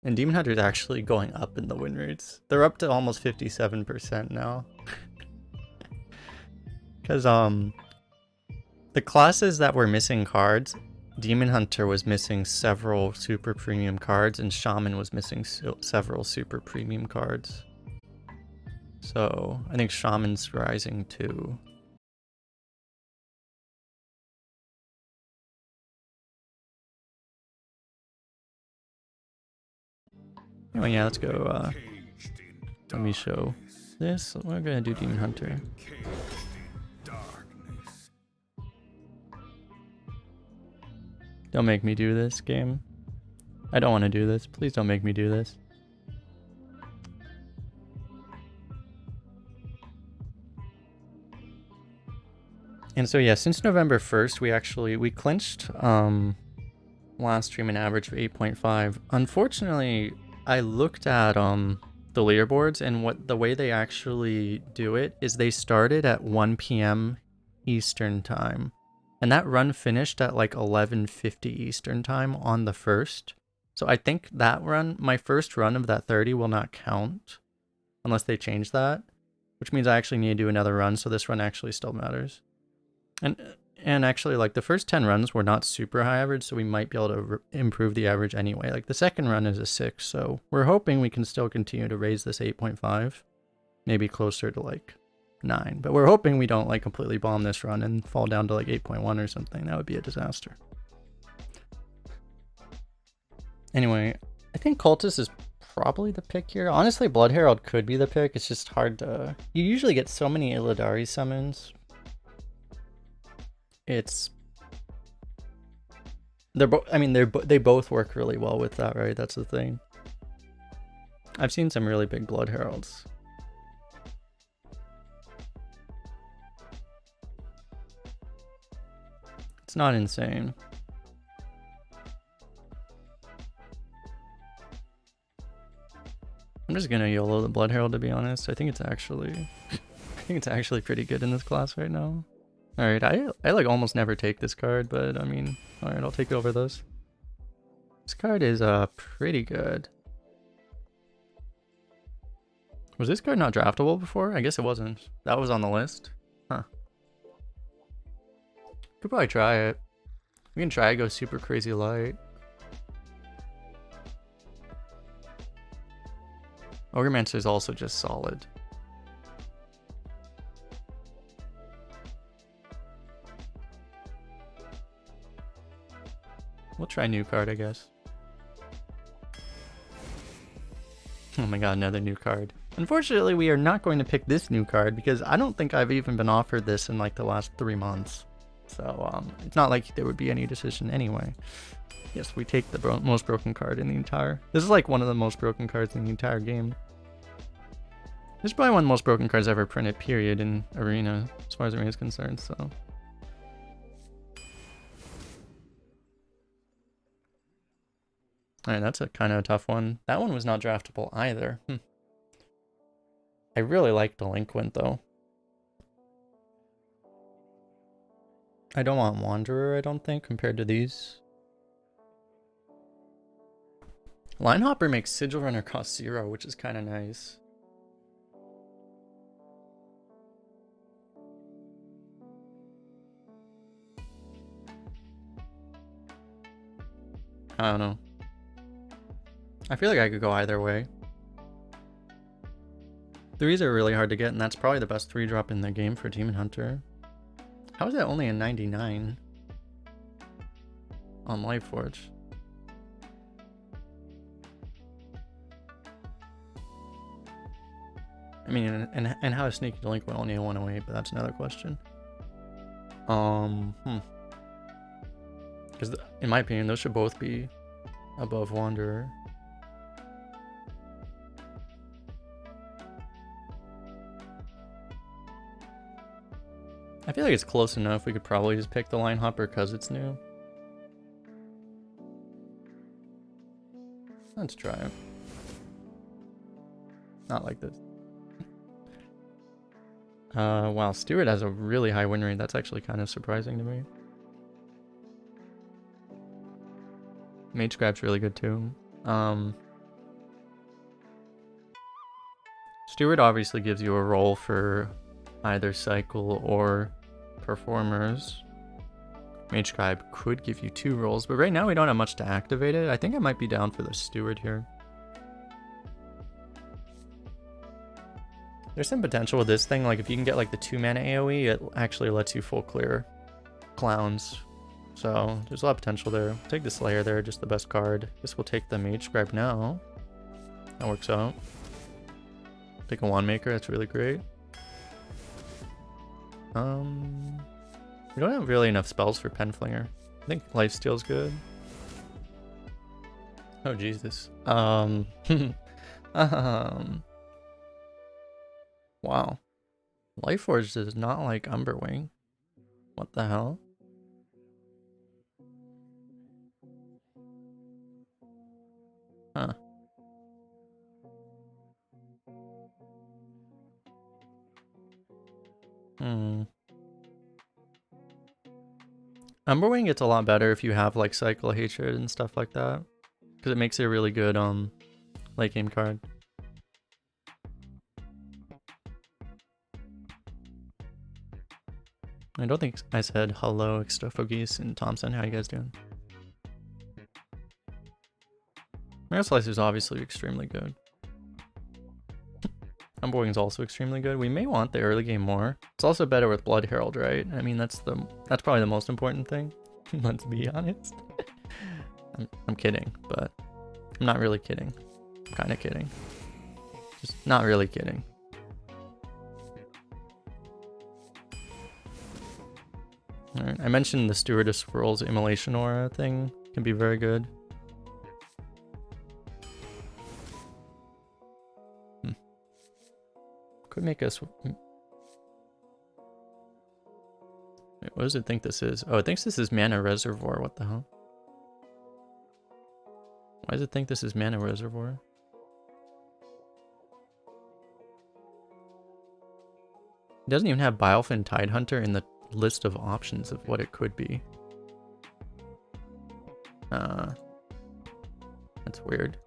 And Demon Hunter's actually going up in the win rates. They're up to almost 57% now. Because the classes that were missing cards, Demon Hunter was missing several super premium cards, and Shaman was missing several super premium cards. So I think Shaman's rising too. Anyway, yeah, let's go. Let me show this. We're gonna do Demon Hunter. Don't make me do this game. I don't want to do this. Please don't make me do this. And so yeah, since November 1st, we clinched last stream an average of 8.5. Unfortunately, I looked at the leaderboards, and the way they actually do it is they started at 1 p.m. Eastern time. And that run finished at like 11:50 Eastern time on the 1st. So I think that run, my first run of that 30 will not count unless they change that, which means I actually need to do another run, so this run actually still matters. And actually, like, the first 10 runs were not super high average, so we might be able to improve the average anyway. Like, the second run is a 6, so we're hoping we can still continue to raise this 8.5, maybe closer to like 9. But we're hoping we don't like completely bomb this run and fall down to like 8.1 or something. That would be a disaster. Anyway, I think Cultist is probably the pick here. Honestly, Blood Herald could be the pick. It's just hard to... You usually get so many Legendaries summons. It's... They both work really well with that, right? That's the thing. I've seen some really big Blood Heralds. It's not insane. I'm just gonna YOLO the Blood Herald, to be honest. I think it's actually pretty good in this class right now. Alright, I like almost never take this card, but I mean, alright, I'll take over this. This card is pretty good. Was this card not draftable before? I guess it wasn't. That was on the list. Huh. Could probably try it. We can try to go super crazy light. Ogremancer is also just solid. We'll try new card, I guess. Oh my god, another new card. Unfortunately, we are not going to pick this new card because I don't think I've even been offered this in like the last 3 months. So it's not like there would be any decision anyway. Yes, we take the most broken card in the entire... This is like one of the most broken cards in the entire game. This is probably one of the most broken cards ever printed, period, in Arena, as far as Arena is concerned, so... Alright, that's a kind of a tough one. That one was not draftable either. I really like Delinquent, though. I don't want Wanderer, I don't think, compared to these. Linehopper makes Sigil Runner cost 0, which is kind of nice. I don't know. I feel like I could go either way. 3s are really hard to get, and that's probably the best 3-drop in the game for Demon Hunter. How is that only a 99 on Lightforge? I mean, and how is Sneaky Delinquent only a 108, but that's another question. Because in my opinion, those should both be above Wanderer. I feel like it's close enough. We could probably just pick the Linehopper because it's new. Let's try it. Not like this. Wow, Stewart has a really high win rate. That's actually kind of surprising to me. Mage Grab's really good too. Steward obviously gives you a role for either cycle or performers. Mage Scribe could give you 2 roles, but right now we don't have much to activate it. I think I might be down for the Steward here. There's some potential with this thing, like if you can get like the 2-mana AoE, it actually lets you full clear clowns. So there's a lot of potential there. Take the Slayer there, just the best card. Guess we'll take the Mage Scribe now. That works out. Take a Wand Maker, that's really great. We don't have really enough spells for Penflinger. I think Lifesteal's good. Oh Jesus. Wow. Lifeforge does not like Umberwing. What the hell? Huh. Umberwing gets a lot better if you have like Cycle Hatred and stuff like that, because it makes it a really good late game card. I don't think I said hello, Extofogis and Thompson. How you guys doing? Mirror Slicer is obviously extremely good. Umberwing is also extremely good. We may want the early game more. It's also better with Blood Herald, right? I mean, that's probably the most important thing. Let's be honest. I'm kidding, but I'm not really kidding. I'm kind of kidding. Just not really kidding. Alright, I mentioned the Stewardess World's Immolation Aura thing can be very good. Could make us... Wait, what does it think this is? Oh, it thinks this is Mana Reservoir. What the hell? Why does it think this is Mana Reservoir? It doesn't even have Biofin Tidehunter in the list of options of what it could be. That's weird.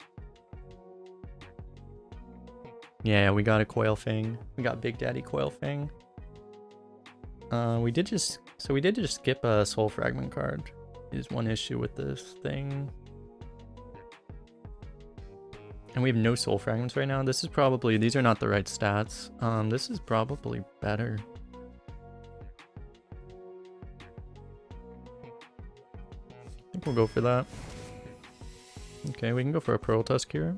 Yeah, we got a Coil Fang. We got Big Daddy Coil Fang. We did just skip a Soul Fragment card. Is one issue with this thing. And we have no Soul Fragments right now. This is probably, these are not the right stats. This is probably better. I think we'll go for that. Okay, we can go for a Pearl Tusk here.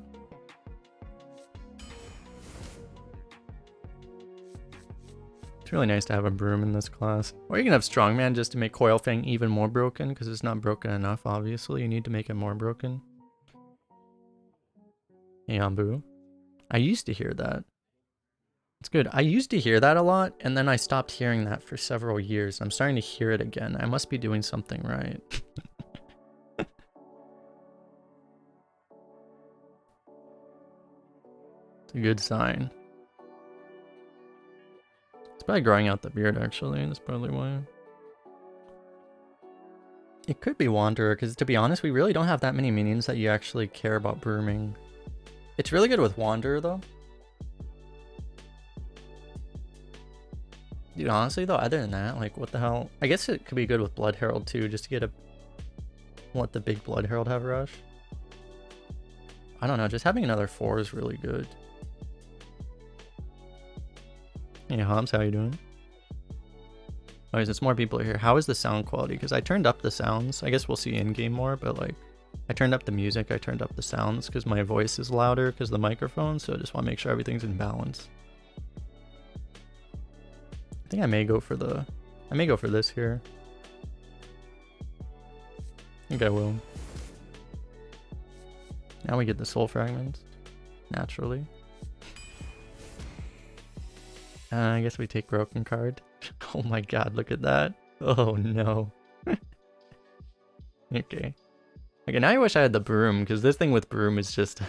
It's really nice to have a Broom in this class. Or you can have Strongman just to make Coil Fang even more broken, because it's not broken enough, obviously. You need to make it more broken. Yambu. I used to hear that. It's good. I used to hear that a lot, and then I stopped hearing that for several years. I'm starting to hear it again. I must be doing something right. It's a good sign. It's probably growing out the beard, actually. That's probably why. It could be Wanderer, because to be honest, we really don't have that many minions that you actually care about brooming. It's really good with Wanderer, though. Dude, honestly, though, other than that, like, what the hell? I guess it could be good with Blood Herald, too, just to get a... Let the big Blood Herald have rush. I don't know, just having another 4 is really good. Hey, Hobbs, how you doing? Oh, it's more people here. How is the sound quality? Because I turned up the sounds. I guess we'll see in-game more, but, like, I turned up the music, I turned up the sounds, because my voice is louder because of the microphone, so I just want to make sure everything's in balance. I think I may go for this here. I think I will. Now we get the Soul Fragments, naturally. I guess we take Broken card. Oh my god, look at that. Oh no. Okay. Okay, now I wish I had the Broom, because this thing with Broom is just...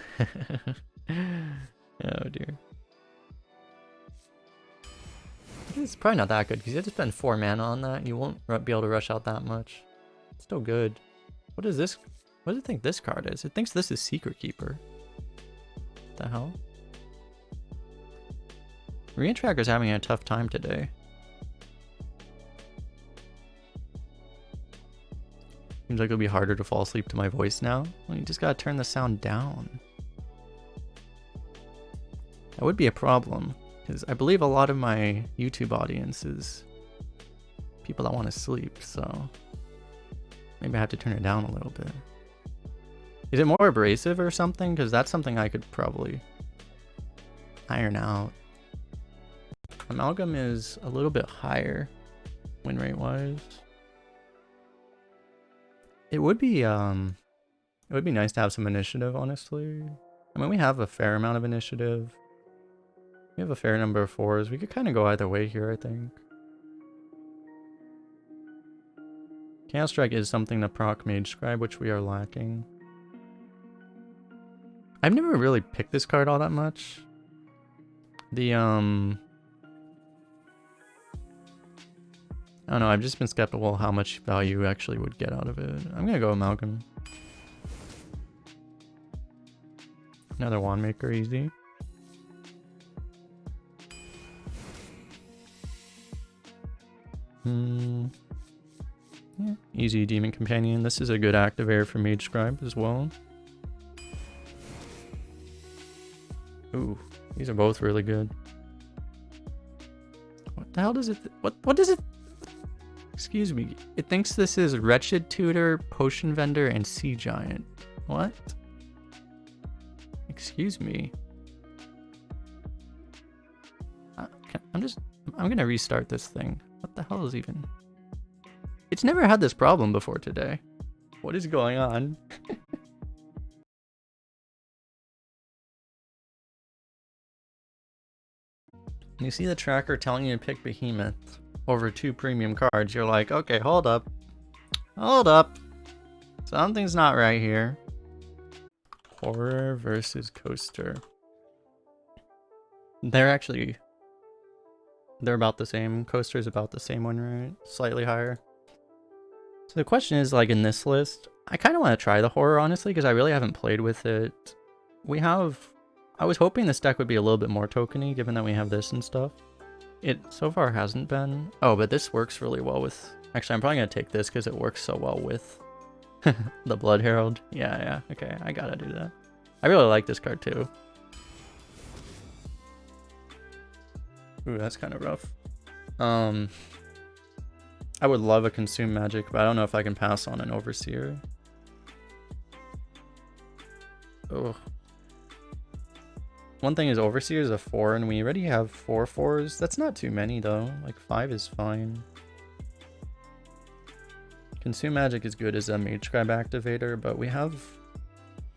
Oh dear. It's probably not that good, because you have to spend 4 mana on that. You won't be able to rush out that much. It's still good. What is this? What does it think this card is? It thinks this is Secret Keeper. What the hell? Arena Tracker's having a tough time today. Seems like it'll be harder to fall asleep to my voice now. Well, you just gotta turn the sound down. That would be a problem, because I believe a lot of my YouTube audience is people that want to sleep, so maybe I have to turn it down a little bit. Is it more abrasive or something? Because that's something I could probably iron out. Amalgam is a little bit higher win rate wise. It would be nice to have some initiative, honestly. I mean, we have a fair amount of initiative. We have a fair number of 4s. We could kind of go either way here, I think. Chaos Strike is something to proc Mage Scribe, which we are lacking. I've never really picked this card all that much. The, I don't know, I've just been skeptical how much value you actually would get out of it. I'm gonna go Amalgam. Another Wand Maker, easy. Yeah, easy Demon Companion. This is a good activator for Mage Scribe as well. Ooh, these are both really good. What the hell does it... What does it... Excuse me. It thinks this is Wretched Tutor, Potion Vendor, and Sea Giant. What? Excuse me. I'm gonna restart this thing. What the hell is even... It's never had this problem before today. What is going on? You see the tracker telling you to pick Behemoth over 2 premium cards. You're like, okay, hold up. Hold up. Something's not right here. Horror versus Coaster. They're about the same. Coaster's about the same one, right? Slightly higher. So the question is, like, in this list, I kind of want to try the Horror, honestly, because I really haven't played with it. I was hoping this deck would be a little bit more tokeny, given that we have this and stuff. It so far hasn't been. Oh, but this works really well with... Actually, I'm probably going to take this because it works so well with the Blood Herald. Yeah, okay, I gotta do that. I really like this card, too. Ooh, that's kind of rough. I would love a Consume Magic, but I don't know if I can pass on an Overseer. Ugh. One thing is Overseer is a 4, and we already have 4 4s. That's not too many, though. Like, 5 is fine. Consume Magic is good as a Mage Scribe activator, but we have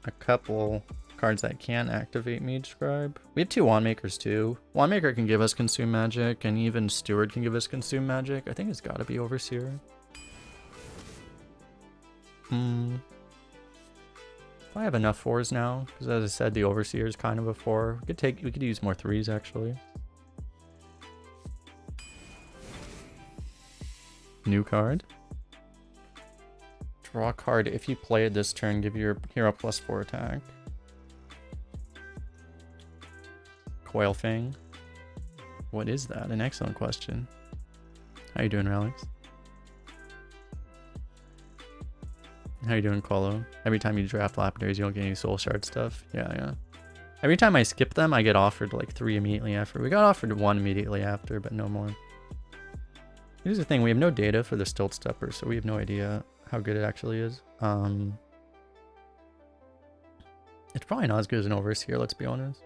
a couple cards that can activate Mage Scribe. We have 2 Wand Makers, too. Wand Maker can give us Consume Magic, and even Steward can give us Consume Magic. I think it's gotta be Overseer. I have enough 4s now, because as I said, the Overseer is kind of a 4. We could use more 3s, actually. New card. Draw a card. If you play it this turn, give your hero +4 attack. Coil Fang. What is that? An excellent question. How you doing, Relix? How you doing, Colo? Every time you draft Lapidaries, you don't get any Soul Shard stuff. Yeah. Every time I skip them, I get offered like 3 immediately after. We got offered 1 immediately after, but no more. Here's the thing, we have no data for the Stilt Stepper, so we have no idea how good it actually is. It's probably not as good as an Overseer, let's be honest.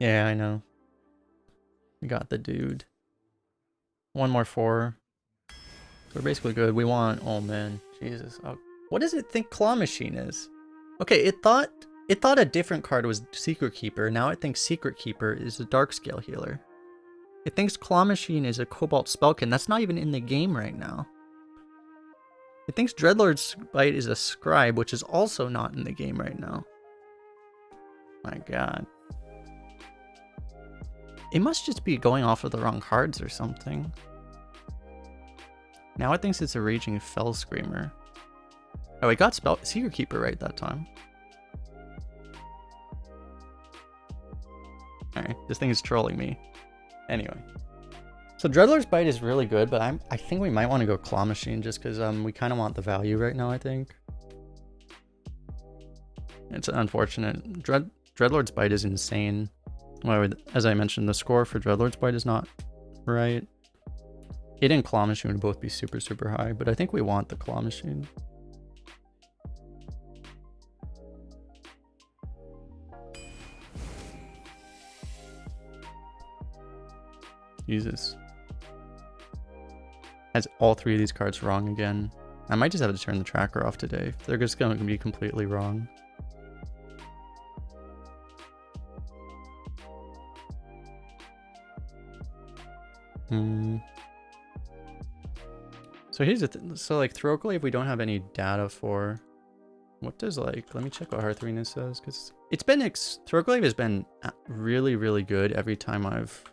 Yeah, I know. We got the dude. 1 more 4. We're basically good. We want... Oh, man. Jesus. Oh, what does it think Claw Machine is? Okay, it thought a different card was Secret Keeper. Now it thinks Secret Keeper is a Darkscale healer. It thinks Claw Machine is a Cobalt Spellkin. That's not even in the game right now. It thinks Dreadlord's Bite is a Scribe, which is also not in the game right now. My god. It must just be going off of the wrong cards or something. Now it thinks it's a Raging Fell Screamer. Oh, I got Secret Keeper right that time. Alright, this thing is trolling me. Anyway. So Dreadlord's Bite is really good, but I think we might want to go Claw Machine just because we kind of want the value right now, I think. It's unfortunate. Dreadlord's Bite is insane. Well, as I mentioned, the score for Dreadlord's Bite is not right. It and Claw Machine would both be super, super high, but I think we want the Claw Machine. Jesus. Has all three of these cards wrong again. I might just have to turn the tracker off today. They're just going to be completely wrong. So here's the so like Throatglaive we don't have any data for. What does like, let me check what Hearth Arena says, because it's been, Throatglaive has been really, really good every time I've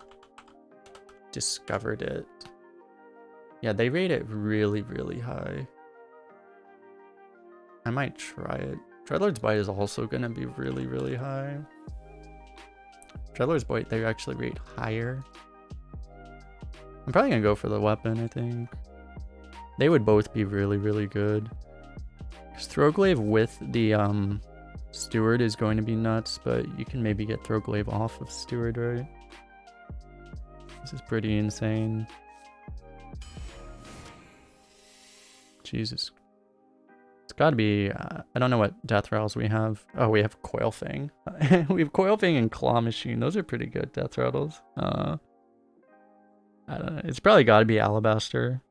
discovered it. Yeah, they rate it really, really high. I might try it. Dreadlord's Bite is also going to be really, really high. Dreadlord's Bite, they actually rate higher. I'm probably going to go for the weapon, I think. They would both be really, really good. Because Throatglaive with the Steward is going to be nuts, but you can maybe get Throatglaive off of Steward, right? This is pretty insane. Jesus. It's gotta be, I don't know what death rattles we have. Oh, we have Coil Fang. We have Coil Fang and Claw Machine. Those are pretty good death rattles. I don't know. It's probably gotta be Alabaster.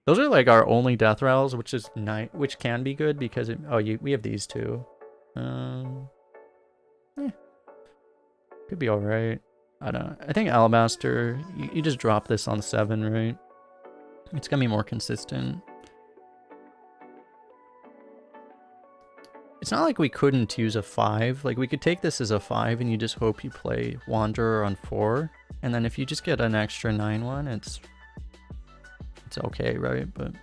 Those are like our only death rattles, which is which can be good because we have these two. Could be alright. I don't know. I think Alabaster, you just drop this on 7, right? It's gonna be more consistent. It's not like we couldn't use a 5. Like we could take this as a 5 and you just hope you play Wanderer on 4. And then if you just get an extra 9-1, it's okay, right? But and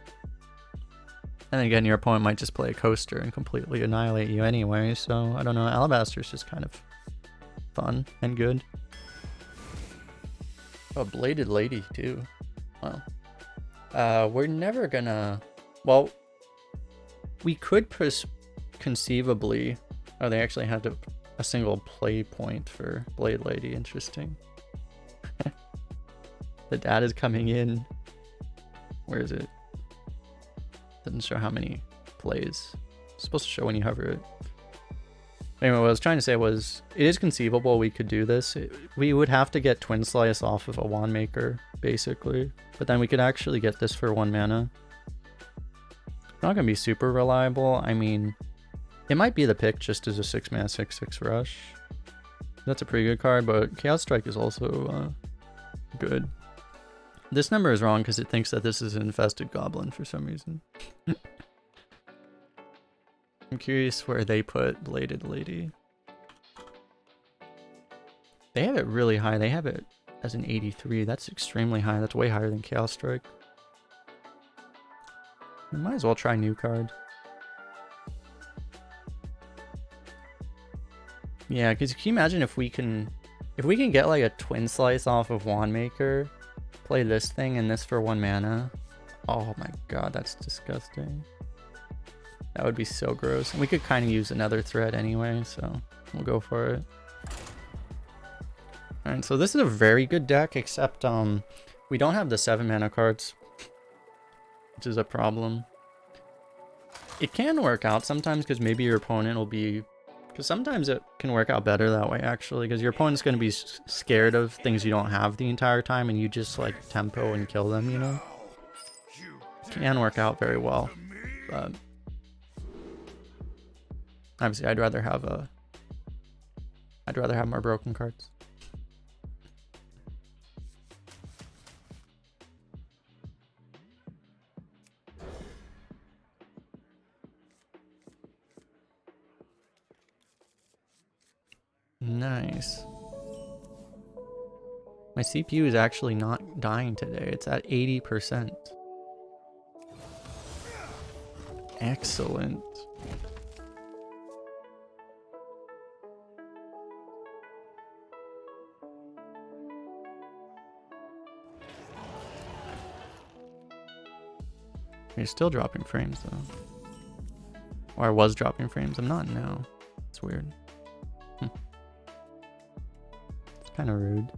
then again, your opponent might just play a coaster and completely annihilate you anyway. So I don't know. Alabaster's just kind of fun and good. Oh, Bladed Lady too. Wow. We're never gonna. Well, we could conceivably. Oh, they actually had a single play point for Blade Lady. Interesting. The data's coming in. Where is it? Doesn't show how many plays. It's supposed to show when you hover it. Anyway, what I was trying to say was, it is conceivable we could do this. We would have to get Twin Slice off of a Wand Maker, basically. But then we could actually get this for 1 mana. It's not going to be super reliable. I mean, it might be the pick just as a 6 mana 6/6 rush. That's a pretty good card, but Chaos Strike is also good. This number is wrong because it thinks that this is an infested goblin for some reason. I'm curious where they put Bladed Lady. They have it really high. They have it as an 83. That's extremely high. That's way higher than Chaos Strike. We might as well try new card. Yeah, because can you imagine if we can get like a Twin Slice off of Wand Maker, play this thing and this for 1 mana. Oh my god, that's disgusting. That would be so gross. And we could kind of use another thread anyway, so we'll go for it. Alright, so this is a very good deck, except we don't have the 7 mana cards, which is a problem. It can work out sometimes because maybe your opponent will be... Because sometimes it can work out better that way, actually, because your opponent's going to be scared of things you don't have the entire time, and you just, like, tempo and kill them, you know? Can work out very well, but... Obviously, I'd rather have more broken cards. Nice. My CPU is actually not dying today. It's at 80%. Excellent. You're still dropping frames though. Or I was dropping frames. I'm not now. It's weird. It's kind of rude.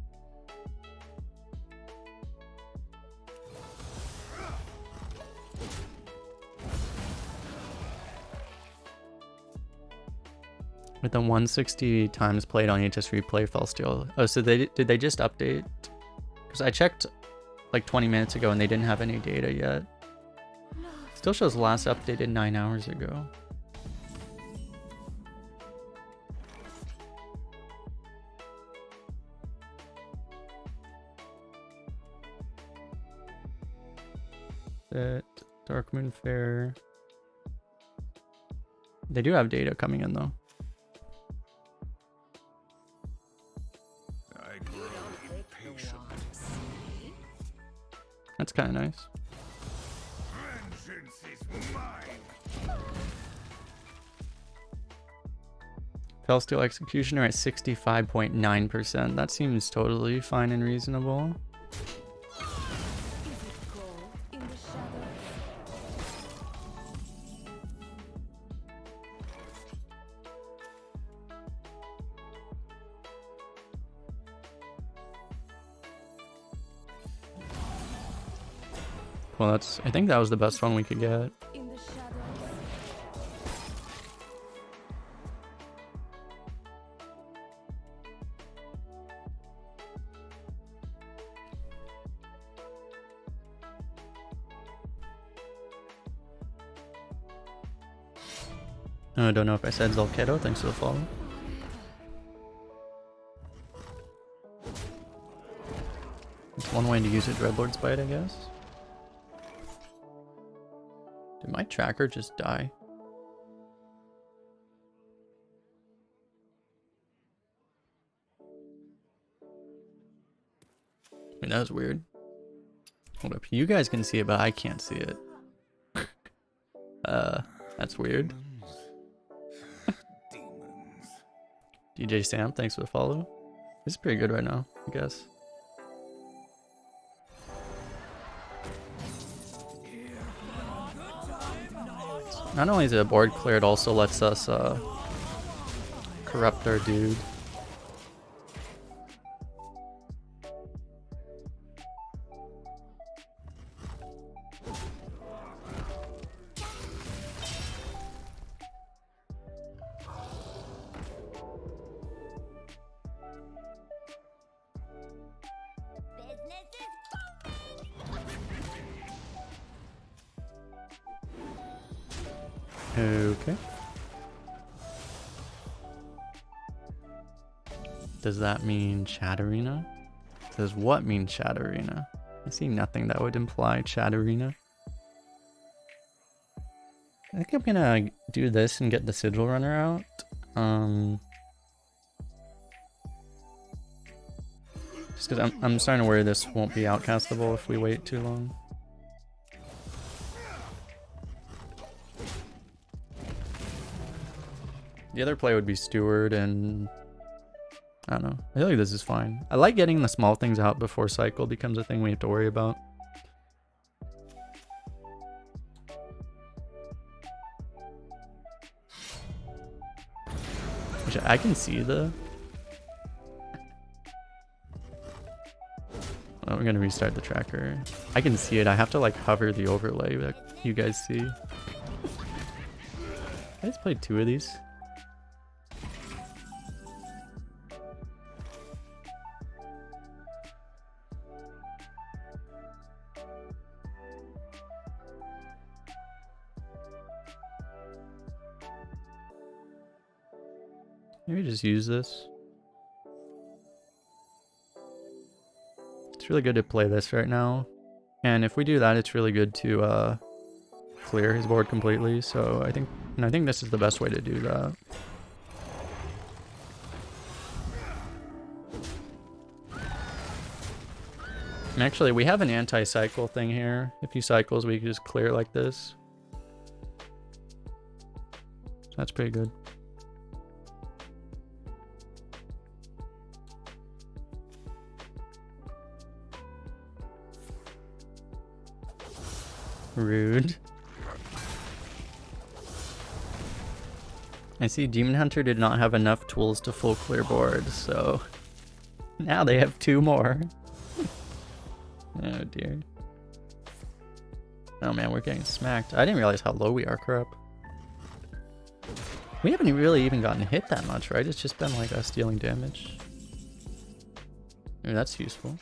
With the 160 times played on HS replay fell still. Oh, so did they just update? Because I checked like 20 minutes ago and they didn't have any data yet. Still shows last updated 9 hours ago. That Darkmoon Faire. They do have data coming in though. That's kind of nice. Fell Steel Executioner at 65.9%. That seems totally fine and reasonable. Well, I think that was the best one we could get. I don't know if I said Zolketo. Thanks for the follow. It's one way to use a Dreadlord's Bite, I guess. Did my tracker just die? I mean, that was weird. Hold up. You guys can see it, but I can't see it. That's weird. DJ Sam, thanks for the follow. This is pretty good right now, I guess. Not only is it a board clear, it also lets us corrupt our dude. Okay. Does that mean Chat Arena? Does what mean Chat Arena? I see nothing that would imply Chat Arena. I think I'm gonna do this and get the Sigil Runner out. Just because I'm starting to worry this won't be outcastable if we wait too long. The other play would be Steward, and I don't know. I feel like this is fine. I like getting the small things out before cycle becomes a thing we have to worry about. Which I can see the... Oh, we're gonna restart the tracker. I can see it. I have to like hover the overlay that you guys see. I just played 2 of these. Maybe just use this. It's really good to play this right now. And if we do that, it's really good to clear his board completely. So I think this is the best way to do that. And actually, we have an anti-cycle thing here. If he cycles, we can just clear like this. That's pretty good. Rude. I see Demon Hunter did not have enough tools to full clear board, so now they have 2 more. Oh dear. Oh man, we're getting smacked. I didn't realize how low we are, crap. We haven't really even gotten hit that much, right? It's just been like us dealing damage. Maybe that's useful.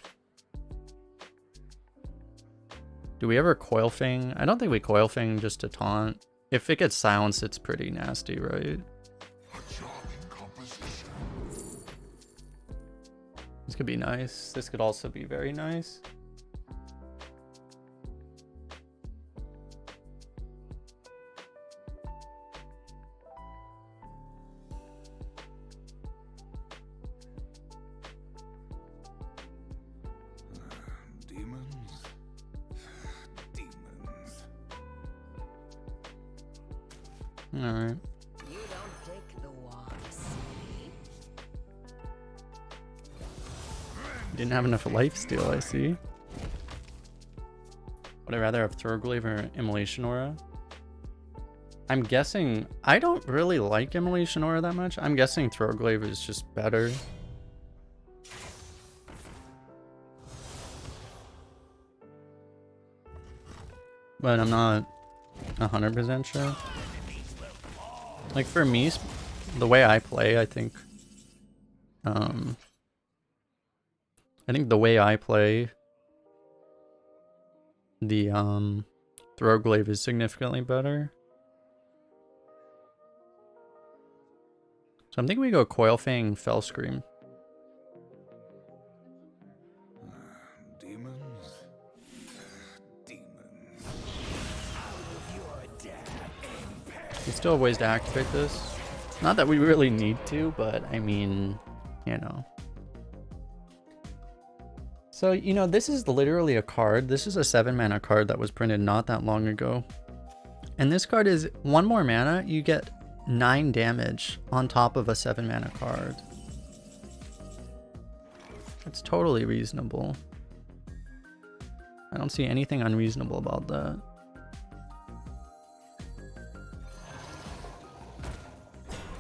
Do we ever coil fang? I don't think we coil fang just to taunt. If it gets silenced, it's pretty nasty, right? This could be nice. This could also be very nice. Alright. You don't take the walks. Didn't have enough lifesteal, I see. Would I rather have Throglaive or Immolation Aura? I'm guessing... I don't really like Immolation Aura that much. I'm guessing Throglaive is just better. But I'm not 100% sure. Like for me, the way I play, I think the way I play, the Throglaive is significantly better. So I'm thinking we go Coil Fang, Fell Scream. We still have ways to activate this. Not that we really need to, but I mean, you know. So, you know, this is literally a card. This is a 7 mana card that was printed not that long ago. And this card is 1 more mana, you get 9 damage on top of a 7 mana card. That's totally reasonable. I don't see anything unreasonable about that.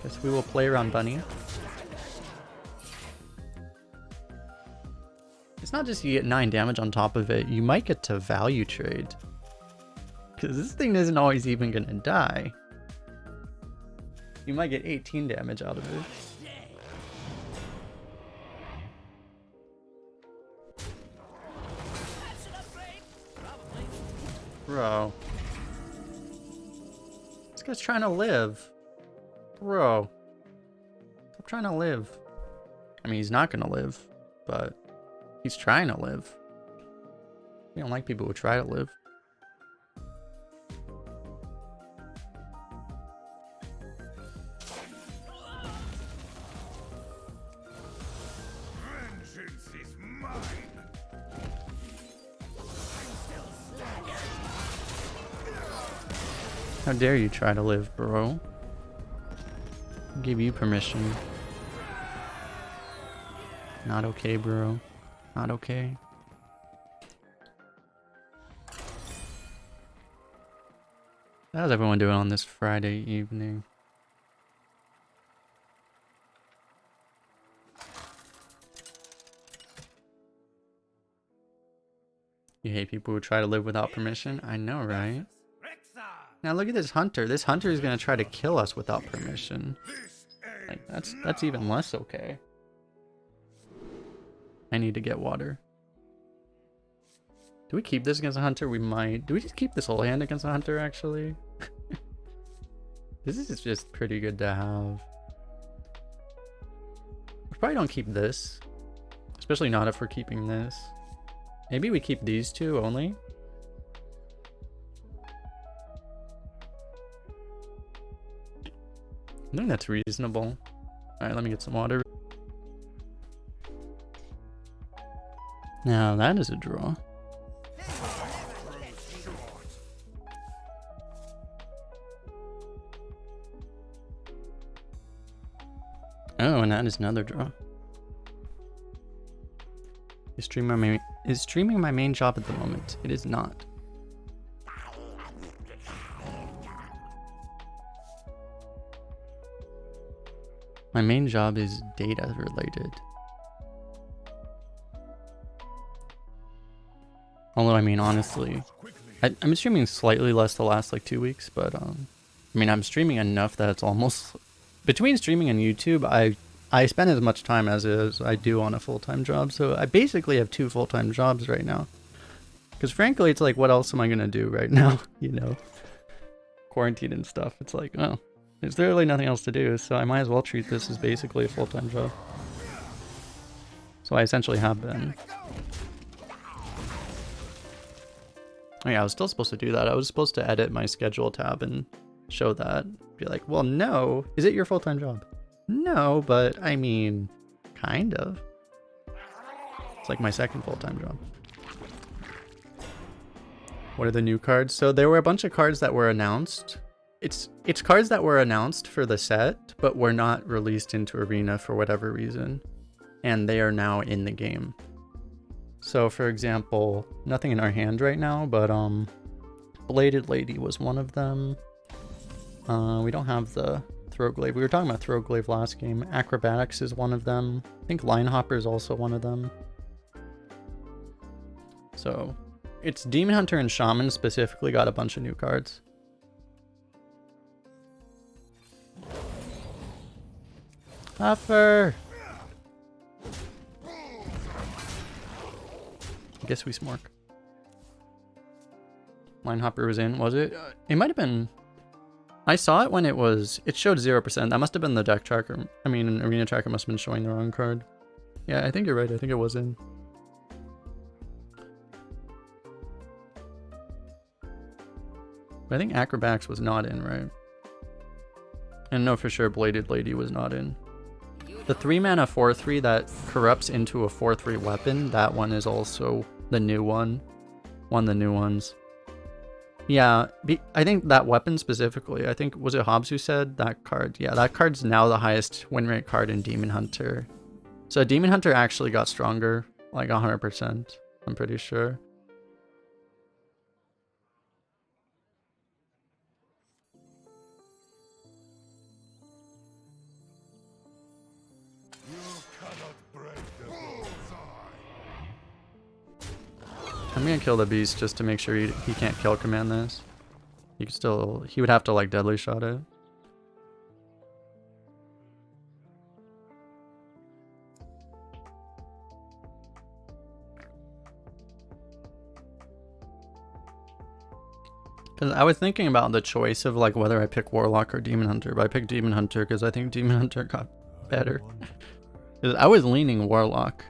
Guess we will play around Bunny. It's not just you get 9 damage on top of it, you might get to value trade. Because this thing isn't always even gonna die. You might get 18 damage out of it. Bro. This guy's trying to live. Bro. Stop trying to live. I mean, he's not gonna live, but he's trying to live. We don't like people who try to live. Vengeance is mine. How dare you try to live, bro? I'll give you permission. Not okay, bro. Not okay. How's everyone doing on this Friday evening? You hate people who try to live without permission? I know, right? Now look at this hunter. This hunter is gonna try to kill us without permission. Like that's even less okay. I need to get water. Do we keep this against a hunter? We might. Do we just keep this whole hand against a hunter, actually? This is just pretty good to have. We probably don't keep this. Especially not if we're keeping this. Maybe we keep these two only. I think that's reasonable. Alright, let me get some water. Now that is a draw. Oh, and that is another draw. Is streaming my main job at the moment? It is not. My main job is data related. Although, I mean, honestly, I'm streaming slightly less the last like 2 weeks, but I mean, I'm streaming enough that it's almost between streaming and YouTube. I spend as much time as I do on a full-time job, so I basically have 2 full-time jobs right now. Because frankly, it's like, what else am I gonna do right now? You know, quarantine and stuff. It's like, oh, there's literally nothing else to do, so I might as well treat this as basically a full-time job. So I essentially have been. Oh yeah, I was still supposed to do that. I was supposed to edit my schedule tab and show that. Be like, well, no. Is it your full-time job? No, but I mean, kind of. It's like my second full-time job. What are the new cards? So there were a bunch of cards that were announced. It's cards that were announced for the set, but were not released into Arena for whatever reason. And they are now in the game. So for example, nothing in our hand right now, but Bladed Lady was one of them. We don't have the Throatglaive. We were talking about Throatglaive last game. Acrobatics is one of them. I think Linehopper is also one of them. So it's Demon Hunter and Shaman specifically got a bunch of new cards. Hopper! I guess we smork. Linehopper was in, was it? It might have been. I saw it when it showed 0%. That must have been the deck tracker. I mean, Arena tracker must have been showing the wrong card. Yeah, I think you're right. I think it was in. But I think Acrobatics was not in, right? And no, for sure, Bladed Lady was not in. The 3-mana 4/3 that corrupts into a 4/3 weapon, that one is also the new one. One of the new ones. Yeah, I think that weapon specifically, I think, was it Hobbs who said that card? Yeah, that card's now the highest win rate card in Demon Hunter. So Demon Hunter actually got stronger, like 100%, I'm pretty sure. I'm gonna kill the beast just to make sure he can't kill command this. He could still, he would have to like deadly shot it. Cause I was thinking about the choice of like whether I pick Warlock or Demon Hunter, but I picked Demon Hunter because I think Demon Hunter got better. Cause I was leaning Warlock,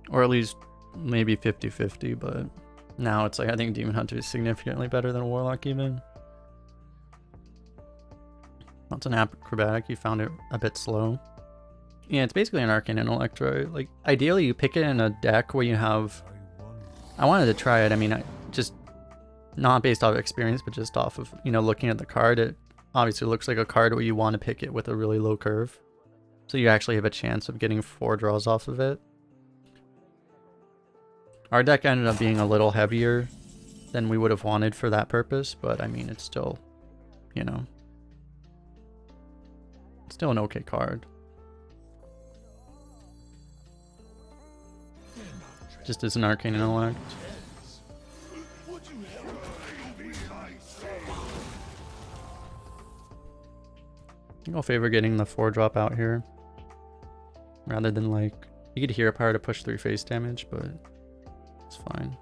or at least maybe 50-50, but now it's like I think Demon Hunter is significantly better than Warlock even. That's an acrobatic. You found it a bit slow. Yeah, it's basically an Arcane Intellect, right? Like ideally you pick it in a deck where you have. I wanted to try it. I mean, I just not based off of experience, but just off of, you know, looking at the card. It obviously looks like a card where you want to pick it with a really low curve, so you actually have a chance of getting 4 draws off of it. Our deck ended up being a little heavier than we would have wanted for that purpose, but I mean, it's still, you know, it's still an okay card. Just as an Arcane Intellect. I think I'll favor getting the 4-drop out here, rather than like, you could Hero Power to push 3 face damage, but it's fine.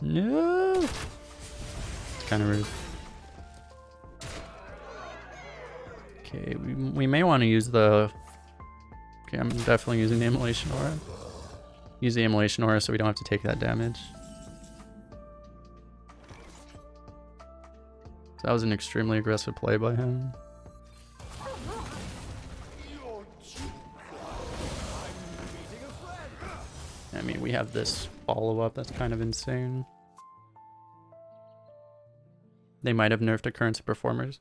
No! It's kind of rude. Okay, we may want to use the... Okay, I'm definitely using the Immolation Aura. Use the Immolation Aura so we don't have to take that damage. So that was an extremely aggressive play by him. I mean, we have this follow-up that's kind of insane. They might have nerfed Occurrence of Performers.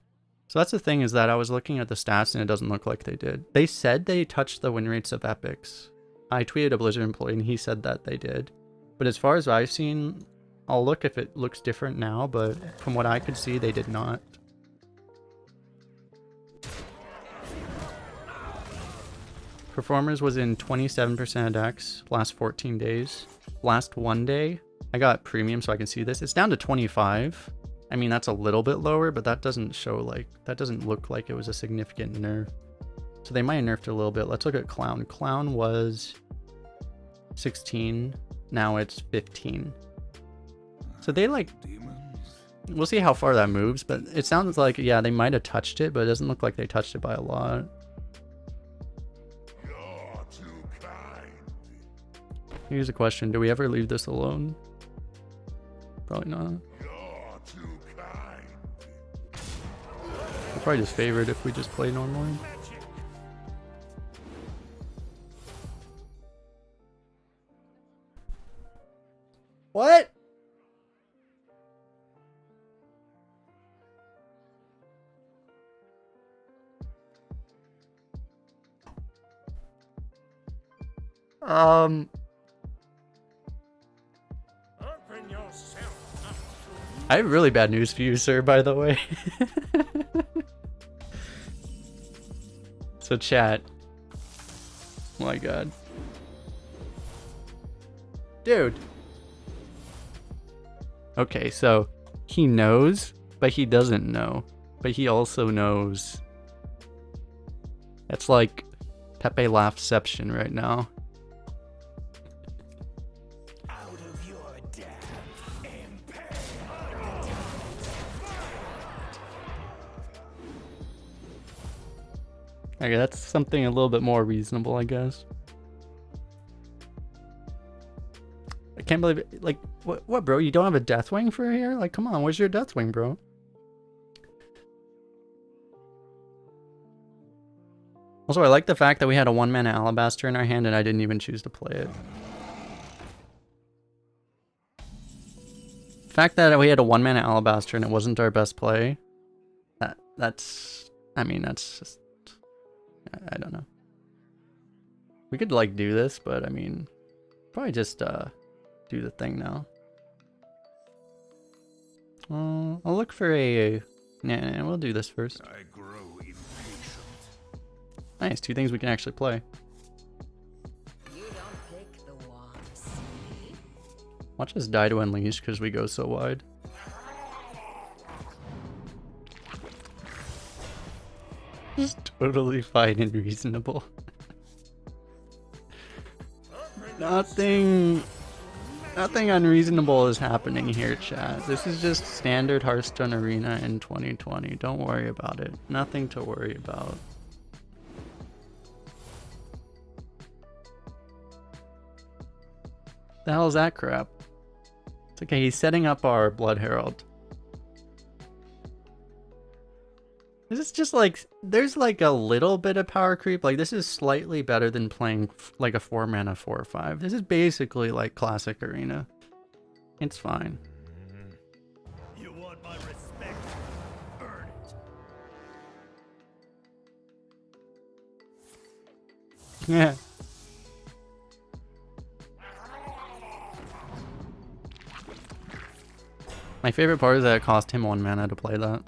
So that's the thing, is that I was looking at the stats and it doesn't look like they did. They said they touched the win rates of epics. I tweeted a Blizzard employee and he said that they did. But as far as I've seen, I'll look if it looks different now, but from what I could see, they did not. Performers was in 27% of decks last 14 days. Last 1 day, I got premium so I can see this. It's down to 25. I mean, that's a little bit lower, but that doesn't show like, that doesn't look like it was a significant nerf. So they might have nerfed it a little bit. Let's look at Clown. Clown was 16. Now it's 15. So they like, we'll see how far that moves, but it sounds like, yeah, they might have touched it, but it doesn't look like they touched it by a lot. You're too kind. Here's a question. Do we ever leave this alone? Probably not. You're too kind. I'll probably just favor it if we just play normally. What? Open yourself up to I have really bad news for you, sir, by the way. So chat. Oh my god. Dude. Okay, so he knows, but he doesn't know. But he also knows. It's like Pepe Laughception right now. out of your depth and pain. Okay, that's something a little bit more reasonable, I guess. I can't believe it. Like, what, bro? You don't have a Deathwing for here? Like, come on, where's your Deathwing, bro? Also, I like the fact that we had a 1-mana Alabaster in our hand and I didn't even choose to play it. The fact that we had a 1-mana Alabaster and it wasn't our best play, that's, I mean, that's just, I don't know. We could, like, do this, but, I mean, probably just, do the thing now. I'll look for a... Nah, we'll do this first. I grow impatient. Nice, 2 things we can actually play. You don't pick the walks. Watch us die to Unleash because we go so wide. Just totally fine and reasonable. Nothing unreasonable is happening here, chat. This is just standard Hearthstone Arena in 2020. Don't worry about it. Nothing to worry about. The hell is that crap? It's okay, he's setting up our Blood Herald. This is just like, there's like a little bit of power creep. Like, this is slightly better than playing like a 4-mana 4/5. This is basically like classic Arena. It's fine. You want my respect? Earn it. Yeah. My favorite part is that it cost him 1 mana to play that.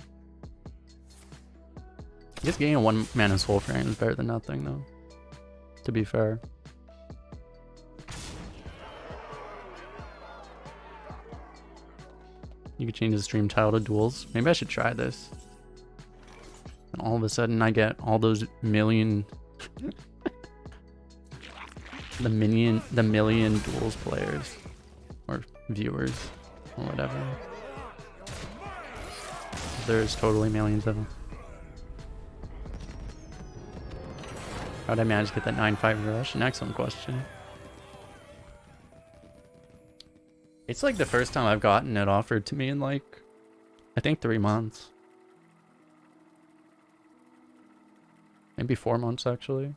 I guess getting a 1-mana Soul Frame is better than nothing, though. To be fair. You could change the stream title to duels. Maybe I should try this. And all of a sudden I get all those million... the million duels players. Or viewers. Or whatever. There's totally millions of them. How'd I manage to get that 9-5 rush? An excellent question. It's like the first time I've gotten it offered to me in like, I think 3 months. Maybe 4 months actually.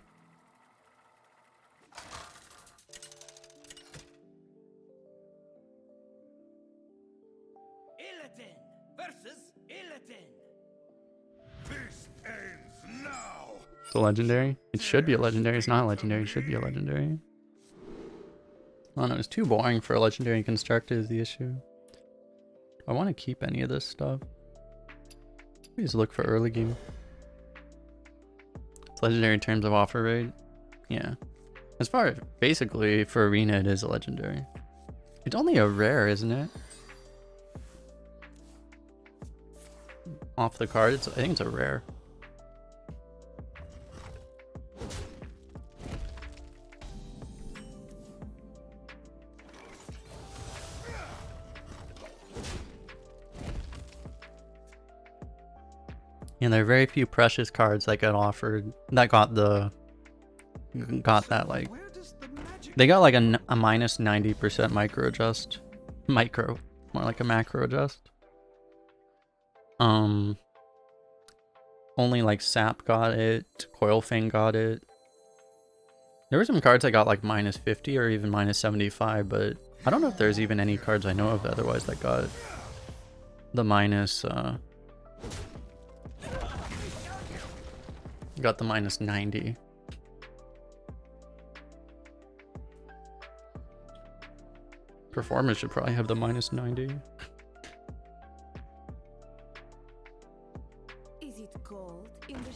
This ends now. It's a legendary. It should be a legendary. It's not a legendary. It should be a legendary. I don't know. It's too boring for a legendary constructor is the issue. Do I want to keep any of this stuff? Please look for early game. It's legendary in terms of offer rate. Yeah. As far as basically for arena, it is a legendary. It's only a rare, isn't it? Off the card, I think it's a rare. And there are very few precious cards that got offered that got that like Where does the magic they got like a minus 90% micro adjust. Micro, more like a macro adjust. Only like Sap got it, Coilfang got it. There were some cards that got like minus 50 or even minus 75, but I don't know if there's even any cards I know of otherwise that got the minus got the minus 90. Performance should probably have the minus 90. Is it cold in the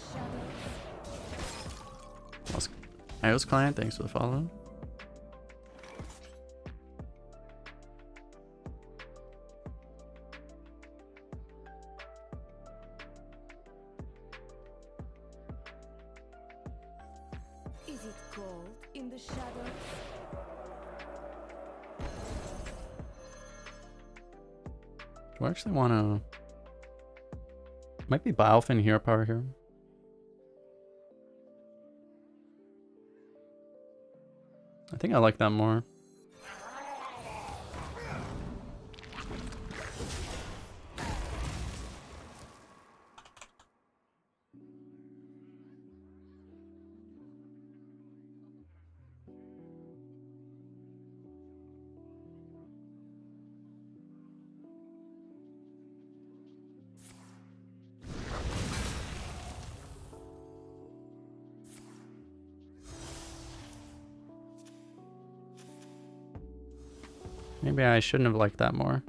shadows? iOS client, thanks for the follow. Is it cold in the shadows? Do I actually want to... Might be Biofin Hero Power here. I think I like that more. Maybe I shouldn't have liked that more.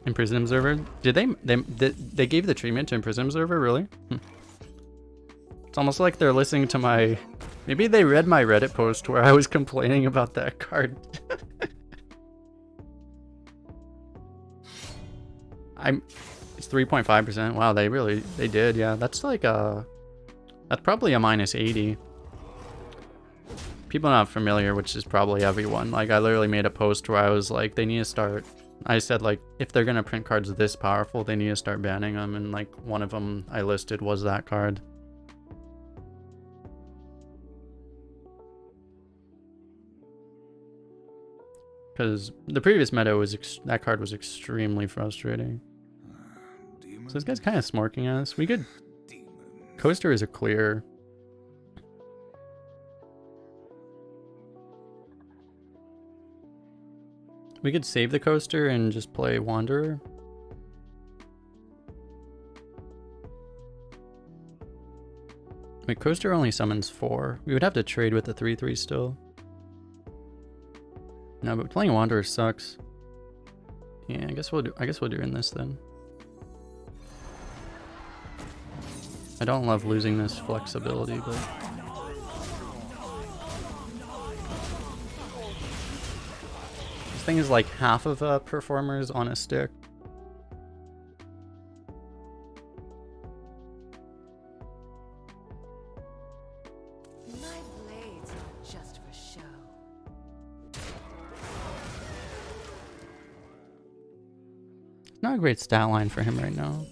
Imprison Observer? Did they gave the treatment to Imprison Observer, really? It's almost like they're listening to my... Maybe they read my Reddit post where I was complaining about that card. It's 3.5%. Wow, they did, yeah. That's like that's probably a minus 80. People not familiar, which is probably everyone. Like, I literally made a post where I was like, they need to start... I said, like, if they're gonna print cards this powerful, they need to start banning them. And, like, one of them I listed was that card. Because the previous meta was... that card was extremely frustrating. So this guy's kind of smorking us. We could... Coaster is a clear... We could save the coaster and just play Wanderer. Wait, coaster only summons 4. We would have to trade with the 3/3 still. No, but playing Wanderer sucks. Yeah, I guess we'll do in this then. I don't love losing this flexibility, but this thing is like half of a performer's on a stick. My blades are just for show. It's not a great stat line for him right now.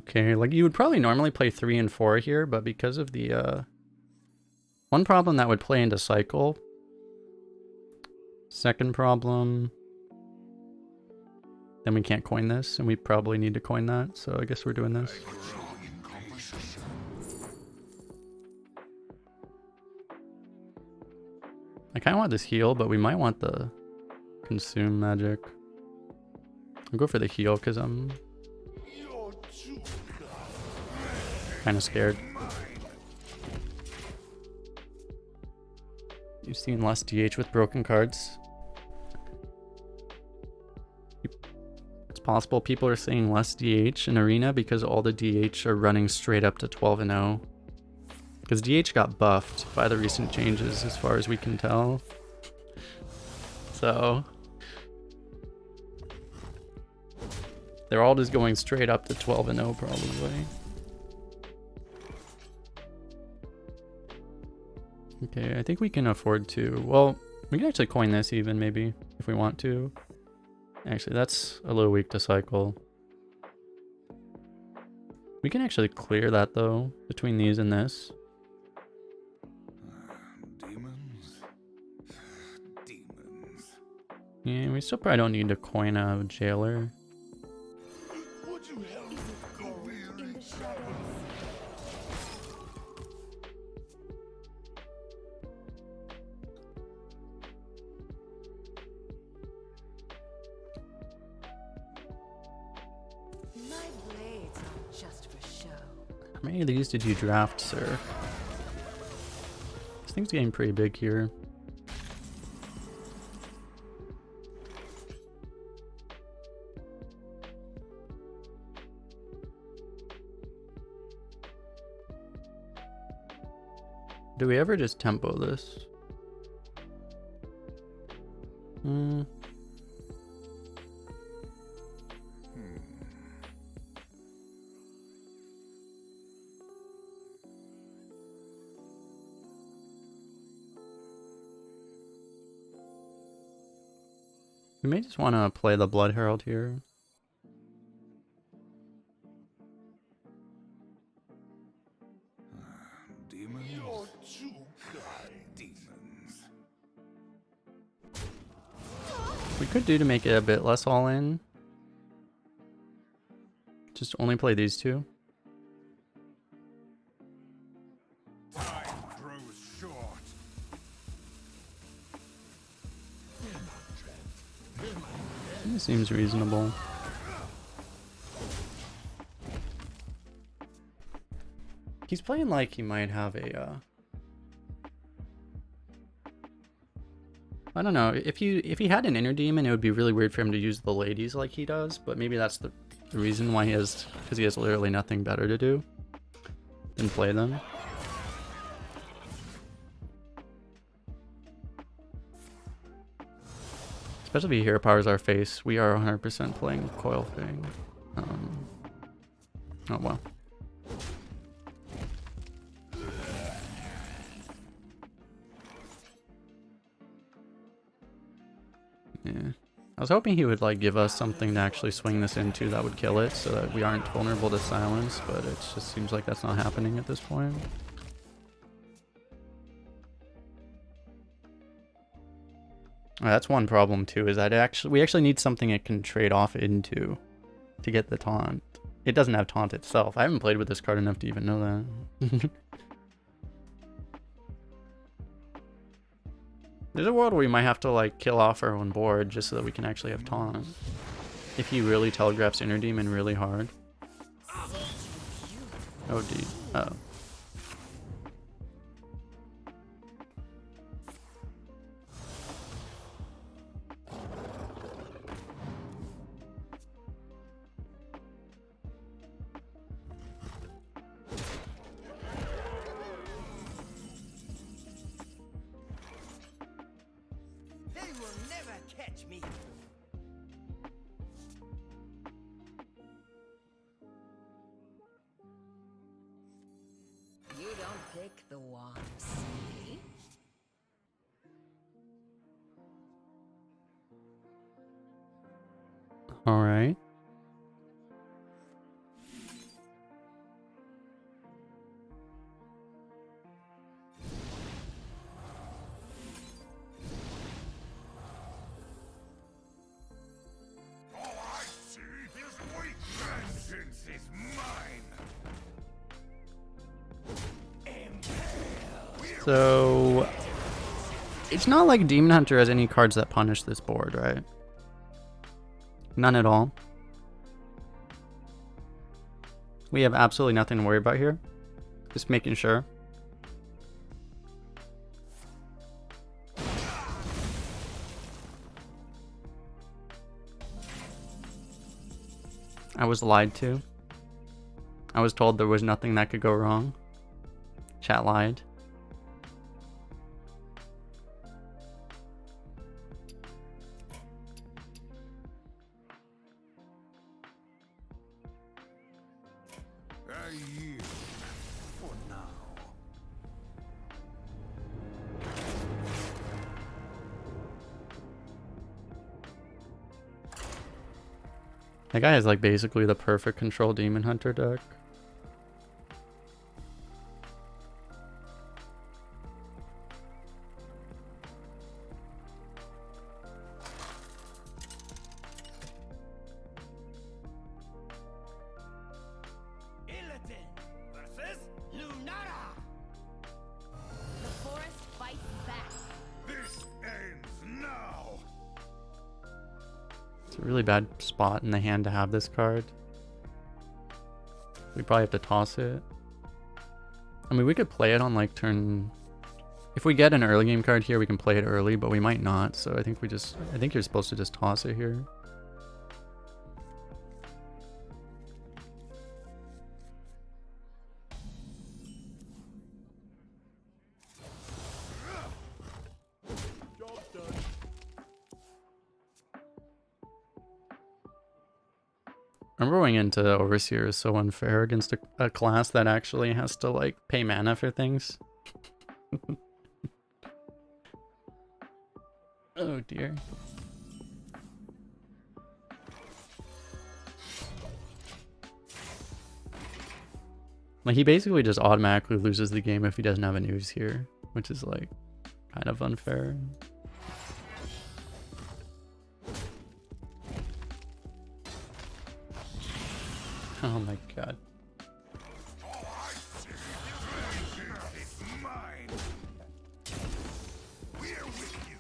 Okay, like you would probably normally play 3 and 4 here, but because of the one problem that would play into cycle. Second problem. Then we can't coin this, and we probably need to coin that, so I guess we're doing this. I kind of want this heal, but we might want the consume magic. I'll go for the heal because I'm kind of scared. You've seen less DH with broken cards. It's possible people are saying less DH in Arena because all the DH are running straight up to 12 and 0. Because DH got buffed by the recent changes as far as we can tell. So they're all just going straight up to 12 and 0 probably. Okay, I think we can afford to. Well, we can actually coin this even maybe if we want to. Actually, that's a little weak to cycle. We can actually clear that though between these and this. Demons. Demons. Yeah, we still probably don't need to coin a jailer. Would you help Is it the cold weary? in the shadows? My blades are just for show. How many of these did you draft, sir? This thing's getting pretty big here. Do we ever just tempo this? We may just want to play the Blood Herald here. Demons. You're too kind. Demons. We could do to make it a bit less all in. Just only play these two. Time grows short. This seems reasonable. He's playing like he might have a I don't know. If he had an inner demon, it would be really weird for him to use the ladies like he does, but maybe that's the reason why he has, because he has literally nothing better to do than play them. Especially if he hero powers our face, we are 100% playing Coil Fang. Oh well. Yeah. I was hoping he would like give us something to actually swing this into that would kill it so that we aren't vulnerable to silence, but it just seems like that's not happening at this point. That's one problem too, is that we actually need something it can trade off into to get the taunt. It doesn't have taunt itself. I haven't played with this card enough to even know that. There's a world where we might have to like kill off our own board just so that we can actually have taunt. If he really telegraphs Inner Demon really hard. Oh, dude. Oh. They will never catch me. You don't pick the one, see? All right. All I see is weak. Vengeance is mine. So It's not like Demon Hunter has any cards that punish this board, right? None at all. We have absolutely nothing to worry about here. Just making sure. I was lied to. I was told there was nothing that could go wrong. Chat lied. I yield for now. That guy is like basically the perfect control Demon Hunter deck. Versus Lunara. The forest fights back. This ends now. It's a really bad spot in the hand to have this card. We probably have to toss it. I mean, we could play it on like turn... If we get an early game card here, we can play it early, but we might not. So I think I think you're supposed to just toss it here. Remember going into Overseer is so unfair against a class that actually has to like pay mana for things. Oh dear. Like he basically just automatically loses the game if he doesn't have a news here, which is like kind of unfair. Oh my god. Vengeance is mine. We're with you.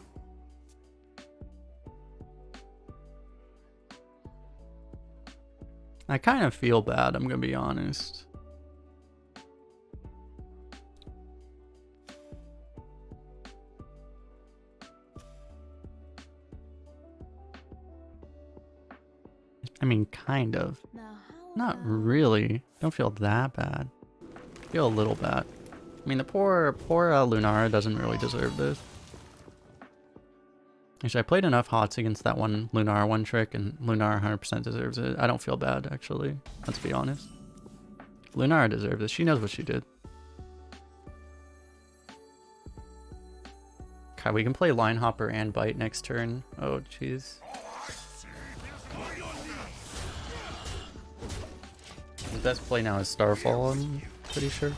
I kind of feel bad, I'm gonna be honest. I mean, kind of. Now, how Not about- really. Don't feel that bad. Feel a little bad. I mean, the poor Lunara doesn't really deserve this. Actually, I played enough HOTS against that one Lunara one trick, and Lunara 100% deserves it. I don't feel bad, actually. Let's be honest. Lunara deserves it. She knows what she did. Okay, we can play Line Hopper and Bite next turn. Oh, jeez. The best play now is Starfall, I'm pretty sure.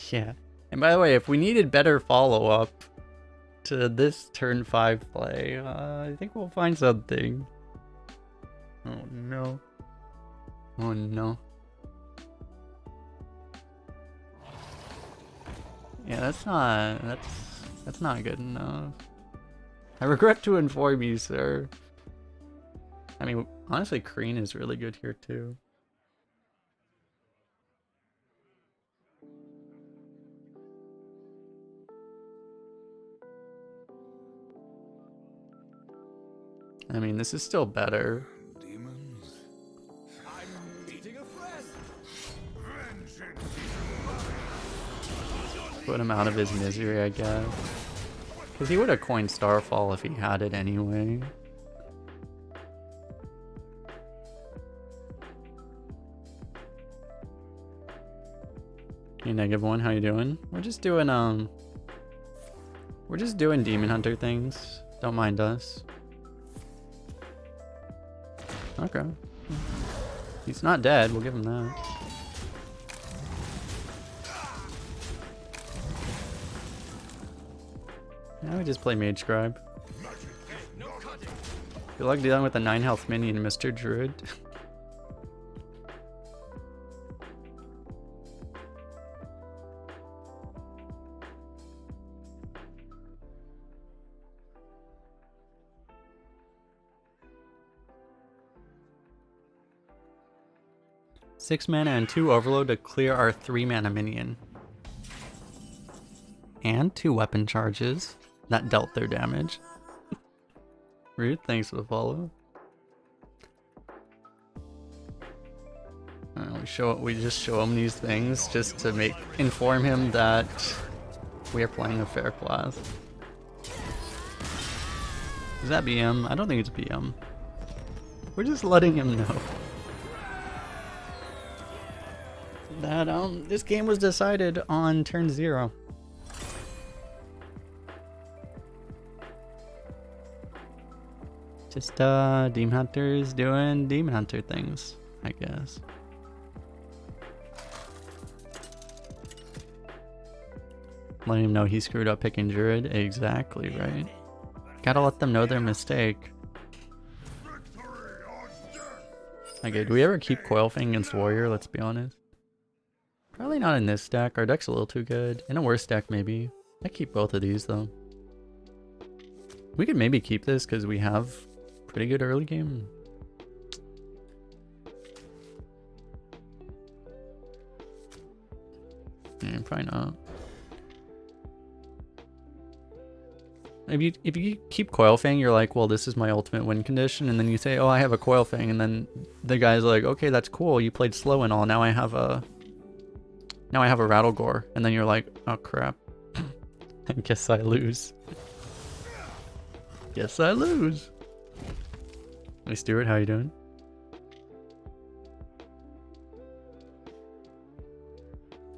Yeah. And by the way, if we needed better follow-up to this turn 5 play, I think we'll find something. Oh no. Oh no. Yeah, that's not good enough. I regret to inform you, sir. I mean, honestly, Kreen is really good here too. I mean, this is still better. Demons. I'm meeting a friend. Vengeance is Put him out of his misery, I guess. Because he would have coined Starfall if he had it anyway. Hey, -1, how you doing? We're just doing Demon Hunter things. Don't mind us. Okay. He's not dead, we'll give him that. Now we just play Mage Scribe. Good luck dealing with a 9 health minion, Mr. Druid. 6 mana and 2 overload to clear our 3 mana minion. And 2 weapon charges that dealt their damage. Rude, thanks for the follow. We just show him these things just to inform him that we are playing a fair class. Is that BM? I don't think it's BM. We're just letting him know that this game was decided on turn 0. Just Demon Hunters doing Demon Hunter things, I guess. Letting him know he screwed up picking Druid. Exactly right. Gotta let them know their mistake. Okay, do we ever keep Coilfang against Warrior? Let's be honest. Probably not in this deck. Our deck's a little too good. In a worse deck, maybe. I keep both of these, though. We could maybe keep this because we have pretty good early game. Yeah, probably not. If you keep Coilfang, you're like, well, this is my ultimate win condition, and then you say, oh, I have a Coilfang, and then the guy's like, okay, that's cool, you played slow and all, now I have a Rattlegore, and then you're like, oh crap, I guess I lose. Guess I lose. Hey Stuart, how you doing?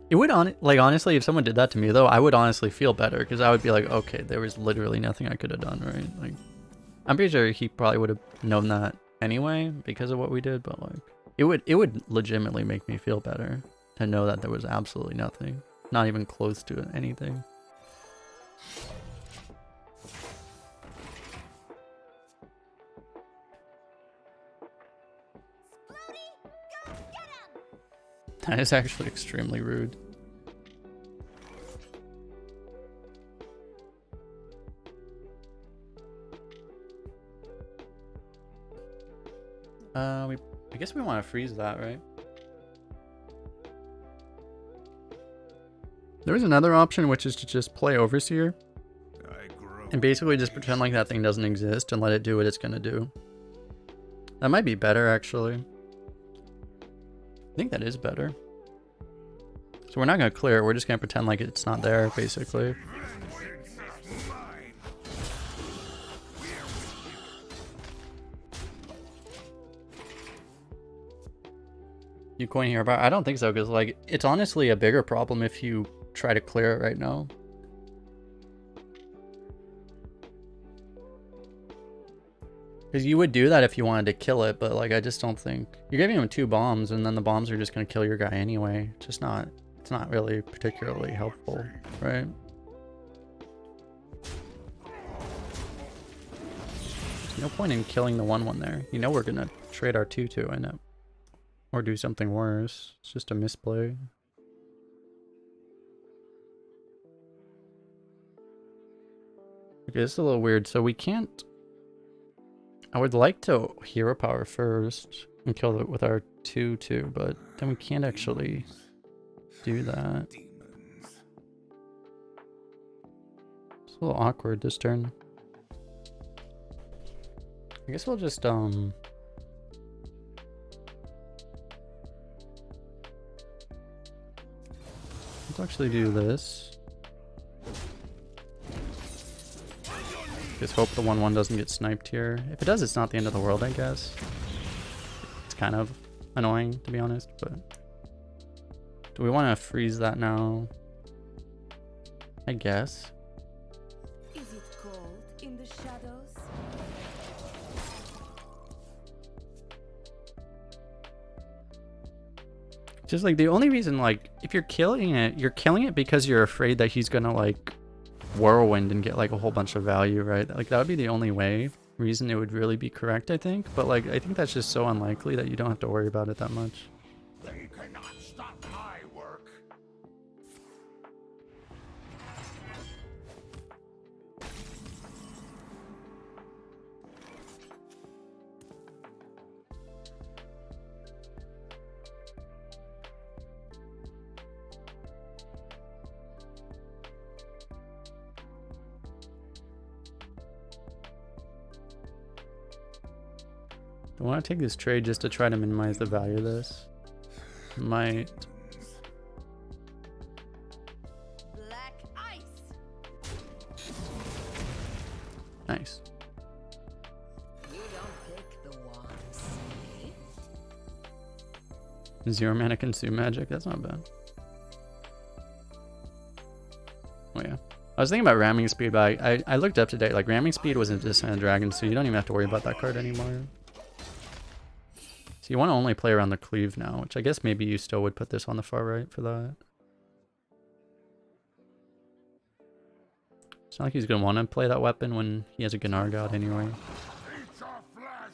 It would honestly, if someone did that to me though, I would honestly feel better because I would be like, okay, there was literally nothing I could have done, right? Like, I'm pretty sure he probably would have known that anyway because of what we did, but like, it would legitimately make me feel better to know that there was absolutely nothing, not even close to anything. That is actually extremely rude. I guess we want to freeze that, right? There's another option, which is to just play Overseer and basically just pretend like that thing doesn't exist and let it do what it's gonna do. That might be better, actually. I think that is better. So we're not going to clear it, we're just going to pretend like it's not there, basically. You coin here, but I don't think so, because like, it's honestly a bigger problem if you try to clear it right now. Because you would do that if you wanted to kill it, but like, I just don't think... You're giving him 2 bombs, and then the bombs are just going to kill your guy anyway. It's just not... It's not really particularly helpful, right? There's no point in killing the 1/1 there. You know we're going to trade our 2/2 in it. Or do something worse. It's just a misplay. Okay, this is a little weird. So we can't... I would like to hero power first and kill it with our 2/2, but then we can't actually do that. It's a little awkward this turn. I guess we'll just let's actually do this. Just hope the 1/1 doesn't get sniped here. If it does, it's not the end of the world, I guess. It's kind of annoying, to be honest, but... Do we want to freeze that now? I guess. Is it cold in the shadows? Just like the only reason, like, if you're killing it because you're afraid that he's gonna like whirlwind and get like a whole bunch of value, right? Like that would be the only reason it would really be correct, I think. But like, I think that's just so unlikely that you don't have to worry about it that much. They cannot stop my work. I want to take this trade just to try to minimize the value of this. Might. Black ice. Nice. You don't pick the ones. Zero mana consume magic. That's not bad. Oh yeah. I was thinking about ramming speed, but I looked up today. Like ramming speed was in Descent Dragon, so you don't even have to worry about that card anymore. So you want to only play around the cleave now, which I guess maybe you still would put this on the far right for that. It's not like he's gonna want to play that weapon when he has a Gunnar God anyway. Eat your flesh!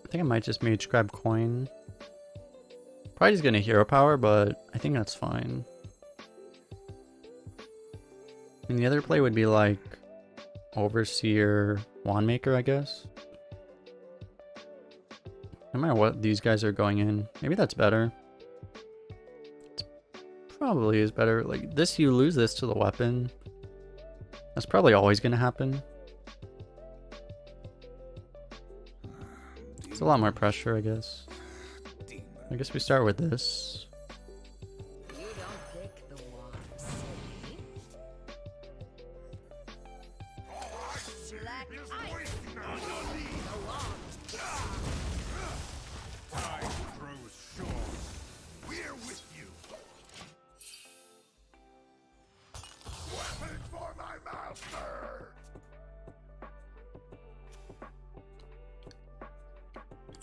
I think I might just mage grab coin. Probably just gonna hero power, but I think that's fine. And the other play would be like Overseer Wandmaker, I guess. No matter what these guys are going in. Maybe that's better. It's probably is better. Like this, you lose this to the weapon. That's probably always gonna happen. It's a lot more pressure, I guess. I guess we start with this. You don't pick the ones. Black ice. Time grows short. We're with you. Weapon for my master.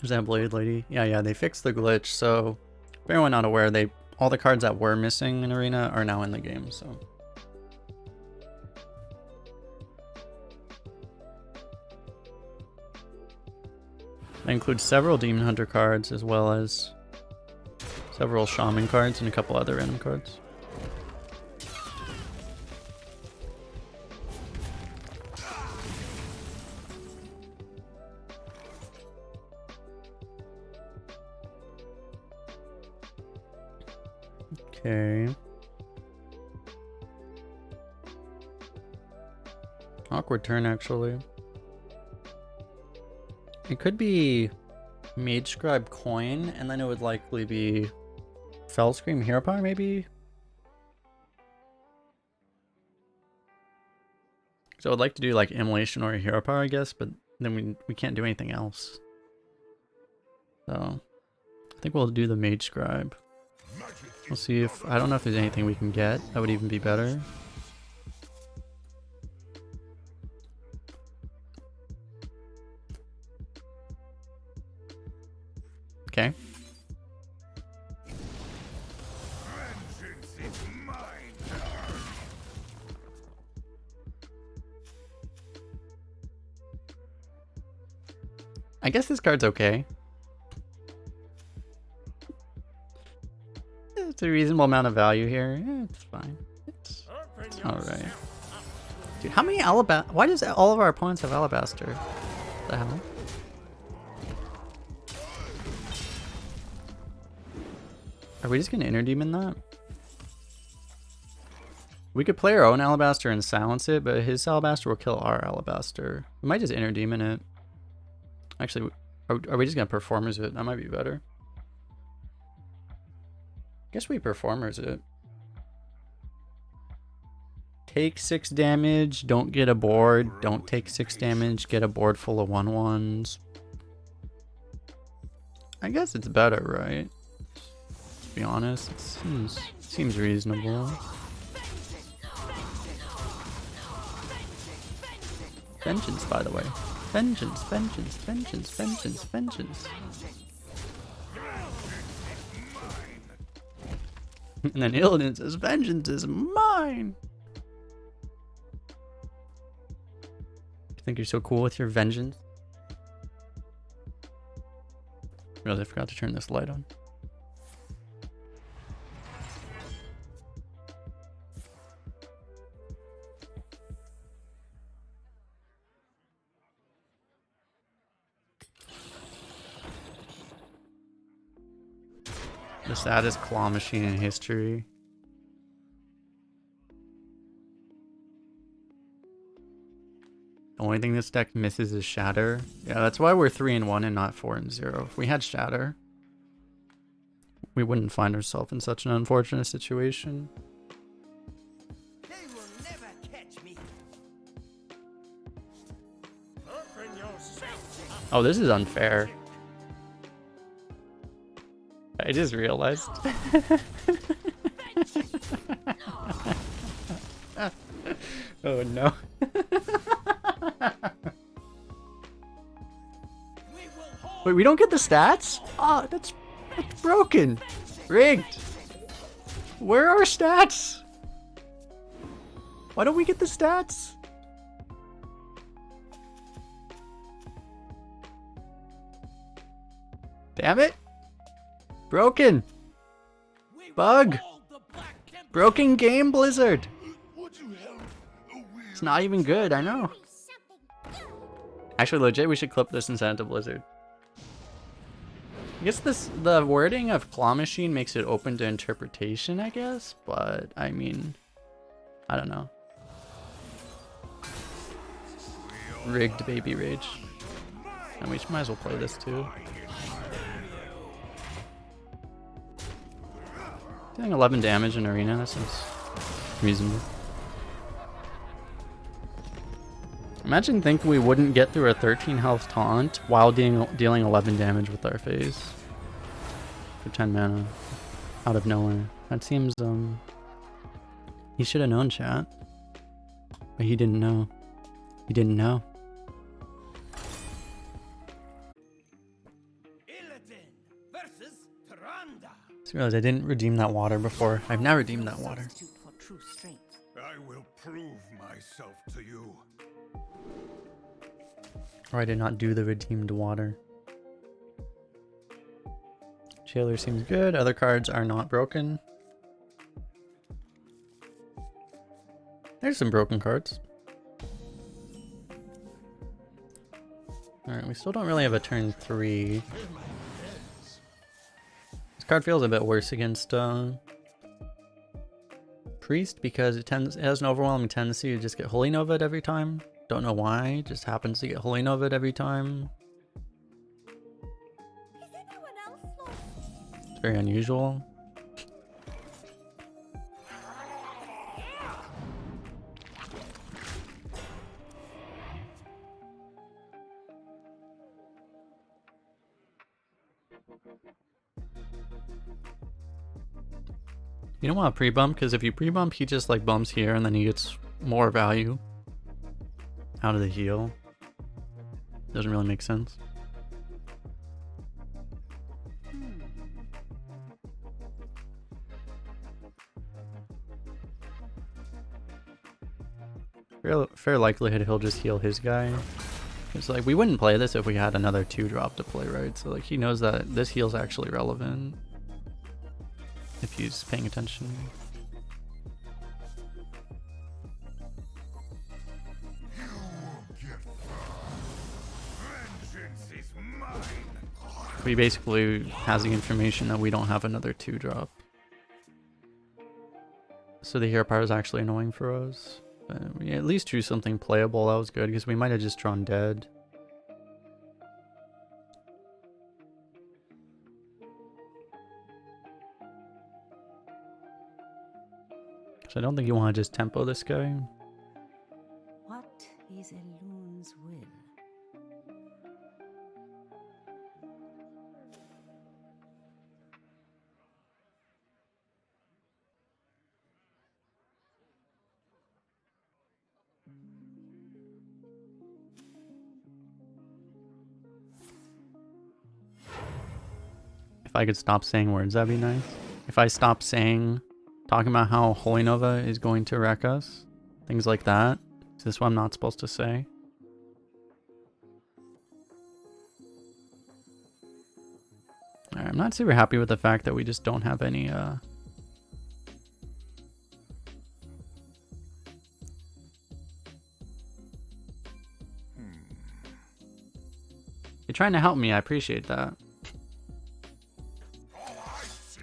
Is that Blade Lady? Yeah, they fixed the glitch, so if anyone not aware, all the cards that were missing in Arena are now in the game, so. That includes several Demon Hunter cards, as well as several Shaman cards and a couple other random cards. Okay. Awkward turn, actually. It could be Mage Scribe Coin, and then it would likely be Fell Scream Hero Power, maybe? So I'd like to do like Immolation or Hero Power, I guess, but then we can't do anything else. So I think we'll do the Mage Scribe. We'll see if, I don't know if there's anything we can get that would even be better. Okay. Vengeance is mine. I guess this card's okay. It's a reasonable amount of value here. Yeah, it's fine. It's alright. Dude, how many Alabaster? Why does all of our opponents have Alabaster? What the hell? Are we just gonna Inner Demon that? We could play our own Alabaster and silence it, but his Alabaster will kill our Alabaster. We might just Inner Demon it. Actually, are we just gonna Performers it? That might be better. Guess we Performers it. Take 6 damage, don't get a board, don't take 6 damage, get a board full of 1/1s. I guess it's better, right? To be honest, it seems reasonable. Vengeance, by the way. Vengeance, vengeance, vengeance, vengeance, vengeance. And then Illidan says, vengeance is mine! You think you're so cool with your vengeance? Realized I forgot to turn this light on. The saddest claw machine in history. The only thing this deck misses is Shatter. Yeah, that's why we're 3-1 and not 4-0. If we had Shatter, we wouldn't find ourselves in such an unfortunate situation. They will never catch me. Open yourself. Oh, this is unfair. I just realized. Oh no. Wait, we don't get the stats? Oh, that's broken. Rigged. Where are our stats? Why don't we get the stats? Damn it. Broken. Bug. Broken game, Blizzard. It's not even good, I know. Actually, legit, we should clip this and send it to Blizzard. I guess the wording of claw machine makes it open to interpretation, I guess, but I mean, I don't know. Rigged baby rage. And we might as well play this too. Doing 11 damage in arena, that seems reasonable. Imagine thinking we wouldn't get through a 13 health taunt while dealing 11 damage with our phase. For 10 mana. Out of nowhere. That seems, he should have known, chat. But he didn't know. He didn't know. I just realized I didn't redeem that water before. I've now redeemed that water. I will prove myself to you. Or I did not do the redeemed water. Jailer seems good. Other cards are not broken. There's some broken cards. Alright, we still don't really have a turn 3. This card feels a bit worse against Priest because it has an overwhelming tendency to just get Holy Nova'd every time. Don't know why, it just happens to get Holy Nova'd every time. It's very unusual. You don't want to pre-bump, because if you pre-bump, he just like bumps here and then he gets more value out of the heal. Doesn't really make sense. Fair likelihood he'll just heal his guy. It's like, we wouldn't play this if we had another 2-drop to play, right? So like, he knows that this heal's actually relevant. If he's paying attention. He basically has the information that we don't have another 2-drop. So the hero power is actually annoying for us. But we at least drew something playable. That was good because we might have just drawn dead. So I don't think you want to just tempo this guy. What is a loon's will? If I could stop saying words, that'd be nice. If I stop talking about how Holy Nova is going to wreck us, things like that. Is this what I'm not supposed to say? Alright, I'm not super happy with the fact that we just don't have any You're trying to help me, I appreciate that. All I see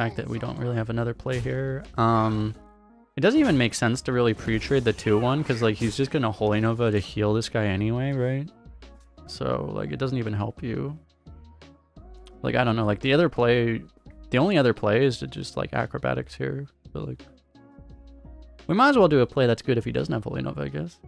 fact that we don't really have another play here. It doesn't even make sense to really pre-trade the 2-1 because like he's just gonna Holy Nova to heal this guy anyway, right? So like it doesn't even help you. Like I don't know, like the only other play is to just like acrobatics here. But like we might as well do a play that's good if he doesn't have Holy Nova, I guess.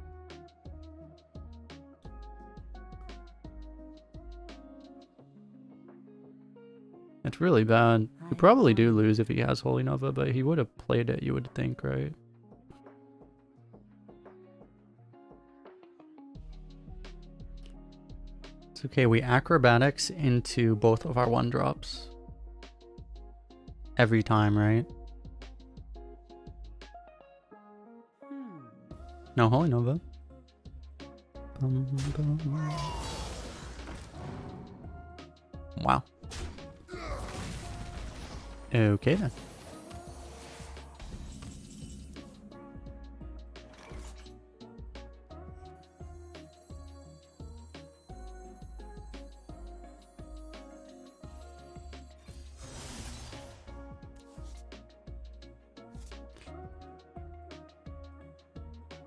It's really bad. We probably do lose if he has Holy Nova, but he would have played it, you would think, right? It's okay, we acrobatics into both of our 1-drops. Every time, right? No Holy Nova. Wow. Okay then.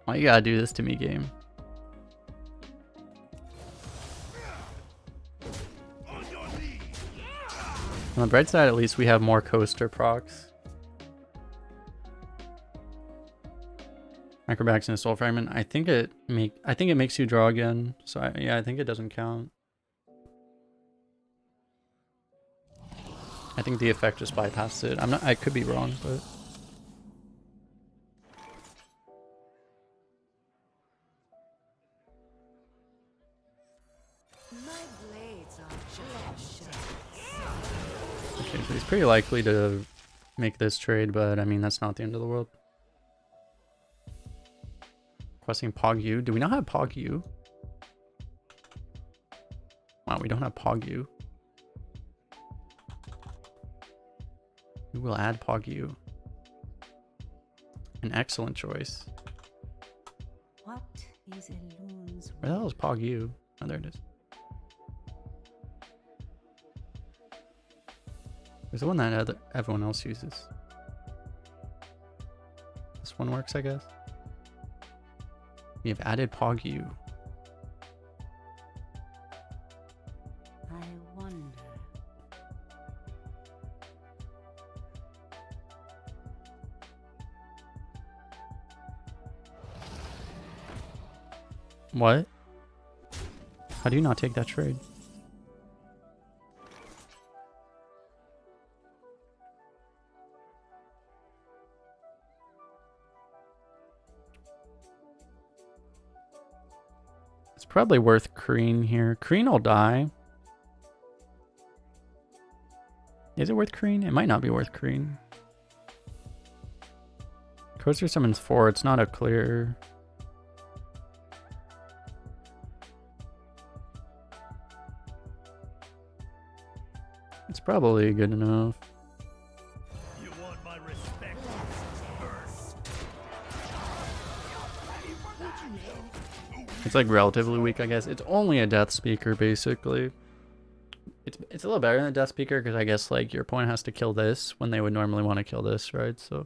Why you gotta do this to me, game? On the bright side, at least we have more coaster procs. Acrobatics and a soul fragment. I think it makes you draw again. So yeah, I think it doesn't count. I think the effect just bypassed it. I could be wrong, but My blades are just okay, so he's pretty likely to make this trade, but I mean that's not the end of the world. Requesting Pog U. Do we not have Pog U? Wow, we don't have Pog U. We will add Pog U. An excellent choice. What is a loon's Where the hell is Pog U? Oh, there it is. There's the one that everyone else uses. This one works, I guess. We have added Pog U. I wonder. What? How do you not take that trade? It's probably worth Kreen here. Kreen will die. Is it worth Kreen? It might not be worth Kreen. Coaster summons 4. It's not a clear. It's probably good enough. You want my respect first. It's like relatively weak, I guess. It's only a Death Speaker, basically. It's a little better than a Death Speaker because I guess like your opponent has to kill this when they would normally want to kill this, right? So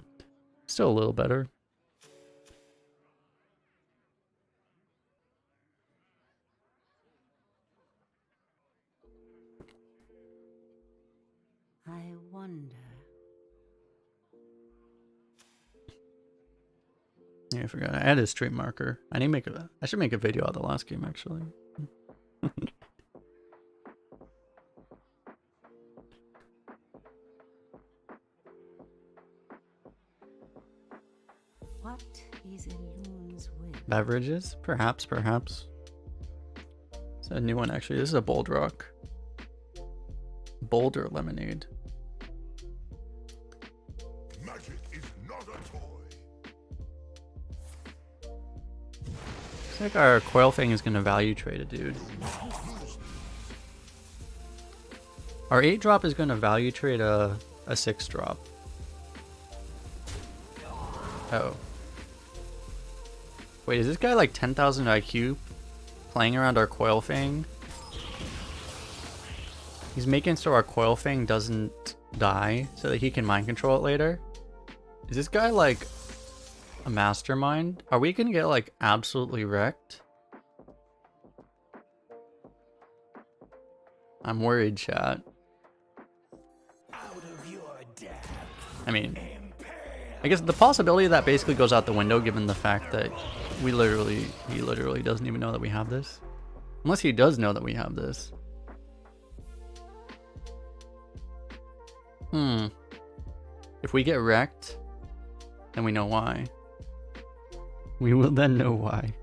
still a little better. I wonder. Yeah, I forgot. I added a stream marker. I should make a video out of the last game actually. What is a loon's will? Beverages? Perhaps. It's a new one actually. This is a Bold Rock. Boulder Lemonade. Magic is not a toy. Looks like our Coil Fang is gonna value trade a dude. Our 8-drop is gonna value trade a 6-drop. Oh. Wait, is this guy like 10,000 IQ playing around our Coil Fang? He's making so our Coil Fang doesn't die so that he can mind control it later. Is this guy like a mastermind? Are we gonna get like absolutely wrecked? I'm worried, chat. I mean, I guess the possibility of that basically goes out the window given the fact that he literally doesn't even know that we have this. Unless he does know that we have this. If we get wrecked, then we know why. We will then know why.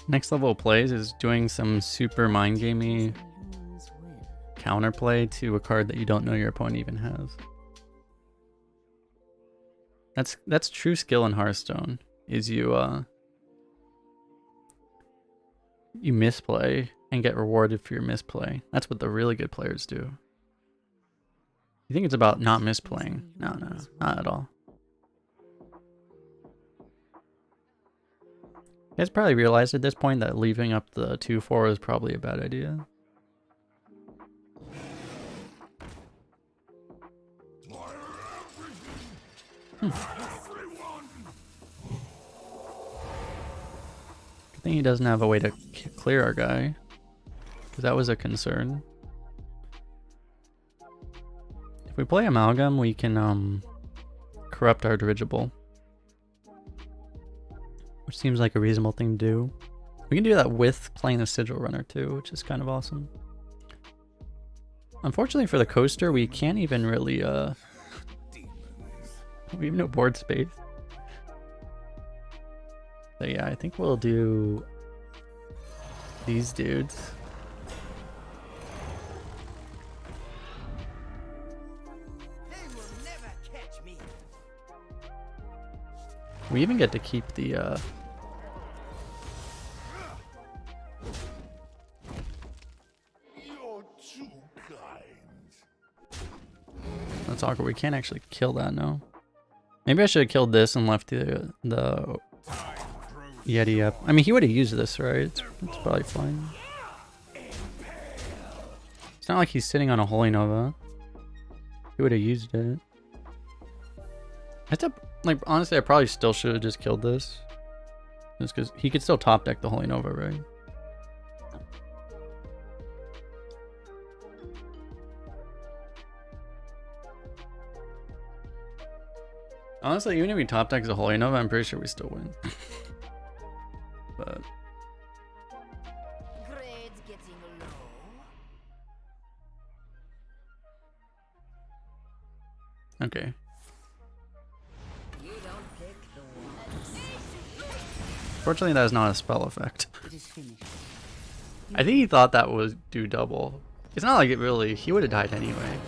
Next level of plays is doing some super mind gamey counterplay to a card that you don't know your opponent even has. That's true skill in Hearthstone. Is you misplay and get rewarded for your misplay. That's what the really good players do. You think it's about not misplaying? No, not at all. You guys probably realized at this point that leaving up the 2/4 is probably a bad idea. Good thing he doesn't have a way to clear our guy, because that was a concern. If we play Amalgam, we can corrupt our dirigible, which seems like a reasonable thing to do. We can do that with playing the Sigil Runner too, which is kind of awesome. Unfortunately for the coaster, we can't even really we have no board space. But yeah, I think we'll do these dudes. They will never catch me. We even get to keep the You're too kind. That's awkward. We can't actually kill that, no. Maybe I should have killed this and left the Yeti up. I mean, he would have used this, right? It's probably fine. It's not like he's sitting on a Holy Nova. He would have used it. I have to, like, honestly, I probably still should have just killed this. Just because he could still top deck the Holy Nova, right? Honestly, even if we top deck the Holy Nova, I'm pretty sure we still win. But Grades getting low. okay. You don't pick the one. Fortunately, that is not a spell effect. It is finished. I think he thought that would do double. It's not like it really. He would have died anyway.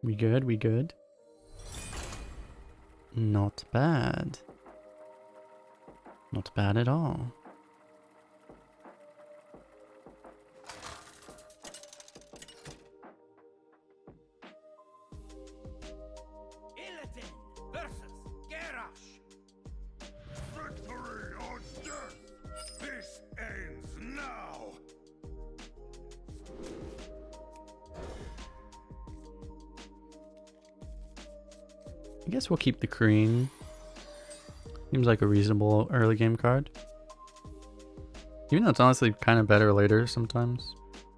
We good? We good? Not bad. Not bad at all. Illidan versus Garrosh. Victory or death! This ends now! I guess we'll keep the Kreen. Seems like a reasonable early game card. Even though it's honestly kind of better later sometimes.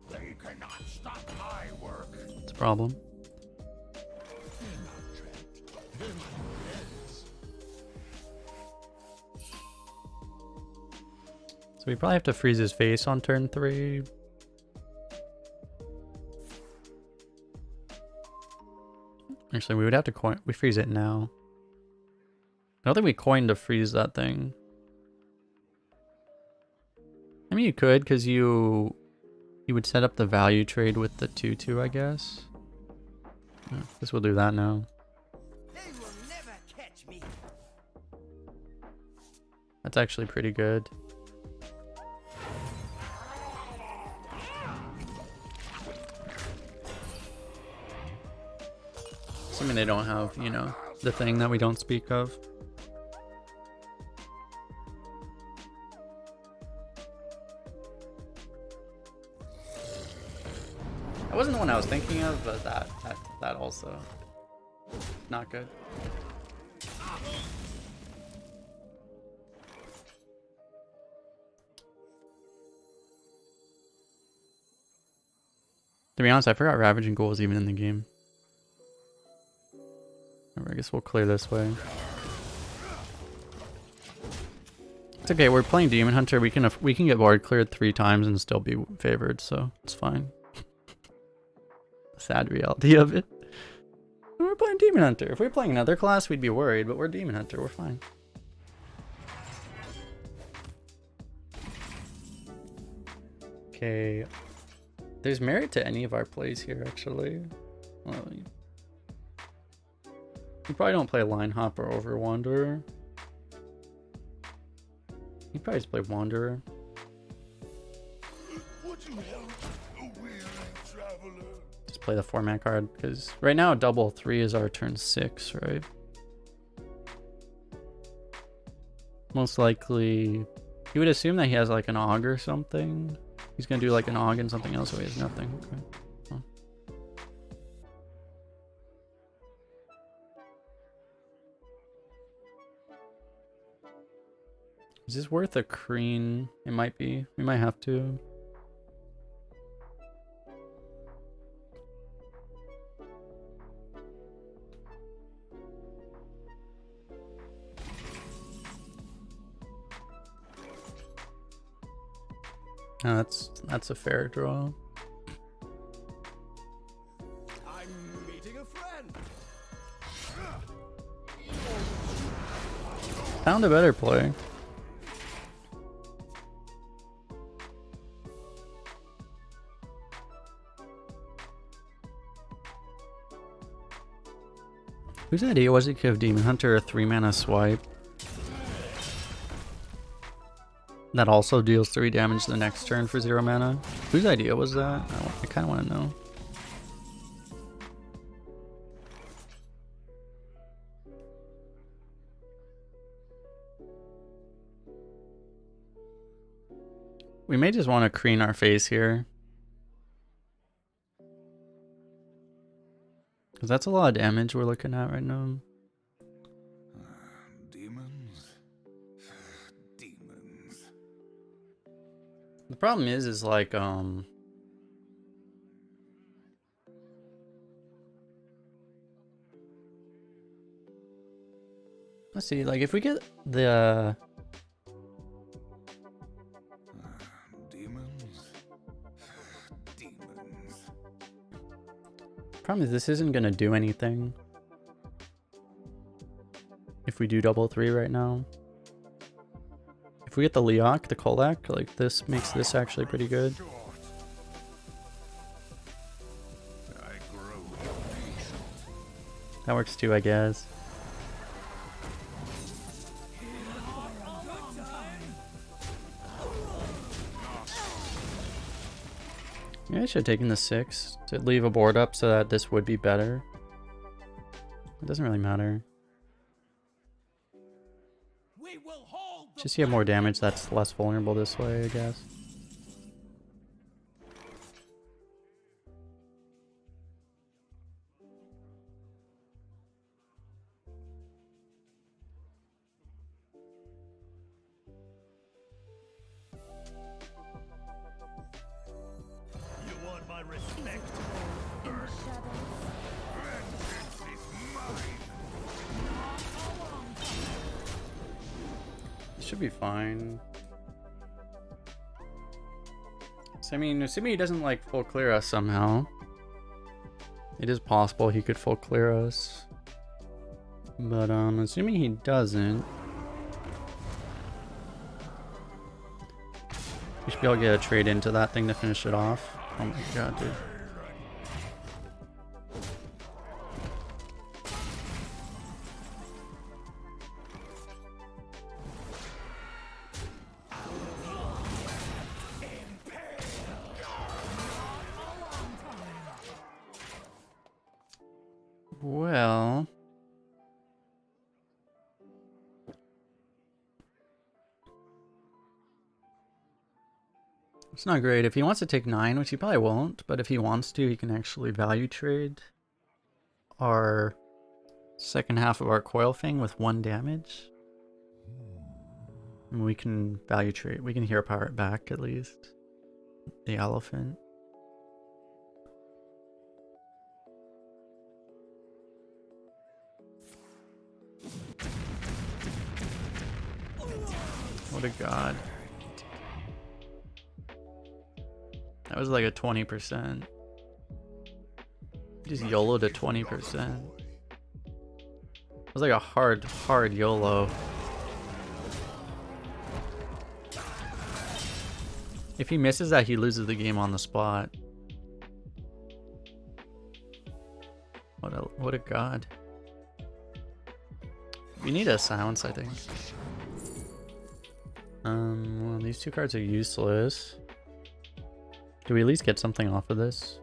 They cannot stop my work! It's a problem. So we probably have to freeze his face on turn 3. Actually, we would have to coin. We freeze it now. I don't think we coined to freeze that thing. I mean, you could, because you would set up the value trade with the 2/2, I guess. Yeah, guess we'll do that now. They will never catch me. That's actually pretty good. Assuming they don't have, you know, the thing that we don't speak of. wasn't the one I was thinking of, but that also not good. To be honest, I forgot Ravaging Ghoul was even in the game. I guess we'll clear this way. It's okay, we're playing Demon Hunter. We can get board cleared 3 times and still be favored, so it's fine. Sad reality of it. We're playing Demon Hunter. If we were playing another class, we'd be worried, but we're Demon Hunter. We're fine. Okay. There's merit to any of our plays here, actually. Well, you probably don't play Line Hopper over Wanderer. You probably just play Wanderer. Just play the 4-mana card, because right now double 3 is our turn 6, right? Most likely, you would assume that he has like an Aug or something. He's gonna do like an Aug and something else, so he has nothing. Okay. Oh. Is this worth a Kreen? It might be. We might have to. Oh, that's a fair draw. I'm meeting a friend. Found a better play. Whose idea was it to give Demon Hunter a 3-mana swipe? That also deals 3 damage the next turn for 0 mana. Whose idea was that? I kind of want to know. We may just want to Kreen our face here. Because that's a lot of damage we're looking at right now. Demons. Demons. The problem is like, let's see, like if we get the, Demons. Demons. problem is this isn't gonna do anything. If we do double 3 right now. If we get the Leok, the Kolak, like this makes this actually pretty good. I grow impatient. That works too, I guess. Maybe I should have taken the 6 to leave a board up so that this would be better. It doesn't really matter. We will hold the Just you have more damage that's less vulnerable this way, I guess. You want my respect? In the shadows. Vengeance is mine. It should be fine. So, I mean, assuming he doesn't like full clear us somehow. It is possible he could full clear us. But assuming he doesn't, we should be able to get a trade into that thing to finish it off. Oh my god, dude. Well, It's not great. If he wants to take 9, which he probably won't, but if he wants to, he can actually value trade our second half of our Coil Fang with 1 damage. And we can value trade. We can hero power it back at least. The elephant. What a god. That was like a 20%. Just YOLO to 20%. It was like a hard YOLO. If he misses that, he loses the game on the spot. What a god. We need a silence, I think. Well, these 2 cards are useless. Do we at least get something off of this?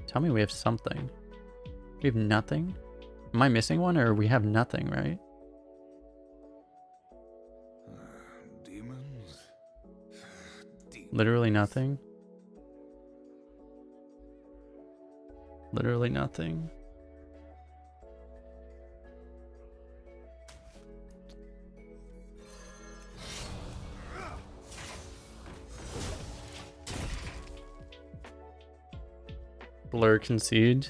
Tell me we have something. We have nothing? Am I missing one, or we have nothing, right? Demons? Literally nothing? Literally nothing. Blur Concede.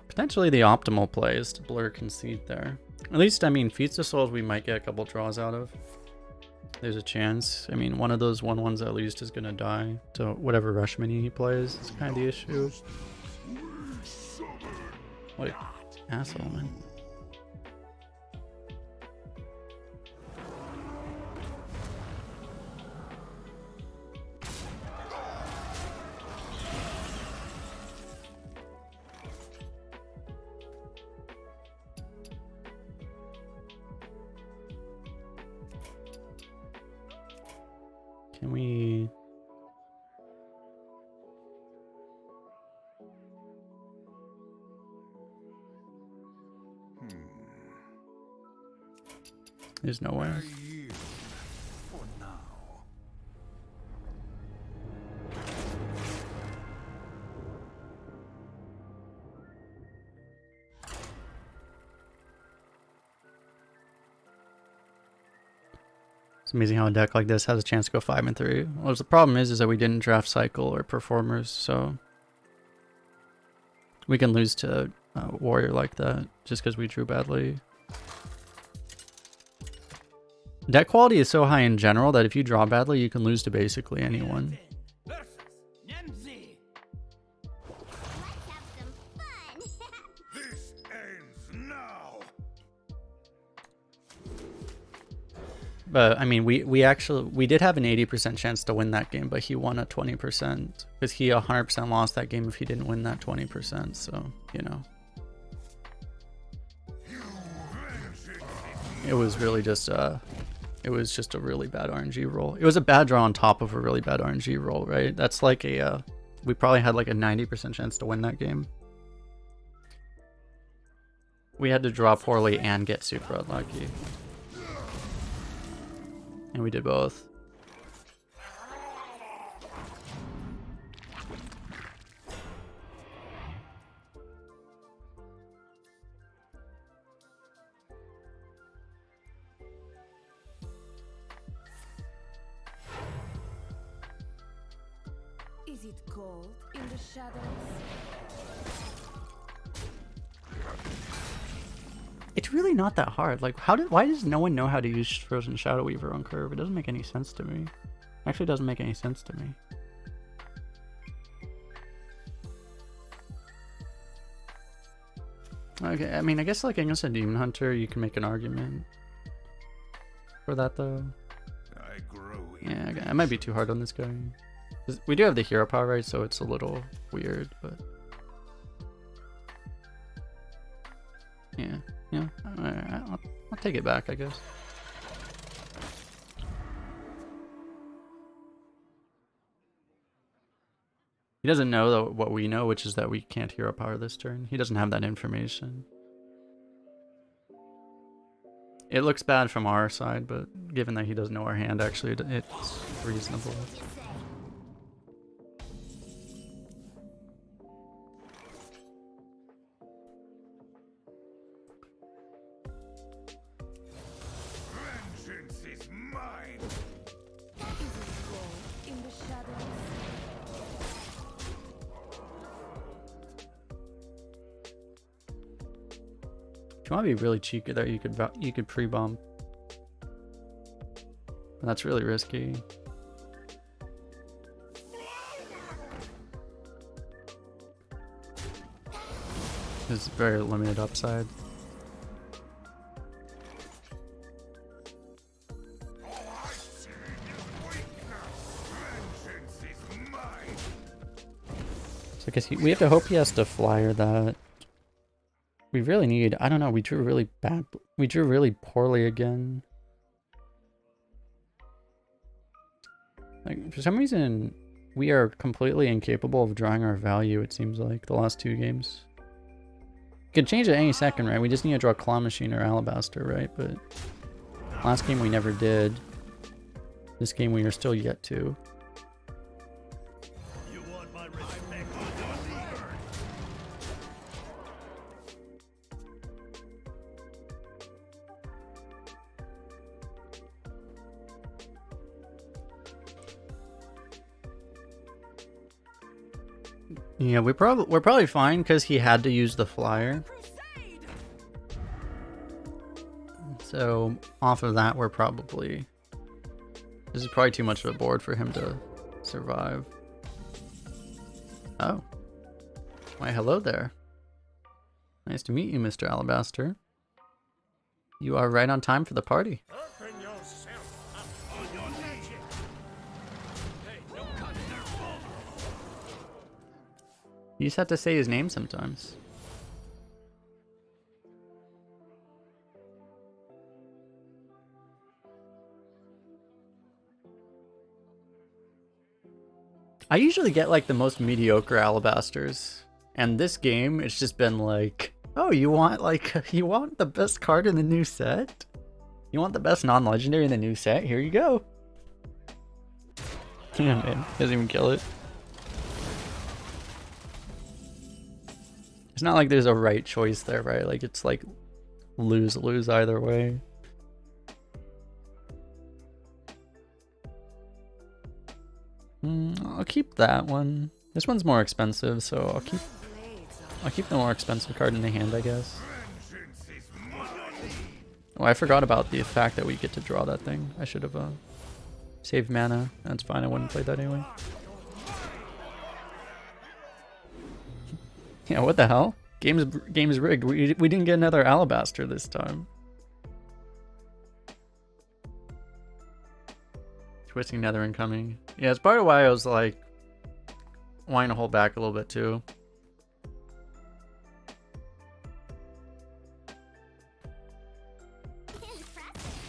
Potentially the optimal play is to Blur Concede there. At least, I mean, Feats of Souls we might get a couple draws out of. There's a chance. I mean, one of those 1/1s at least is going to die. So whatever rush mini he plays is kind of the issue. What an asshole, man. Can we... There's no way. For now. It's amazing how a deck like this has a chance to go 5 and 3. Well, the problem is that we didn't draft Cycle or Performers, so we can lose to Warrior like that just because we drew badly. Deck quality is so high in general that if you draw badly, you can lose to basically anyone. This ends now. But I mean, we did have an 80% chance to win that game, but he won a 20% because he 100% lost that game if he didn't win that 20%. So, you know, it was really just it was just a really bad RNG roll. It was a bad draw on top of a really bad RNG roll, right? That's like a we probably had like a 90% chance to win that game. We had to draw poorly and get super unlucky. And we did both. Is it cold in the shadows? It's really not that hard. Like, why does no one know how to use Frozen Shadow Weaver on curve? It doesn't make any sense to me. Actually, it doesn't make any sense to me. Okay, I mean, I guess like against a Demon Hunter, you can make an argument for that though. I grow. Yeah, okay. I might be too hard on this guy. 'Cause we do have the hero power, right? So it's a little weird, but yeah, yeah. I'll take it back, I guess. He doesn't know though what we know, which is that we can't hero power this turn. He doesn't have that information. It looks bad from our side, but given that he doesn't know our hand, actually, it's reasonable. Vengeance is mine. In the shadows. If you want to be really cheeky there, you could pre-bomb. But that's really risky. There's very limited upside. So I guess we have to hope he has to flyer that. We really need, I don't know, we drew really bad. We drew really poorly again. Like, for some reason, we are completely incapable of drawing our value, it seems like, the last 2 games. Could change it any second, right? We just need to draw Claw Machine or Alabaster, right? But last game we never did. This game we are still yet to. You want my respect? Yeah, we're probably fine because he had to use the flyer. So off of that, we're probably. This is probably too much of a board for him to survive. Oh. Why, hello there. Nice to meet you, Mr. Alabaster. You are right on time for the party. Open yourself up on your magic. Hey, don't cut in there. You just have to say his name sometimes. I usually get like the most mediocre Alabasters, and this game it's just been like, oh, you want the best card in the new set? You want the best non-legendary in the new set? Here you go. Yeah, man, doesn't even kill it. It's not like there's a right choice there, right? Like it's like lose either way. I'll keep that one. This one's more expensive, so I'll keep the more expensive card in the hand, I guess. Oh, I forgot about the fact that we get to draw that thing. I should have saved mana. That's fine. I wouldn't play that anyway. Yeah, what the hell? Game's rigged. We didn't get another Alabaster this time. Twisting Nether incoming. Yeah, it's part of why I was like wanting to hold back a little bit too.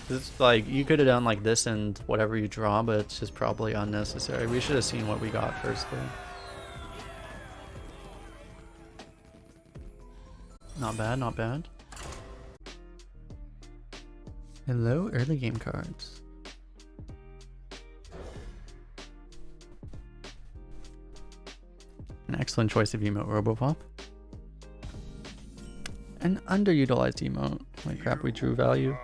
It's like you could have done like this and whatever you draw, but it's just probably unnecessary. We should have seen what we got first though. Not bad, not bad. Hello, early game cards. An excellent choice of emote, Robopop. An underutilized emote. Like crap, we drew value.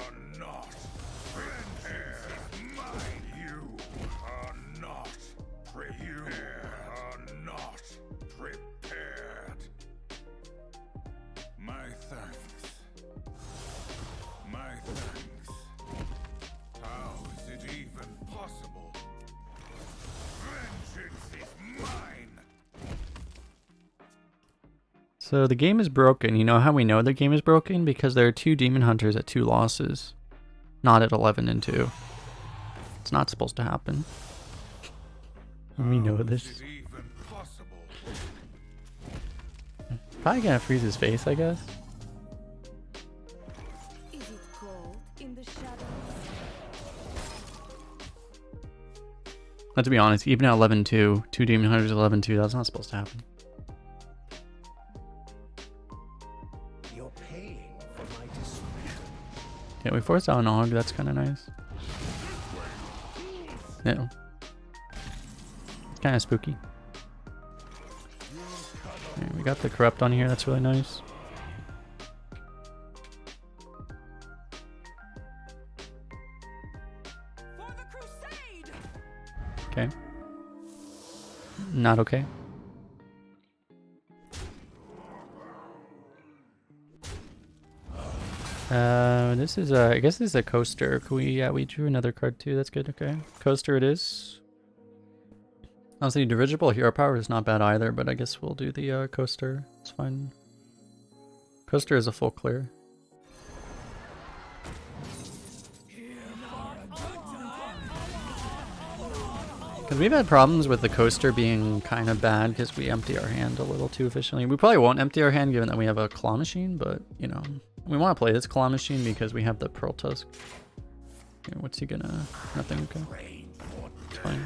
So the game is broken. You know how we know the game is broken? Because there are 2 Demon Hunters at 2 losses. Not at 11 and 2. It's not supposed to happen. We know this. Probably gonna freeze his face, I guess. Is it cold in the shadows? Let's be honest, even at 11-2, 2 Demon Hunters 11-2, that's not supposed to happen. Yeah, we forced out an Og, that's kind of nice. Yeah. Kind of spooky. Yeah, we got the corrupt on here, that's really nice. For the crusade! Okay. Not okay. This is I guess this is a coaster. Can we, yeah, we drew another card too. That's good. Okay, coaster it is. Honestly, dirigible hero power is not bad either, but I guess we'll do the coaster. It's fine. Coaster is a full clear. Because we've had problems with the coaster being kind of bad because we empty our hand a little too efficiently. We probably won't empty our hand given that we have a claw machine, but you know, we want to play this claw machine because we have the pearl tusk. Okay, what's he gonna? Nothing. Okay. It's fine.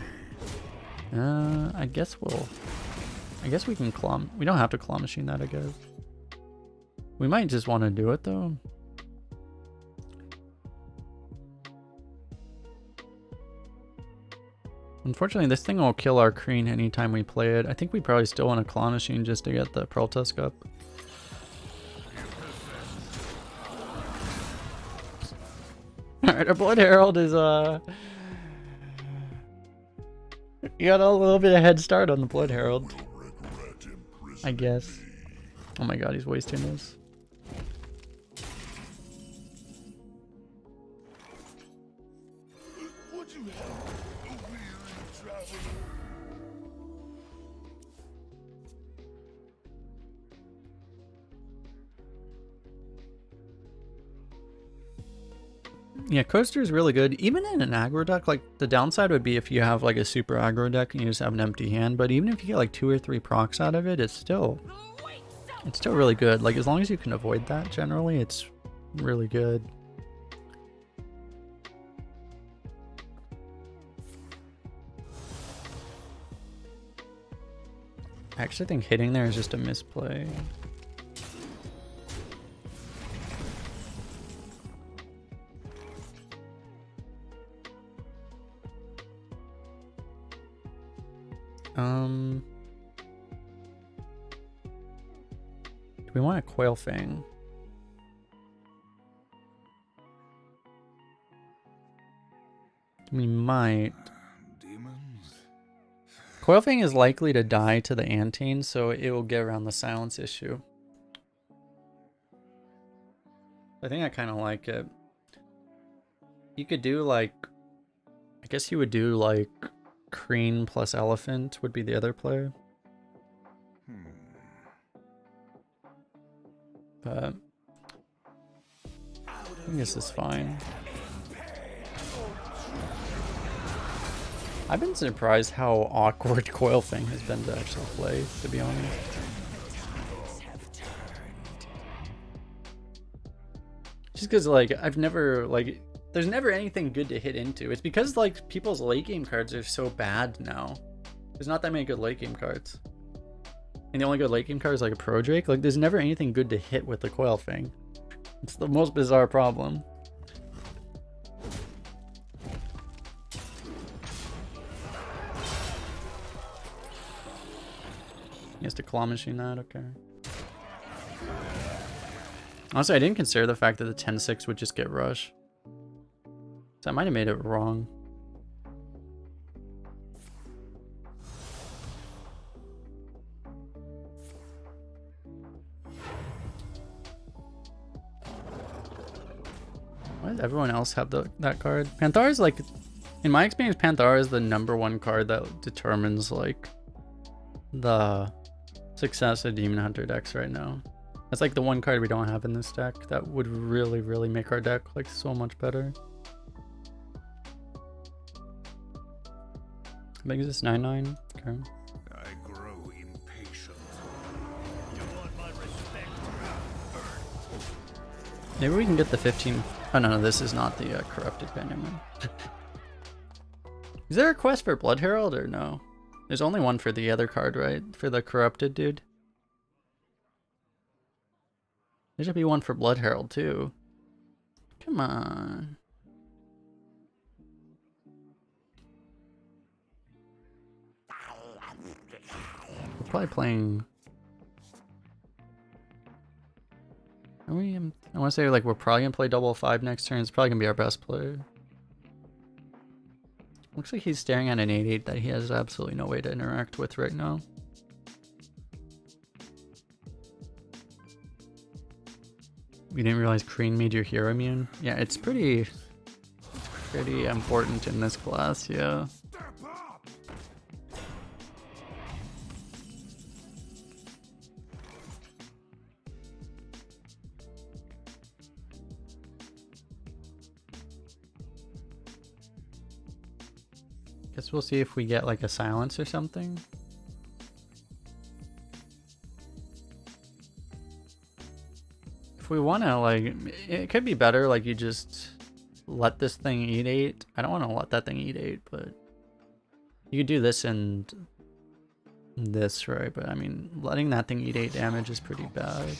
I guess we can claw. We don't have to claw machine that, I guess. We might just want to do it though. Unfortunately, this thing will kill our Kreen anytime we play it. I think we probably still want a claw machine just to get the pearl tusk up. Alright, our Blood Herald is you got a little bit of head start on the Blood Herald, I guess. Oh my god, he's wasting this. Yeah, coaster is really good. Even in an aggro deck, like the downside would be if you have like a super aggro deck and you just have an empty hand. But even if you get like 2 or 3 procs out of it, it's still really good. Like as long as you can avoid that, generally, it's really good. I actually think hitting there is just a misplay. Do we want a Coil Fang? We might. Demons? Coil Fang is likely to die to the Antine, so it will get around the silence issue. I think I kind of like it. You could do like, I guess you would do like Kreen plus Elephant would be the other play. But I think this is fine. I've been surprised how awkward Coil Fang has been to actually play, to be honest. Just because, like, I've never, like, there's never anything good to hit into. It's because, like, people's late game cards are so bad now. There's not that many good late game cards. And the only good late game card is, like, a Pro Drake. Like, there's never anything good to hit with the Coil Fang. It's the most bizarre problem. He has to claw machine that, okay. Honestly, I didn't consider the fact that the 10-6 would just get rush. So I might have made it wrong. Why does everyone else have that card? Panthar is like, in my experience, Panthar is the #1 card that determines like the success of Demon Hunter decks right now. That's like the one card we don't have in this deck that would really, really make our deck like so much better. How big is this? 9/9? Okay. I grow impatient. You want my respect? Maybe we can get the 15. Oh no, this is not the corrupted Benjamin. Is there a quest for Blood Herald or no? There's only one for the other card, right? For the corrupted dude. There should be one for Blood Herald too. Come on. We're probably playing. Are we? I want to say like we're probably gonna play double 5 next turn. It's probably gonna be our best play. Looks like he's staring at an 8/8 that he has absolutely no way to interact with right now. You didn't realize Kreen made your hero immune? Yeah, it's pretty important in this class, yeah. Step up! Guess we'll see if we get like a silence or something. If we want to, like, it could be better, like, you just let this thing eat 8. I don't want to let that thing eat 8, but you could do this and this, right? But I mean, letting that thing eat 8 damage is pretty bad.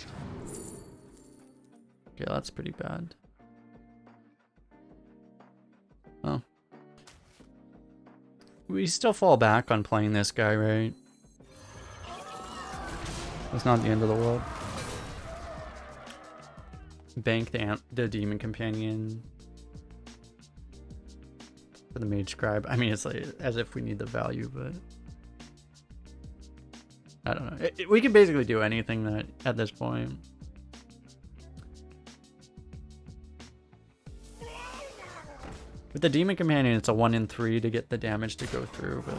Yeah, that's pretty bad. Oh. We still fall back on playing this guy, right? It's not the end of the world. Bank the demon companion for the mage scribe. I mean, it's like as if we need the value, but I don't know. We can basically do anything that at this point. With the demon companion, it's a 1 in 3 to get the damage to go through, but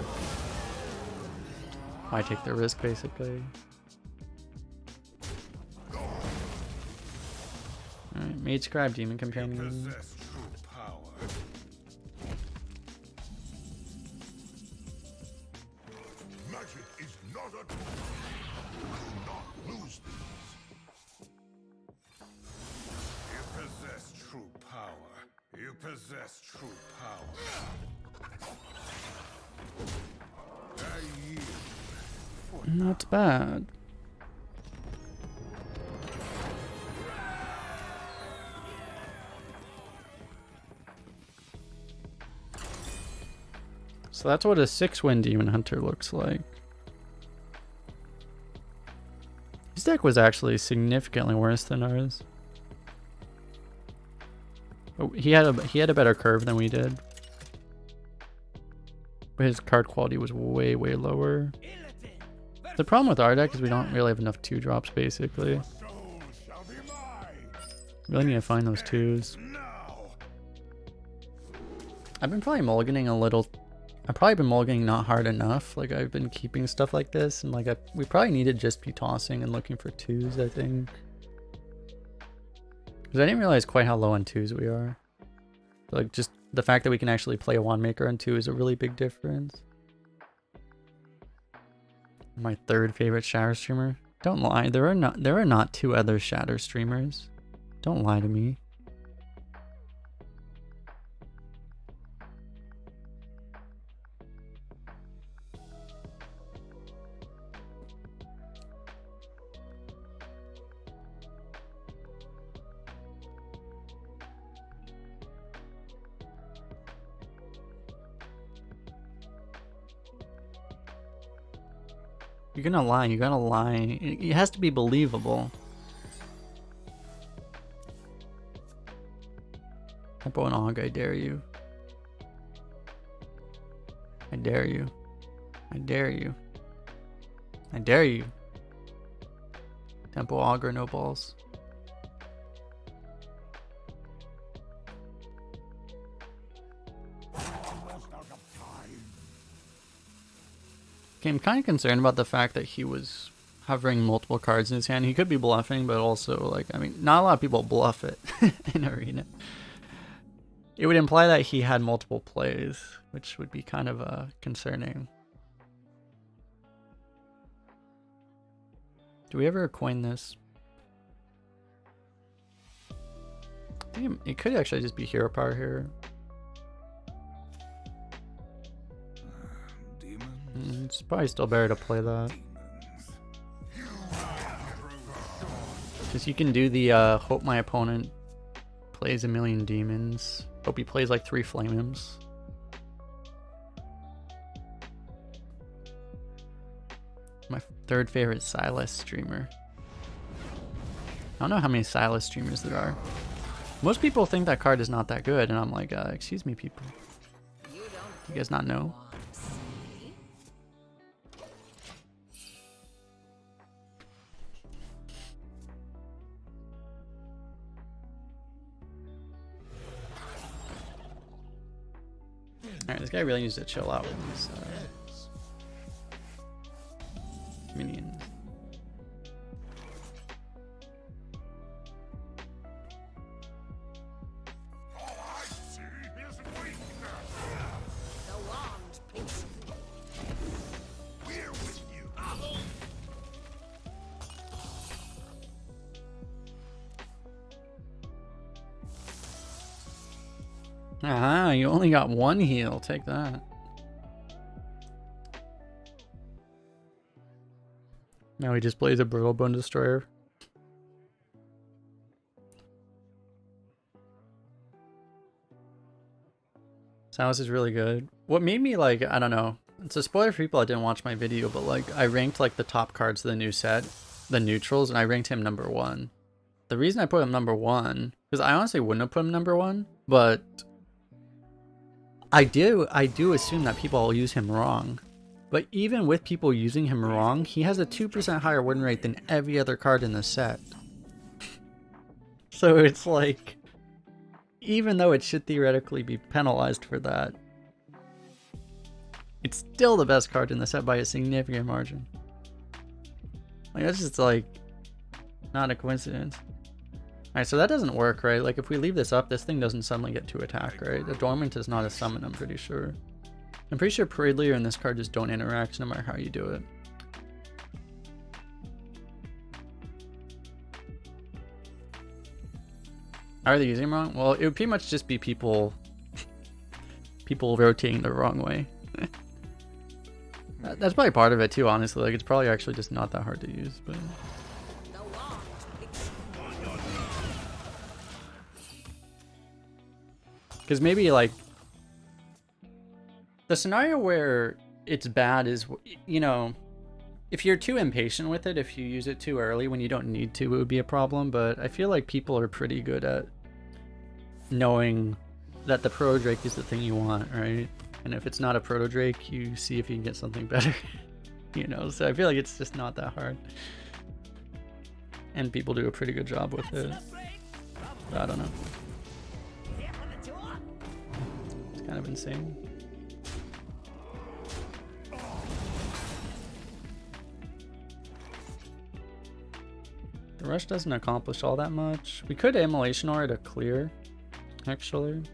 I take the risk basically. Alright, mage scribe, demon companion. Possess true power. Magic is not a tool. Do not lose these. You possess true power. You possess true power. I yield. Not bad. So that's what a 6-win Demon Hunter looks like. His deck was actually significantly worse than ours. But he had a better curve than we did. But his card quality was way lower. The problem with our deck is we don't really have enough 2-drops basically. Soul shall be mine. Really need to find those 2s. Now. I've been probably mulliganing a little. I've probably been mulliganing not hard enough. Like I've been keeping stuff like this, and like we probably need to just be tossing and looking for 2s, I think. Because I didn't realize quite how low on 2s we are. Like just the fact that we can actually play a wand maker on 2 is a really big difference. My 3rd favorite Shatter streamer. Don't lie. There are not 2 other Shatter streamers. Don't lie to me. You're gonna lie, you gotta lie. It has to be believable. Tempo and Og, I dare you. I dare you. I dare you. I dare you. Tempo Og or no balls. Okay, I'm kind of concerned about the fact that he was hovering multiple cards in his hand. He could be bluffing, but also, like, I mean, not a lot of people bluff it in Arena. It would imply that he had multiple plays, which would be kind of concerning. Do we ever coin this? I think it could actually just be hero power here. It's probably still better to play that. Because you can do the hope my opponent plays a million demons. Hope he plays like 3 flame imps. My third favorite Silas streamer. I don't know how many Silas streamers there are. Most people think that card is not that good, and I'm like, excuse me, people. You guys not know? Alright, this guy really needs to chill out with these minions. All I see is weakness. The wand picks We're with you. Ah, you only got 1 heal. Take that. Now he just plays a Brittle Bone Destroyer. Samus is really good. What made me like, I don't know. It's a spoiler for people that didn't watch my video, but like I ranked like the top cards of the new set, the neutrals, and I ranked him number 1. The reason I put him number 1, because I honestly wouldn't have put him number 1, but I do assume that people will use him wrong. But even with people using him wrong, he has a 2% higher win rate than every other card in the set. So it's like, even though it should theoretically be penalized for that, it's still the best card in the set by a significant margin. Like, that's just like, not a coincidence. Alright, so that doesn't work, right? Like, if we leave this up, this thing doesn't suddenly get to attack, right? The Dormant is not a summon, I'm pretty sure. I'm pretty sure Parade Leader and this card just don't interact no matter how you do it. How are they using him wrong? Well, it would pretty much just be people rotating the wrong way. That's probably part of it too, honestly. Like, it's probably actually just not that hard to use, but... the wand picks Because maybe, like, the scenario where it's bad is, you know, if you're too impatient with it, if you use it too early when you don't need to, it would be a problem. But I feel like people are pretty good at knowing that the Proto Drake is the thing you want, right? And if it's not a Proto Drake, you see if you can get something better, you know? So I feel like it's just not that hard. And people do a pretty good job with it. But I don't know. It's kind of insane. The rush doesn't accomplish all that much. We could Immolation Aura to clear, actually.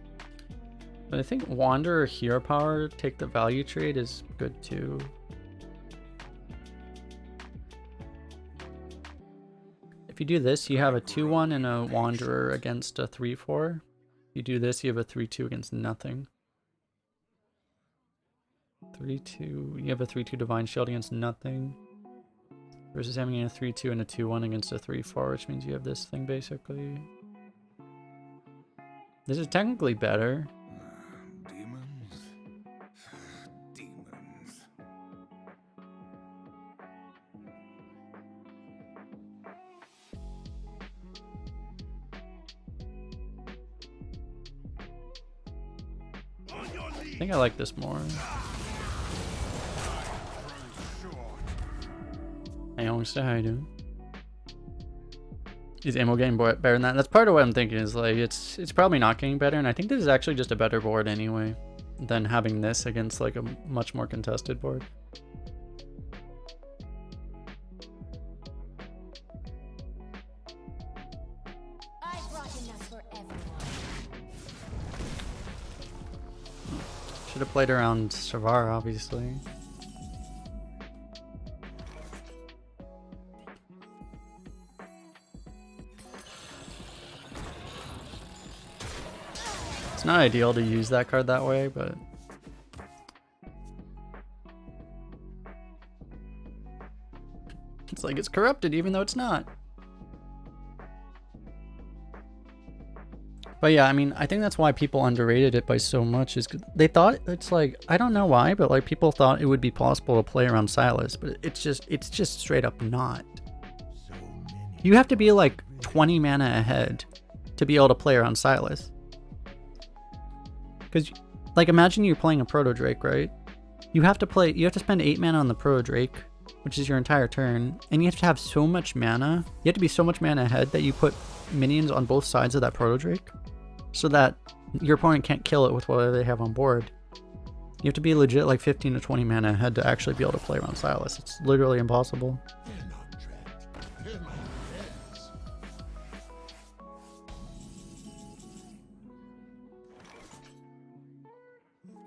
But I think Wander or Hero Power, take the value trade, is good too. If you do this, you have a 2-1 and a Wanderer against a 3-4. If you do this, you have a 3-2 against nothing. 3-2, you have a 3-2 Divine Shield against nothing. Versus having a 3-2 and a 2-1 against a 3-4, which means you have this thing basically. This is technically better. Demons. Demons. I think I like this more. Hey, almost how you doing? Is ammo getting better than that? That's part of what I'm thinking, is like it's probably not getting better, and I think this is actually just a better board anyway than having this against like a much more contested board. I brought enough for everyone. Should have played around Shavar, obviously. It's not ideal to use that card that way, but it's like it's corrupted even though it's not. But yeah, I mean, I think that's why people underrated it by so much, is 'cause they thought it's like, I don't know why, but like people thought it would be possible to play around Silas, but it's just straight up not. You have to be like 20 mana ahead to be able to play around Silas. Because, like, imagine you're playing a Proto Drake, right? You have to spend 8 mana on the Proto Drake, which is your entire turn, and you have to have so much mana. You have to be so much mana ahead that you put minions on both sides of that Proto Drake, so that your opponent can't kill it with whatever they have on board. You have to be legit like 15 to 20 mana ahead to actually be able to play around Silas. It's literally impossible.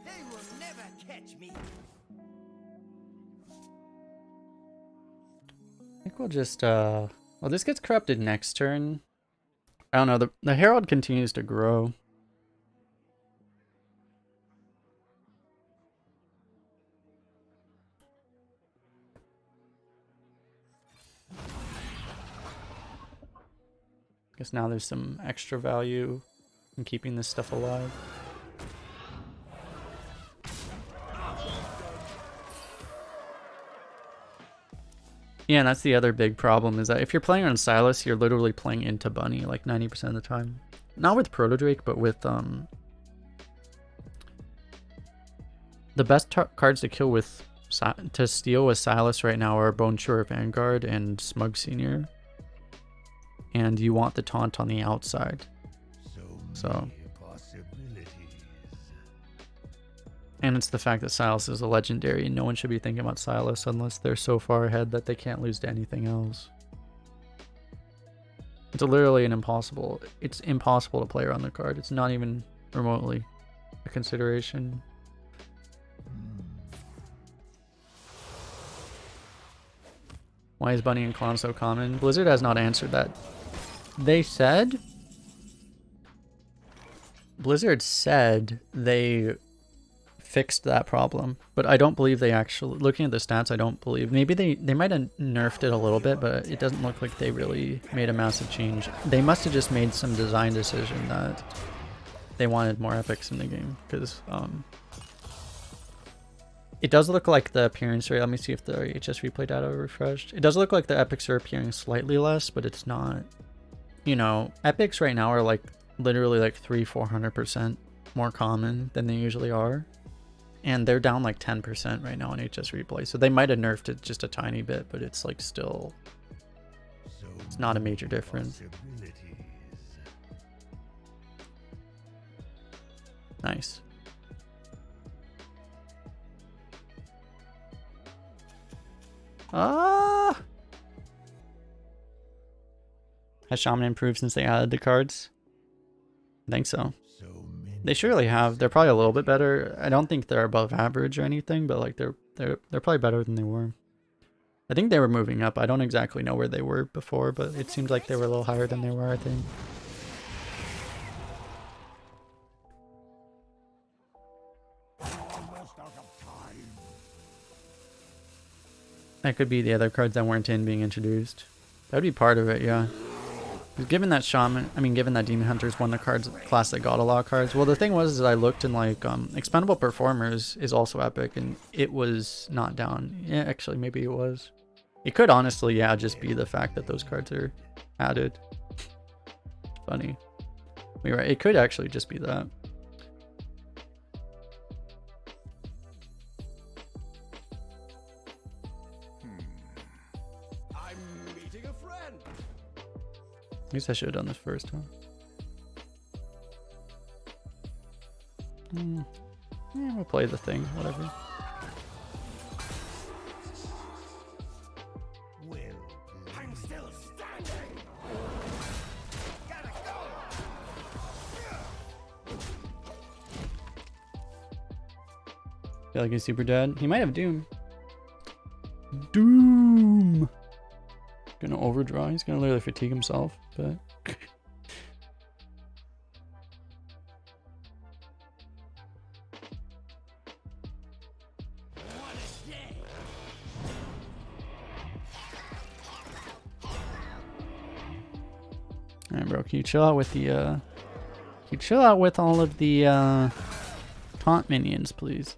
They will never catch me. I think we'll just, well, this gets corrupted next turn. I don't know, the Herald continues to grow. Guess now there's some extra value in keeping this stuff alive. Yeah, and that's the other big problem, is that if you're playing on Silas, you're literally playing into Bunny like 90% of the time. Not with Proto Drake, but with the best cards to kill with to steal with Silas right now are Bone Chewer Vanguard and Smug Senior. And you want the taunt on the outside. So and it's the fact that Silas is a legendary, and no one should be thinking about Silas unless they're so far ahead that they can't lose to anything else. It's literally it's impossible to play around the card. It's not even remotely a consideration. Why is Bunny and Clown so common? Blizzard has not answered that. Blizzard said they fixed that problem, but I don't believe they actually, looking at the stats, I don't believe. Maybe they might have nerfed it a little bit, but it doesn't look like they really made a massive change. They must have just made some design decision that they wanted more epics in the game, because it does look like the appearance rate, let me see if the HS replay data refreshed. It does look like the epics are appearing slightly less, but it's not, you know, epics right now are like literally like 300-400% more common than they usually are. And they're down like 10% right now on HS replay. So they might have nerfed it just a tiny bit, but it's like still, it's not a major difference. Nice. Ah! Has Shaman improved since they added the cards? I think so. They surely have. They're probably a little bit better. I don't think they're above average or anything, but like they're probably better than they were. I think they were moving up. I don't exactly know where they were before, but it seems like they were a little higher than they were, I think. That could be the other cards that weren't in being introduced. That would be part of it, yeah. Given that given that Demon Hunter is one of the cards class that got a lot of cards. Well, the thing was is I looked and like Expendable Performers is also epic, and it was not down. Yeah, actually maybe it was. It could honestly, yeah, just be the fact that those cards are added. Funny. You're right. It could actually just be that. At least I should have done this first, huh? Yeah, we'll play the thing, whatever. I'm still standing. Gotta go. Feel like he's super dead. He might have Doom. Doom! Gonna overdraw. He's gonna literally fatigue himself, but alright, bro. Can you chill out with the Could chill out with all of the taunt minions, please.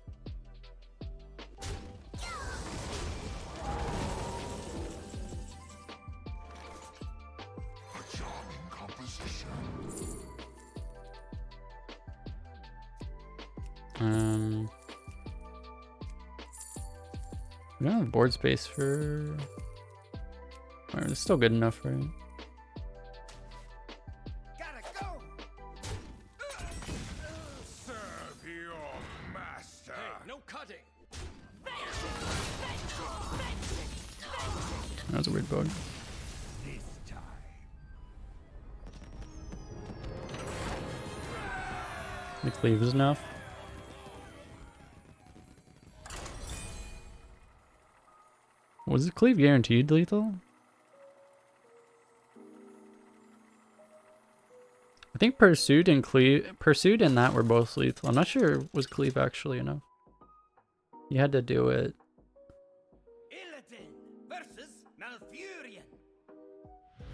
We don't have board space for... Alright, it's still good enough, right? Gotta go. Serve your master. No cutting. That was a weird bug. This time. The cleave is enough. Was the cleave guaranteed lethal? I think Pursuit and that were both lethal. I'm not sure was cleave actually enough. You had to do it. Illidan versus Malfurion.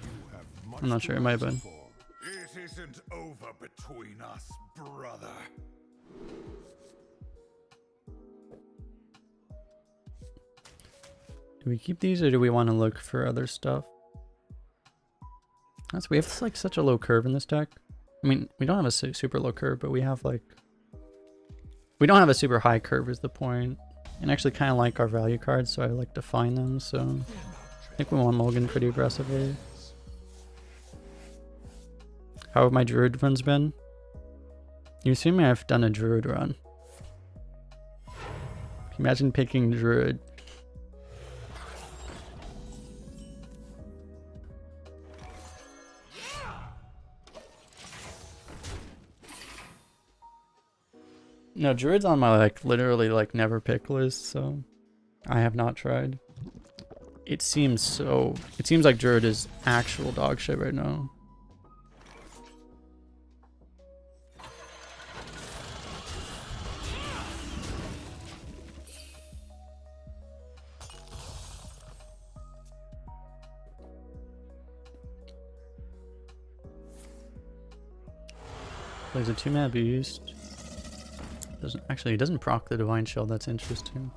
You have much I'm not to sure, it might have been. answer for. It isn't over between us, brother. Do we keep these or do we want to look for other stuff? We have like such a low curve in this deck. I mean, we don't have a super low curve, but we have like... We don't have a super high curve is the point. And actually kind of like our value cards, so I like to find them, so... I think we want Mulligan pretty aggressively. How have my Druid runs been? You assume I've done a Druid run. Imagine picking Druid. No, Druid's on my like literally like never pick list, so I have not tried. It seems like Druid is actual dog shit right now. Plays a 2-mana beast. He doesn't proc the Divine Shield, that's interesting.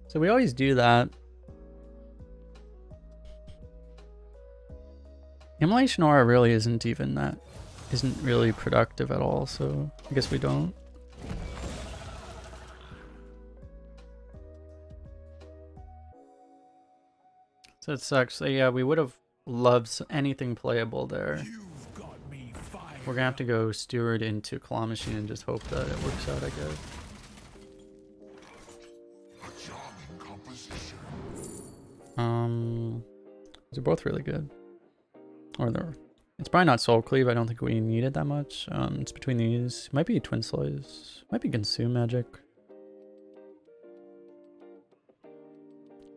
So we always do that. Immolation Aura really isn't really productive at all, so I guess we don't. So it sucks. So yeah, we would have loved anything playable there. We're gonna have to go Steward into Claw Machine and just hope that it works out, I guess. They're both really good. It's probably not Soul Cleave. I don't think we need it that much. It's between these. Might be Twin Slice. Might be Consume Magic.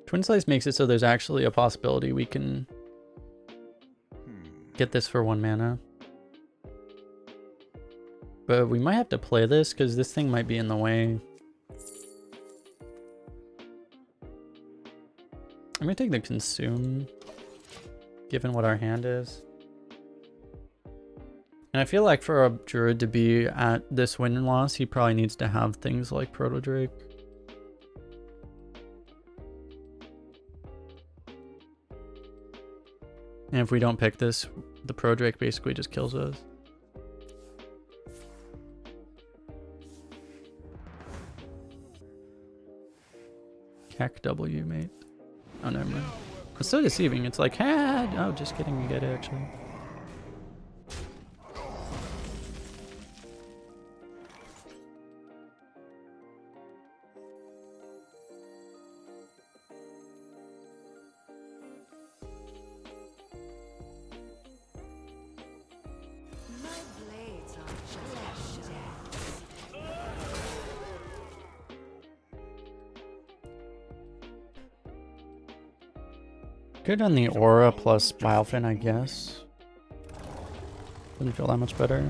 Twin Slice makes it so there's actually a possibility we can get this for 1 mana. But we might have to play this because this thing might be in the way. I'm gonna take the Consume, given what our hand is. And I feel like for a Druid to be at this win-loss, he probably needs to have things like Proto Drake. And if we don't pick this, the Pro Drake basically just kills us. Heck W, mate. Oh, never mind. It's so deceiving. It's like, ah, oh, just kidding. You get it, actually. My blades are just Good on the Aura plus Bilefin, I guess. Doesn't feel that much better.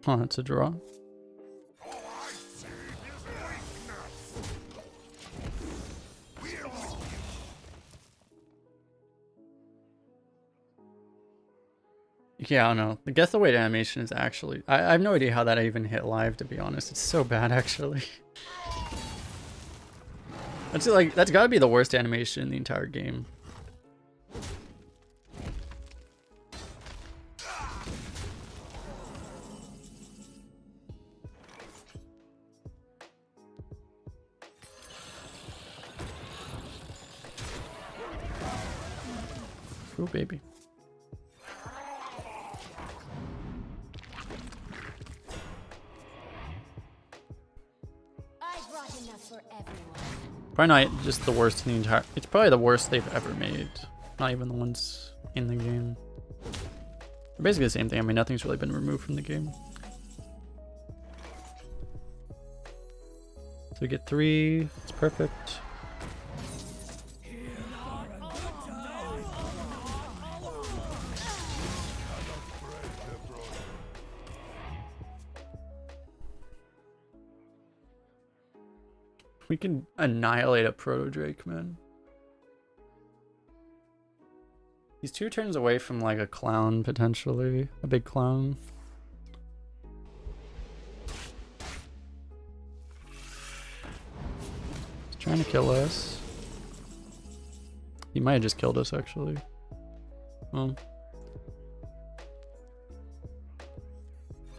Oh, that's a draw. Yeah, I don't know. The Guess the Weight animation is actually... I have no idea how that even hit live, to be honest. It's so bad, actually. That's like, that's gotta be the worst animation in the entire game. Ooh, baby. Probably not just the worst in the entire... It's probably the worst they've ever made. Not even the ones in the game. They're basically the same thing. I mean, nothing's really been removed from the game. So we get 3. It's perfect. We can annihilate a Proto Drake, man. He's 2 turns away from like a clown, potentially. A big clown. He's trying to kill us. He might have just killed us, actually. Oh.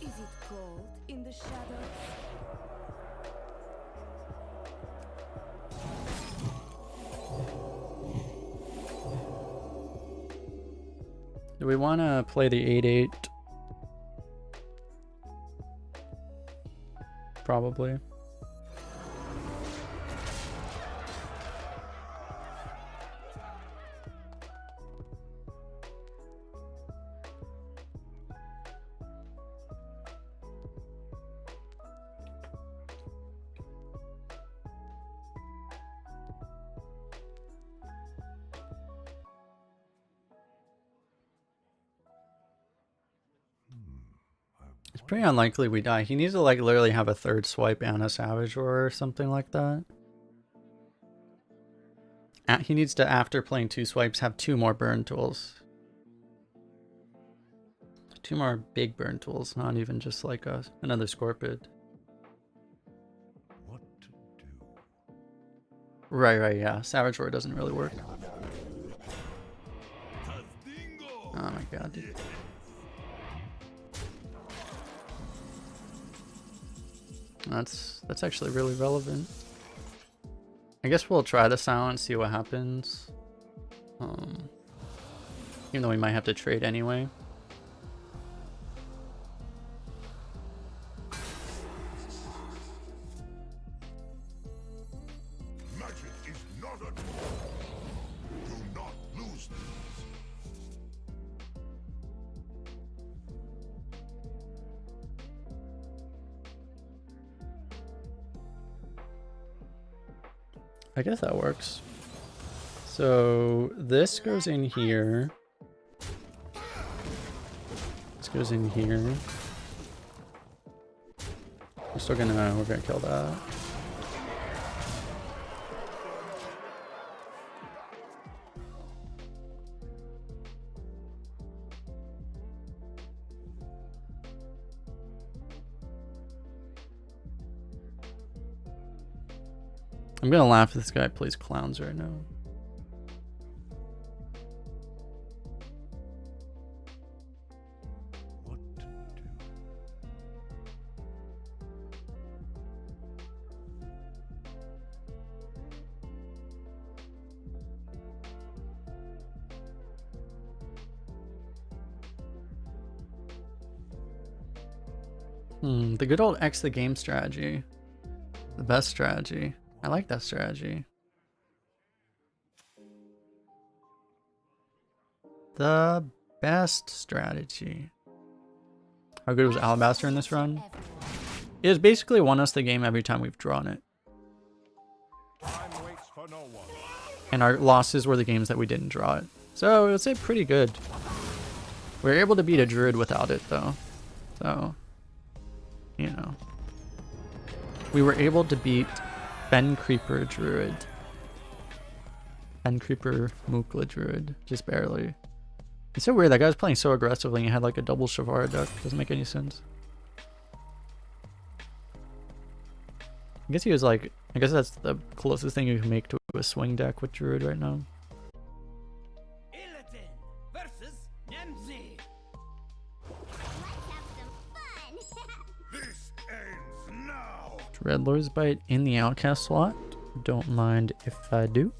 Is it cold in the shadows? Do we want to play the 8-8? Probably. It's pretty unlikely we die. He needs to like literally have a 3rd swipe and a Savage Roar or something like that. He needs to, after playing 2 swipes, have 2 more burn tools. 2 more big burn tools, not even just like another Scorpid. What to do? Right, yeah. Savage Roar doesn't really work. Oh my god, dude. That's actually really relevant. I guess we'll try this out and see what happens. Even though we might have to trade anyway. Magic is not a do not lose these. I guess that works. So this goes in here. This goes in here. We're gonna kill that. I'm gonna laugh if this guy plays clowns right now. What to do? The good old X the game strategy. The best strategy. I like that strategy. The best strategy. How good was Alabaster in this run? It has basically won us the game every time we've drawn it. Time waits for no one. And our losses were the games that we didn't draw it. So I would say pretty good. We were able to beat a druid without it though. So you know. We were able to beat Fen Creeper Druid. Fen Creeper Mukla Druid. Just barely. It's so weird. That guy was playing so aggressively and he had like a double Shavara deck. Doesn't make any sense. I guess he was like... I guess that's the closest thing you can make to a swing deck with Druid right now. Illidan versus Nemzi. This ends now. Dreadlord's Bite in the Outcast slot. Don't mind if I do.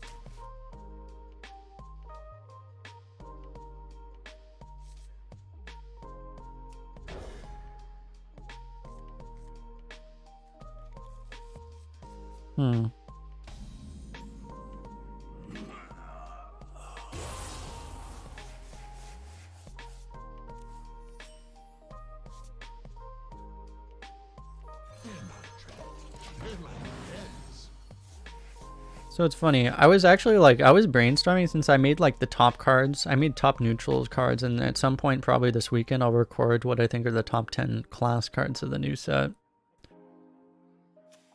So it's funny, I was actually like, I was brainstorming since I made like the top cards. I made top neutrals cards, and at some point probably this weekend I'll record what I think are the top 10 class cards of the new set.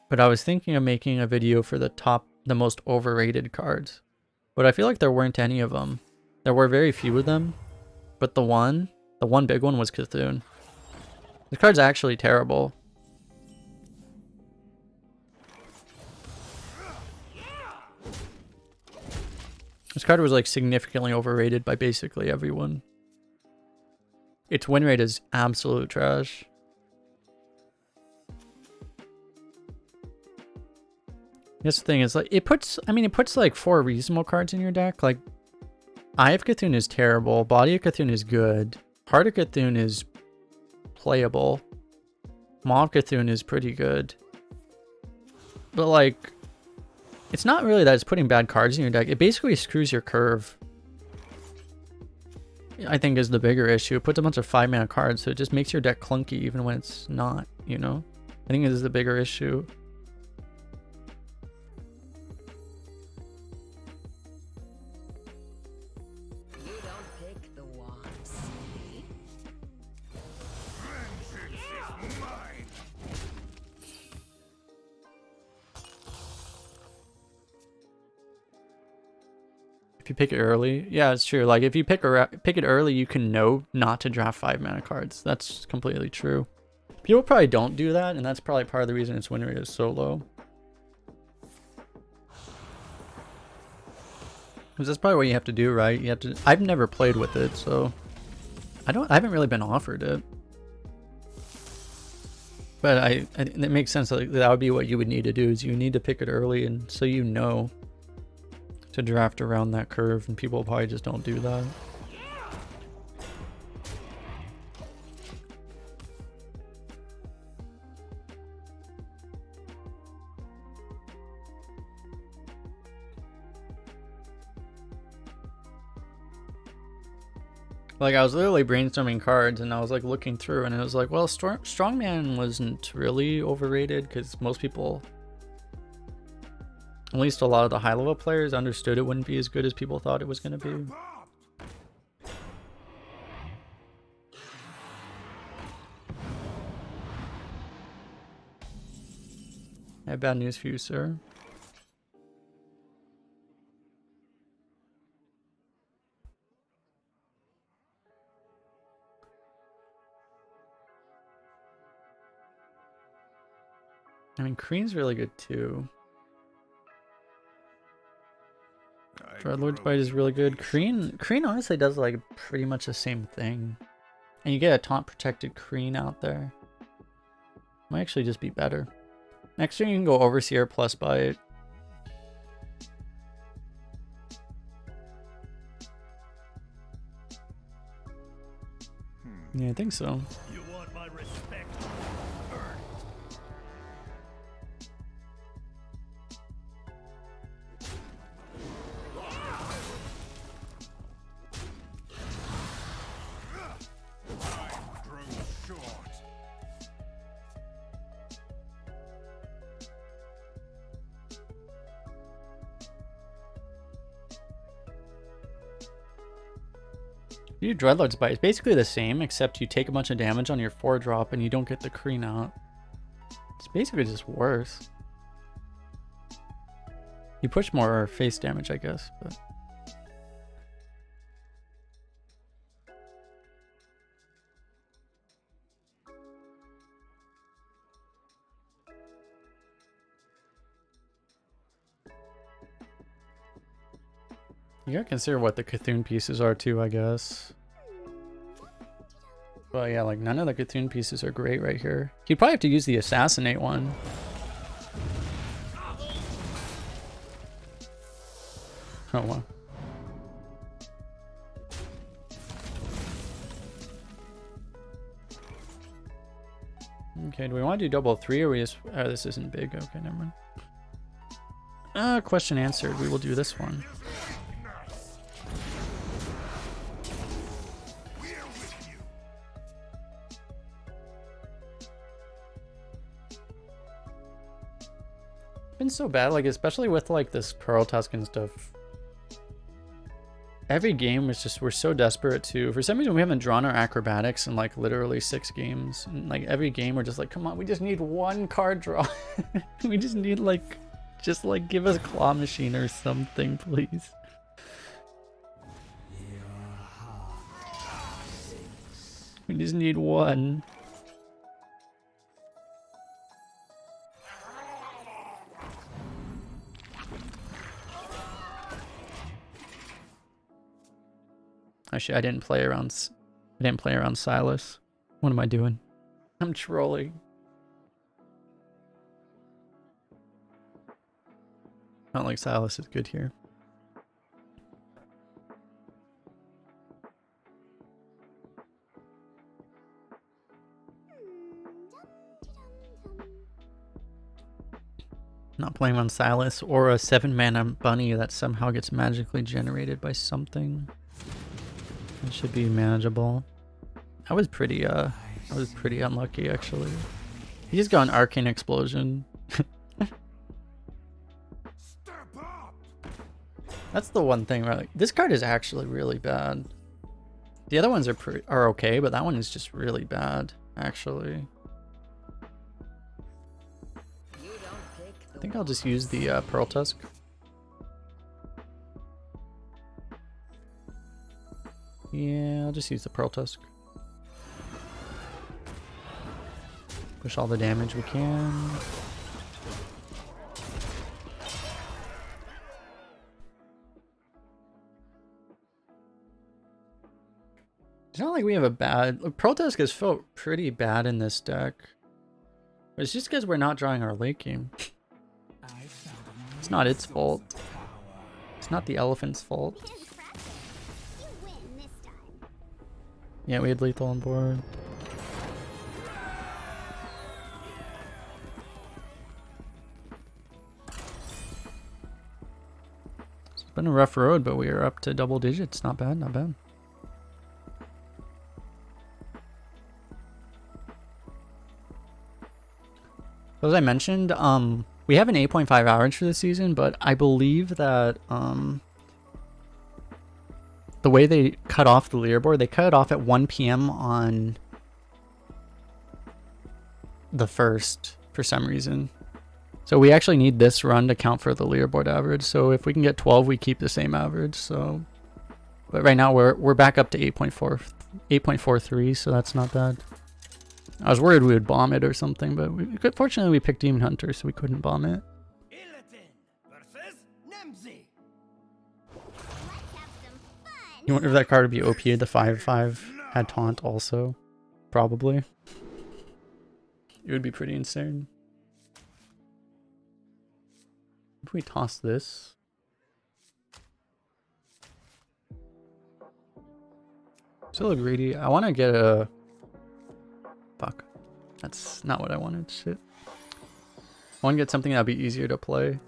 But I was thinking of making a video for the most overrated cards. But I feel like there weren't any of them. There were very few of them. But the one big one was Cthulhu. This card's actually terrible. This card was like significantly overrated by basically everyone. Its win rate is absolute trash. This thing is like, it puts like 4 reasonable cards in your deck. Like, Eye of Cthulhu is terrible, Body of Cthulhu is good, Heart of Cthulhu is playable, Maw of Cthulhu is pretty good. But like, it's not really that it's putting bad cards in your deck. It basically screws your curve. I think is the bigger issue. It puts a bunch of 5-mana cards, so it just makes your deck clunky even when it's not, you know? I think this is the bigger issue. You don't pick the ones. Vengeance is mine. If you pick it early, yeah, it's true. Like if you pick it early, you can know not to draft 5-mana cards. That's completely true. People probably don't do that, and that's probably part of the reason its win rate is so low. Because that's probably what you have to do, right? You have to. I've never played with it, so I haven't really been offered it. But it makes sense that that would be what you would need to do. Is you need to pick it early, and so you know to draft around that curve, and people probably just don't do that. Like, I was literally brainstorming cards, and I was like looking through, and it was like, well, Strongman wasn't really overrated because most people, at least a lot of the high level players, understood it wouldn't be as good as people thought it was going to be. I have bad news for you, sir. I mean, Kreen's really good too. Dreadlord's Bite is really good. Kreen honestly does like pretty much the same thing. And you get a taunt protected Kreen out there. Might actually just be better. Next turn you can go Overseer plus Bite. Yeah, I think so. You want my respect? Earn it. Time grows short. You do Dreadlord's Bite. It's basically the same, except you take a bunch of damage on your 4-drop and you don't get the Kreen out. It's basically just worse. You push more face damage, I guess, but... You gotta consider what the Cthulhu pieces are too, I guess. But yeah, like none of the Cthulhu pieces are great right here. You'd probably have to use the assassinate one. Oh wow. Okay, do we want to do double three or we just... Oh, this isn't big. Okay, never mind. Question answered. We will do this one. Been so bad, like especially with like this Pearl Tusk and stuff. Every game is just, we're so desperate to, for some reason we haven't drawn our acrobatics in like literally 6 games. And like every game we're just like, come on, we just need one card draw. We just need like, just like give us Claw Machine or something, please. We just need one. Actually, I didn't play around Silas. What am I doing? I'm trolling. Not like Silas is good here. Not playing on Silas or a 7-mana bunny that somehow gets magically generated by something. It should be manageable. I was pretty unlucky actually. He just got an Arcane Explosion. That's the one thing, right? Like, this card is actually really bad. The other ones are okay, but that one is just really bad, actually. I think I'll just use the Pearl Tusk. Yeah, I'll just use the Pearl Tusk. Push all the damage we can. It's not like we have a bad... Pearl Tusk has felt pretty bad in this deck. But it's just because we're not drawing our late game. It's not its fault. It's not the elephant's fault. Yeah, we had lethal on board. It's been a rough road, but we are up to double digits. Not bad, not bad. So as I mentioned, we have an 8.5 average for this season, but I believe that the way they cut off the leaderboard, they cut it off at 1 PM on the 1st for some reason. So we actually need this run to count for the leaderboard average. So if we can get 12, we keep the same average. So, but right now we're back up to 8.43, so that's not bad. I was worried we would bomb it or something, but fortunately we picked Demon Hunter, so we couldn't bomb it. You wonder if that card would be OP. The 5/5 had taunt also, probably. It would be pretty insane. If we toss this, still a greedy. I want to get a. Fuck, that's not what I wanted. Shit. I want to get something that'd be easier to play.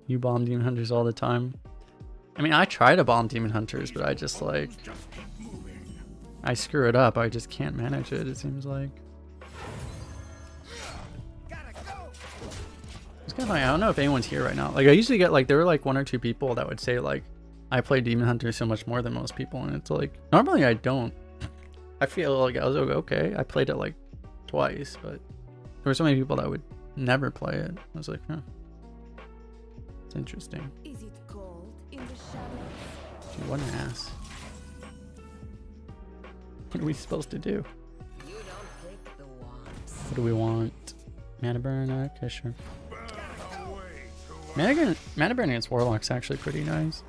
You bomb Demon Hunters all the time. I mean, I try to bomb Demon Hunters, but I just like... I screw it up. I just can't manage it, it seems like. It's kind of funny. I don't know if anyone's here right now. Like, I usually get like... There were like 1 or 2 people that would say like... I play Demon Hunter so much more than most people, and it's like normally I don't. I feel like I was okay. I played it like twice, but there were so many people that would never play it. I was like, huh, it's interesting. Is it cold in the shadows? Gee, what an ass. What are we supposed to do? You don't pick the ones. What do we want? Mana burn? Okay, sure. Better way to Mana burn against Warlock's actually pretty nice,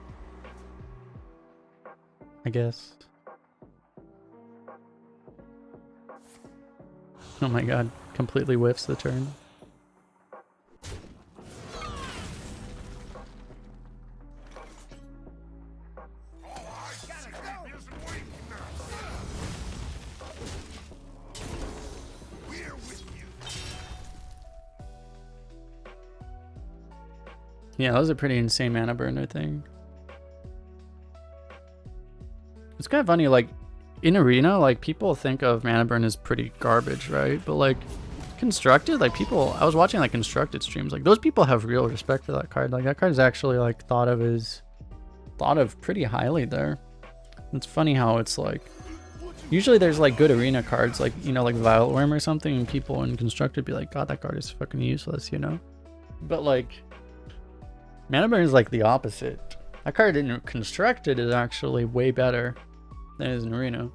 I guess. Oh my god, completely whiffs the turn. Yeah, that was a pretty insane mana burn, I think. It's kind of funny, like, in Arena, like, people think of mana burn as pretty garbage, right? But, like, Constructed, like, people, I was watching, like, Constructed streams, like, those people have real respect for that card. Like, that card is actually, like, thought of pretty highly there. It's funny how it's, like, usually there's, like, good Arena cards, like, you know, like Violet Worm or something, and people in Constructed be like, God, that card is fucking useless, you know? But, like, Mana Burn is like the opposite. That card in Constructed is actually way better than it is in Arena.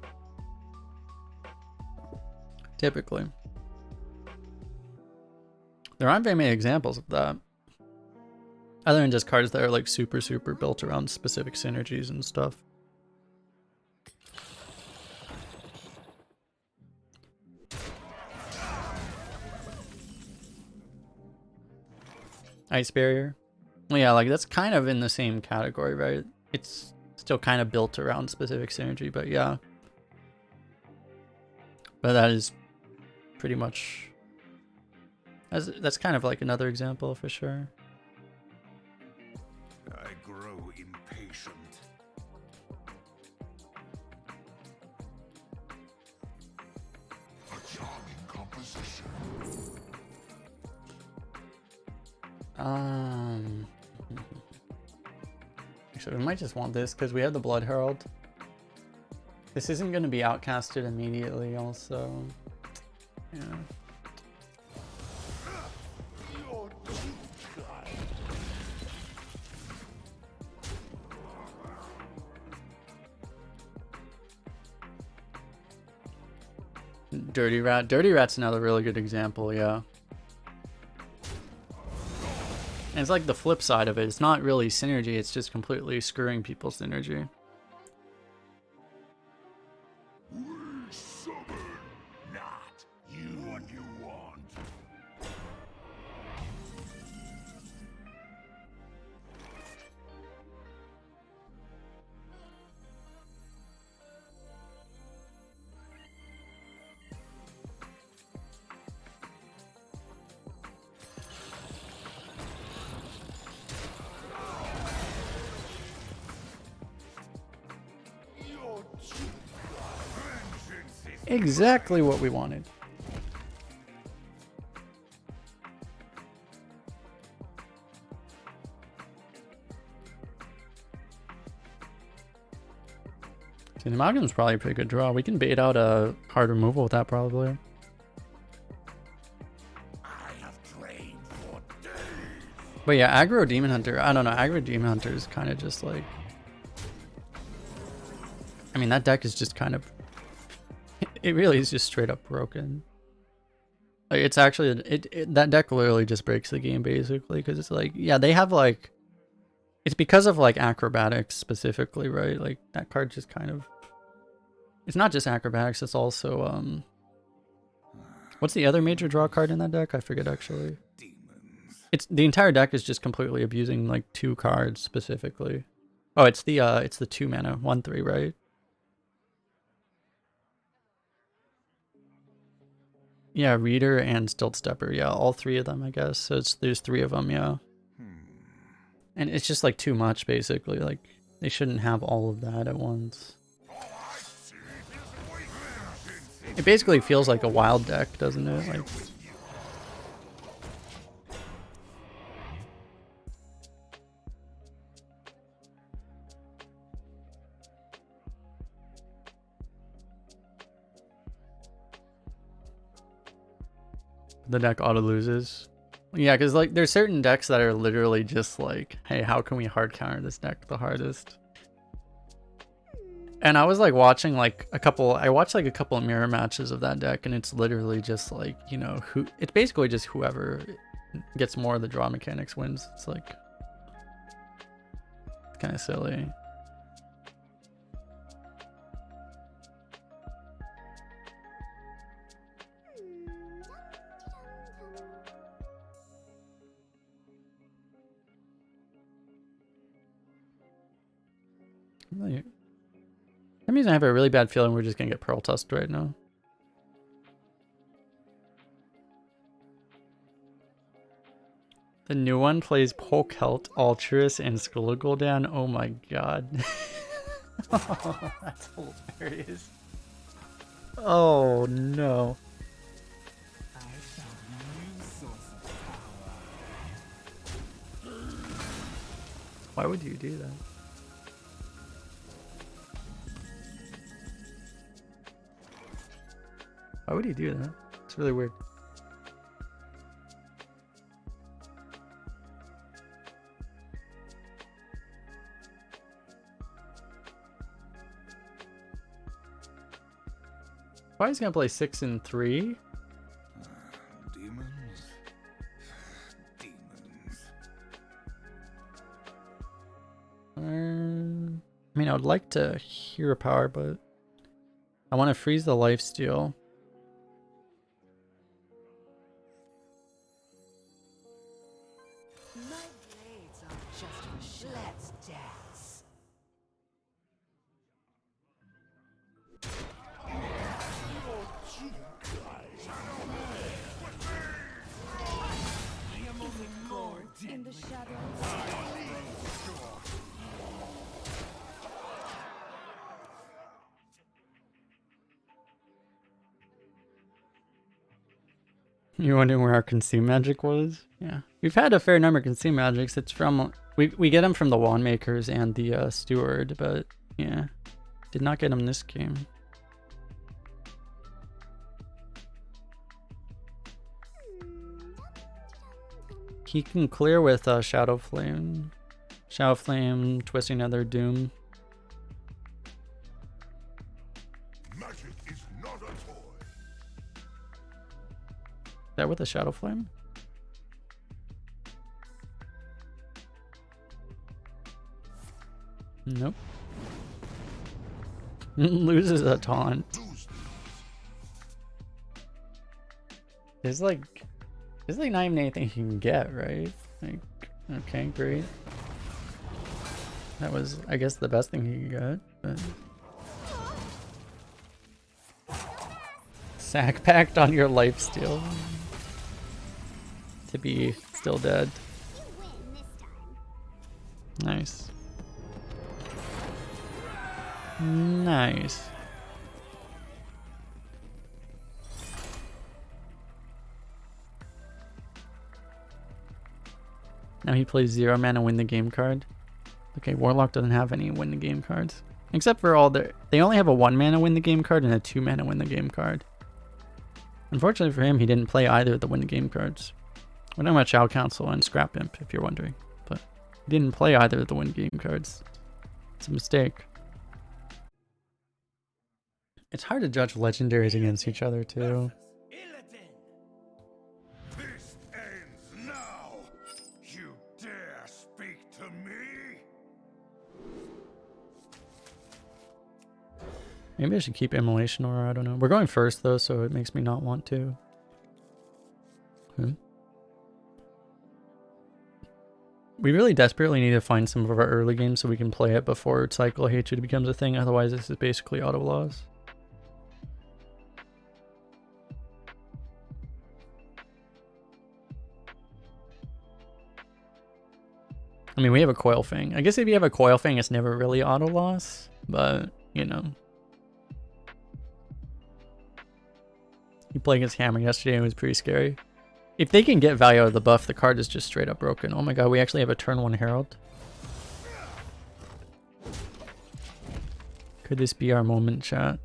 Typically. There aren't very many examples of that. Other than just cards that are like super built around specific synergies and stuff. Ice Barrier. Well, yeah, like that's kind of in the same category, right? It's still kind of built around specific synergy, but yeah. But that is pretty much... That's kind of like another example for sure. I grow impatient. A charming composition. Actually, we might just want this because we have the Blood Herald. This isn't going to be outcasted immediately also. Yeah. Dirty Rat. Dirty Rat's another really good example, yeah. And it's like the flip side of it. It's not really synergy, it's just completely screwing people's synergy. We summon not you what you want. Exactly what we wanted. See, the Amalgam's probably a pretty good draw. We can bait out a hard removal with that probably. I have trained for days. But yeah, aggro Demon Hunter, I don't know, aggro Demon Hunter is kind of just like... I mean, that deck is just kind of... It really is just straight up broken. Like, it's actually... that deck literally just breaks the game, basically, because it's like... Yeah, they have, like... It's because of, like, acrobatics, specifically, right? Like, that card just kind of... It's not just acrobatics, it's also, What's the other major draw card in that deck? I forget, actually. Demons. It's... The entire deck is just completely abusing, like, 2 cards, specifically. Oh, it's the 2 mana, 1/3, right? Yeah, Reader and Stilt Stepper. Yeah, all 3 of them, I guess. So there's 3 of them, yeah. And it's just like too much, basically. Like, they shouldn't have all of that at once. It basically feels like a wild deck, doesn't it? Like, the deck auto loses. Yeah, because like there's certain decks that are literally just like, hey, how can we hard counter this deck the hardest? And I was like watching like I watched like a couple of mirror matches of that deck, and it's literally just like, you know, it's basically just whoever gets more of the draw mechanics wins. It's like kind of silly. For some reason I have a really bad feeling we're just gonna get Pearl Tusked right now. The new one plays Polkhelt, Altruist, and Skull Gul'dan. Oh my god. Oh, that's hilarious. Oh no. Why would you do that? Why would he do that? It's really weird. Why is he gonna play 6 and 3? Demons. Demons. I mean, I would like to hero power, but I want to freeze the lifesteal. My blades are just for show. Let's dance. In the shadows. You wondering where our consume magic was? Yeah, we've had a fair number of consume magics. It's from we get them from the wand makers and the steward, but yeah, did not get them this game. He can clear with Shadow Flame, Twisting Nether, Doom. Magic is not a toy. Is that with a Shadow Flame? Nope. Loses a taunt. There's like not even anything you can get, right? Like, okay, great. That was, I guess, the best thing he could get, but... Sack packed on your lifesteal. To be still dead. Nice. Nice. Now he plays 0 mana win the game card. Okay, Warlock doesn't have any win the game cards. Except for all their... They only have a 1 mana win the game card and a 2 mana win the game card. Unfortunately for him, he didn't play either of the win the game cards. We're talking about Chow Council and Scrap Imp, if you're wondering. But he didn't play either of the win game cards. It's a mistake. It's hard to judge legendaries against each other, too. This ends now. You dare speak to me? Maybe I should keep Immolation Aura, I don't know. We're going first, though, so it makes me not want to. We really desperately need to find some of our early games so we can play it before Cycle Hatred becomes a thing. Otherwise, this is basically auto loss. I mean, we have a Coil Fang. I guess if you have a Coil Fang, it's never really auto loss, but, you know. You played against Hammer yesterday and it was pretty scary. If they can get value out of the buff, the card is just straight up broken. Oh my god, we actually have a turn 1 Herald. Could this be our moment, chat?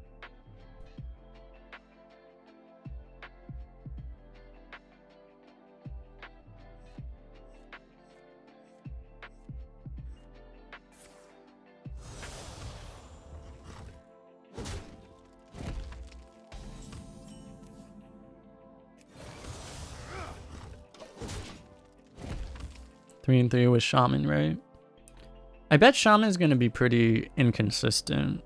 3 and 3 with Shaman, right? I bet Shaman is going to be pretty inconsistent.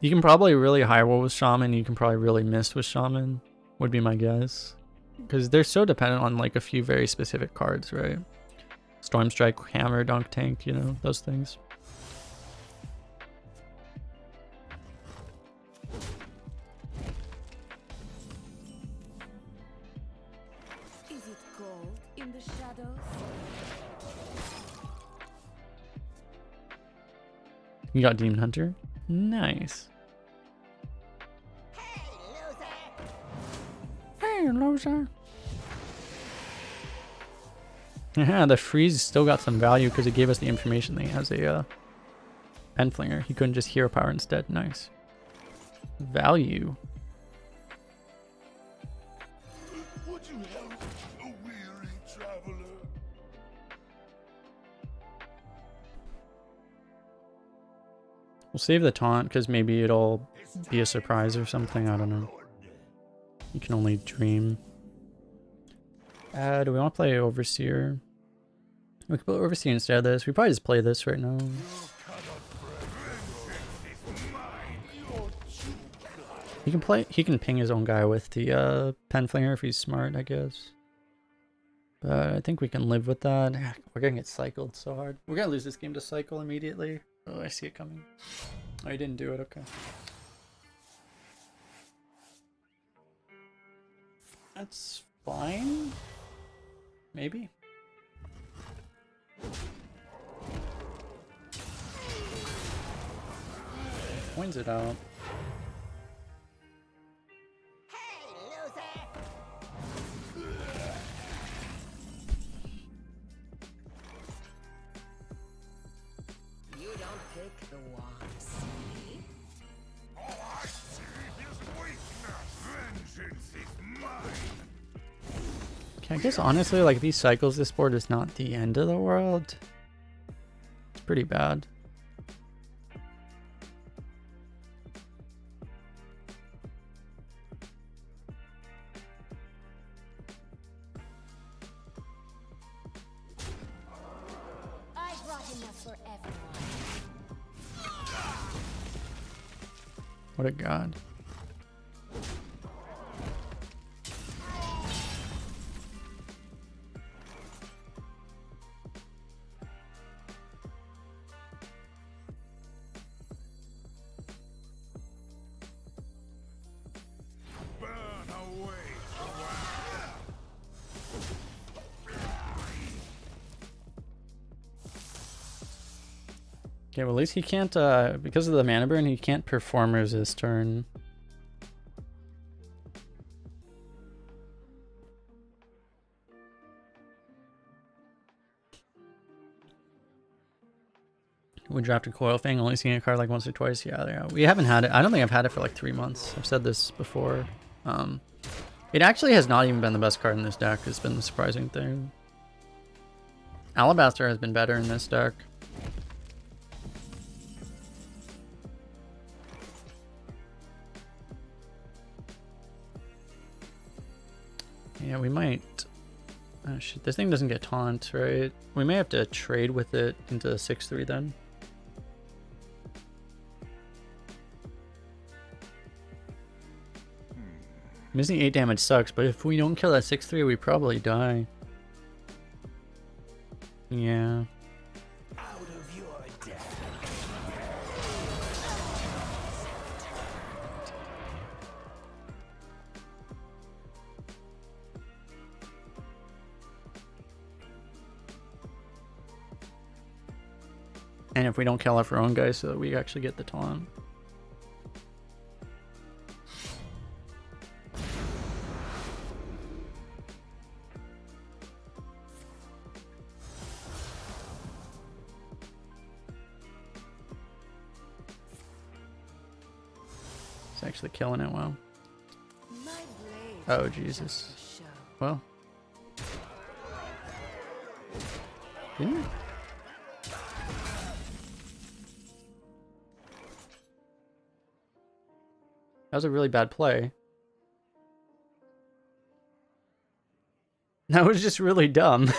You can probably really high roll with Shaman. You can probably really miss with Shaman, would be my guess. Because they're so dependent on like a few very specific cards, right? Storm Strike, Hammer, Dunk Tank, you know, those things. Is it cold in the shadows? You got Demon Hunter? Nice. Hey, loser. Yeah, the freeze still got some value because it gave us the information that he has a pen flinger. He couldn't just hero power instead. Nice. Value. Would you help a weary traveler? We'll save the taunt because maybe it'll be a surprise or something. I don't know. You can only dream. Do we want to play Overseer? We could play Overseer instead of this. We probably just play this right now. He can ping his own guy with the pen flinger if he's smart, I guess. But I think we can live with that. We're gonna get cycled so hard. We're gonna lose this game to cycle immediately. Oh, I see it coming. Oh, he didn't do it. Okay. That's fine. Maybe. Points it out. You don't pick the ones. All I see is weakness. Vengeance is mine. Okay, I guess honestly, like these cycles, this board is not the end of the world. It's pretty bad. I brought enough for everyone. What a god. Burn away. Okay, well at least he can't, because of the mana burn, he can't performers his turn. We drafted Coil Fang, only seen a card like once or twice. Yeah, we haven't had it. I don't think I've had it for like 3 months. I've said this before. It actually has not even been the best card in this deck. It's been the surprising thing. Alabaster has been better in this deck. Yeah, we might... Oh shit, this thing doesn't get taunt, right? We may have to trade with it into the 6-3 then. Missing 8 damage sucks, but if we don't kill that 6-3, we probably die. Yeah. Out of your death. And if we don't kill off our own guys so that we actually get the taunt. It's actually killing it, wow. My blade. Oh, Jesus. Show. Well. Didn't we? That was a really bad play. That was just really dumb.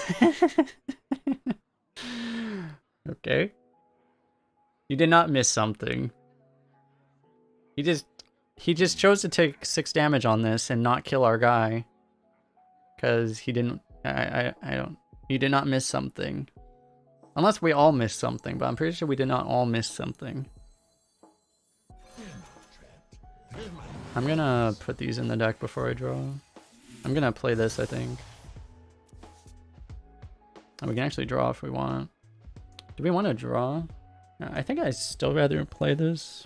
Okay. You did not miss something. He just chose to take 6 damage on this and not kill our guy. Because he didn't... I don't... He did not miss something. Unless we all missed something, but I'm pretty sure we did not all miss something. I'm gonna put these in the deck before I draw. I'm gonna play this, I think. And we can actually draw if we want. Do we want to draw? I think I'd still rather play this.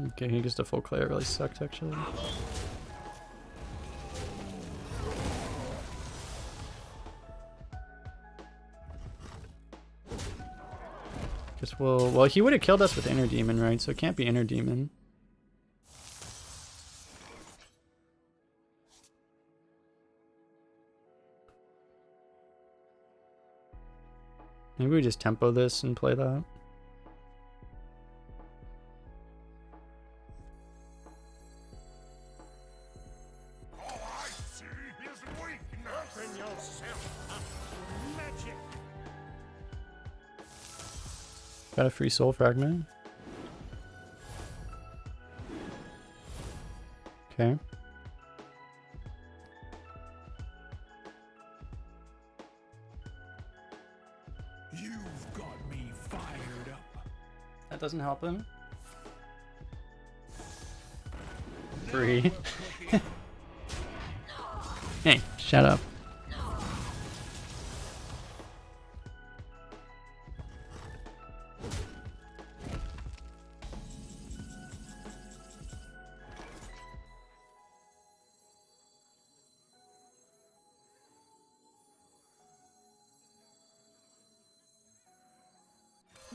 Okay, he gets the full clay. It really sucked, actually. Guess well, he would have killed us with Inner Demon, right? So it can't be Inner Demon. Maybe we just tempo this and play that. Got a free soul fragment. Okay. You've got me fired up. That doesn't help him. Free. Hey, shut up.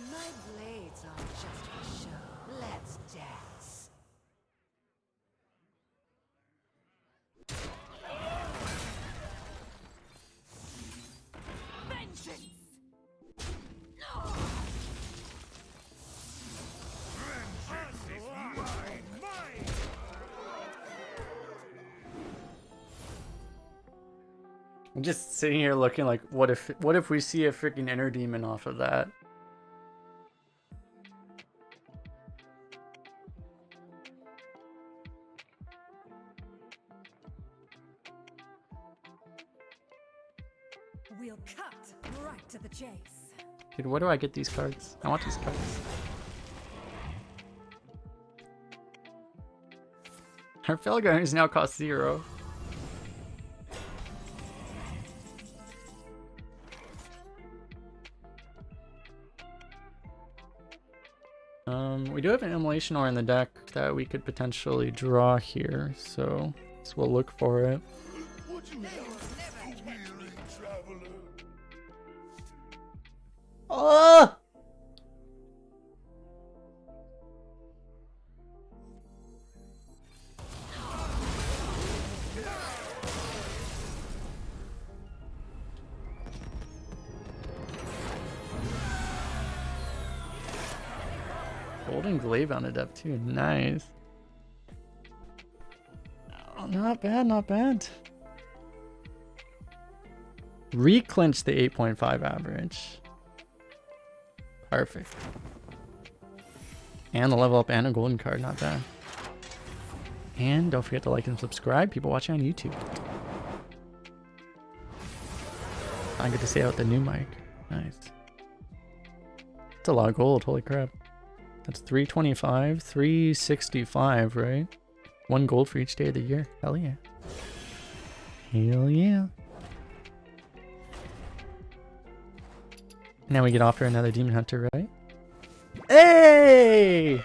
My blades are just for show. Let's dance. Vengeance! I'm just sitting here looking like, what if we see a freaking Inner Demon off of that? We'll cut right to the chase. Dude, where do I get these cards? I want these cards. Our Felgunners now cost 0. We do have an Immolation Ore in the deck that we could potentially draw here, so we'll look for it. Oh! Golden Glaive on it up too. Nice. Oh, not bad, not bad. Reclinch the 8.5 average. Perfect. And the level up and a golden card, not bad. And don't forget to like and subscribe, people watching on YouTube. I get to say out the new mic. Nice. It's a lot of gold, holy crap. That's 325, 365, right? 1 gold for each day of the year. Hell yeah. Hell yeah. Now we get offer another Demon Hunter, right? Hey!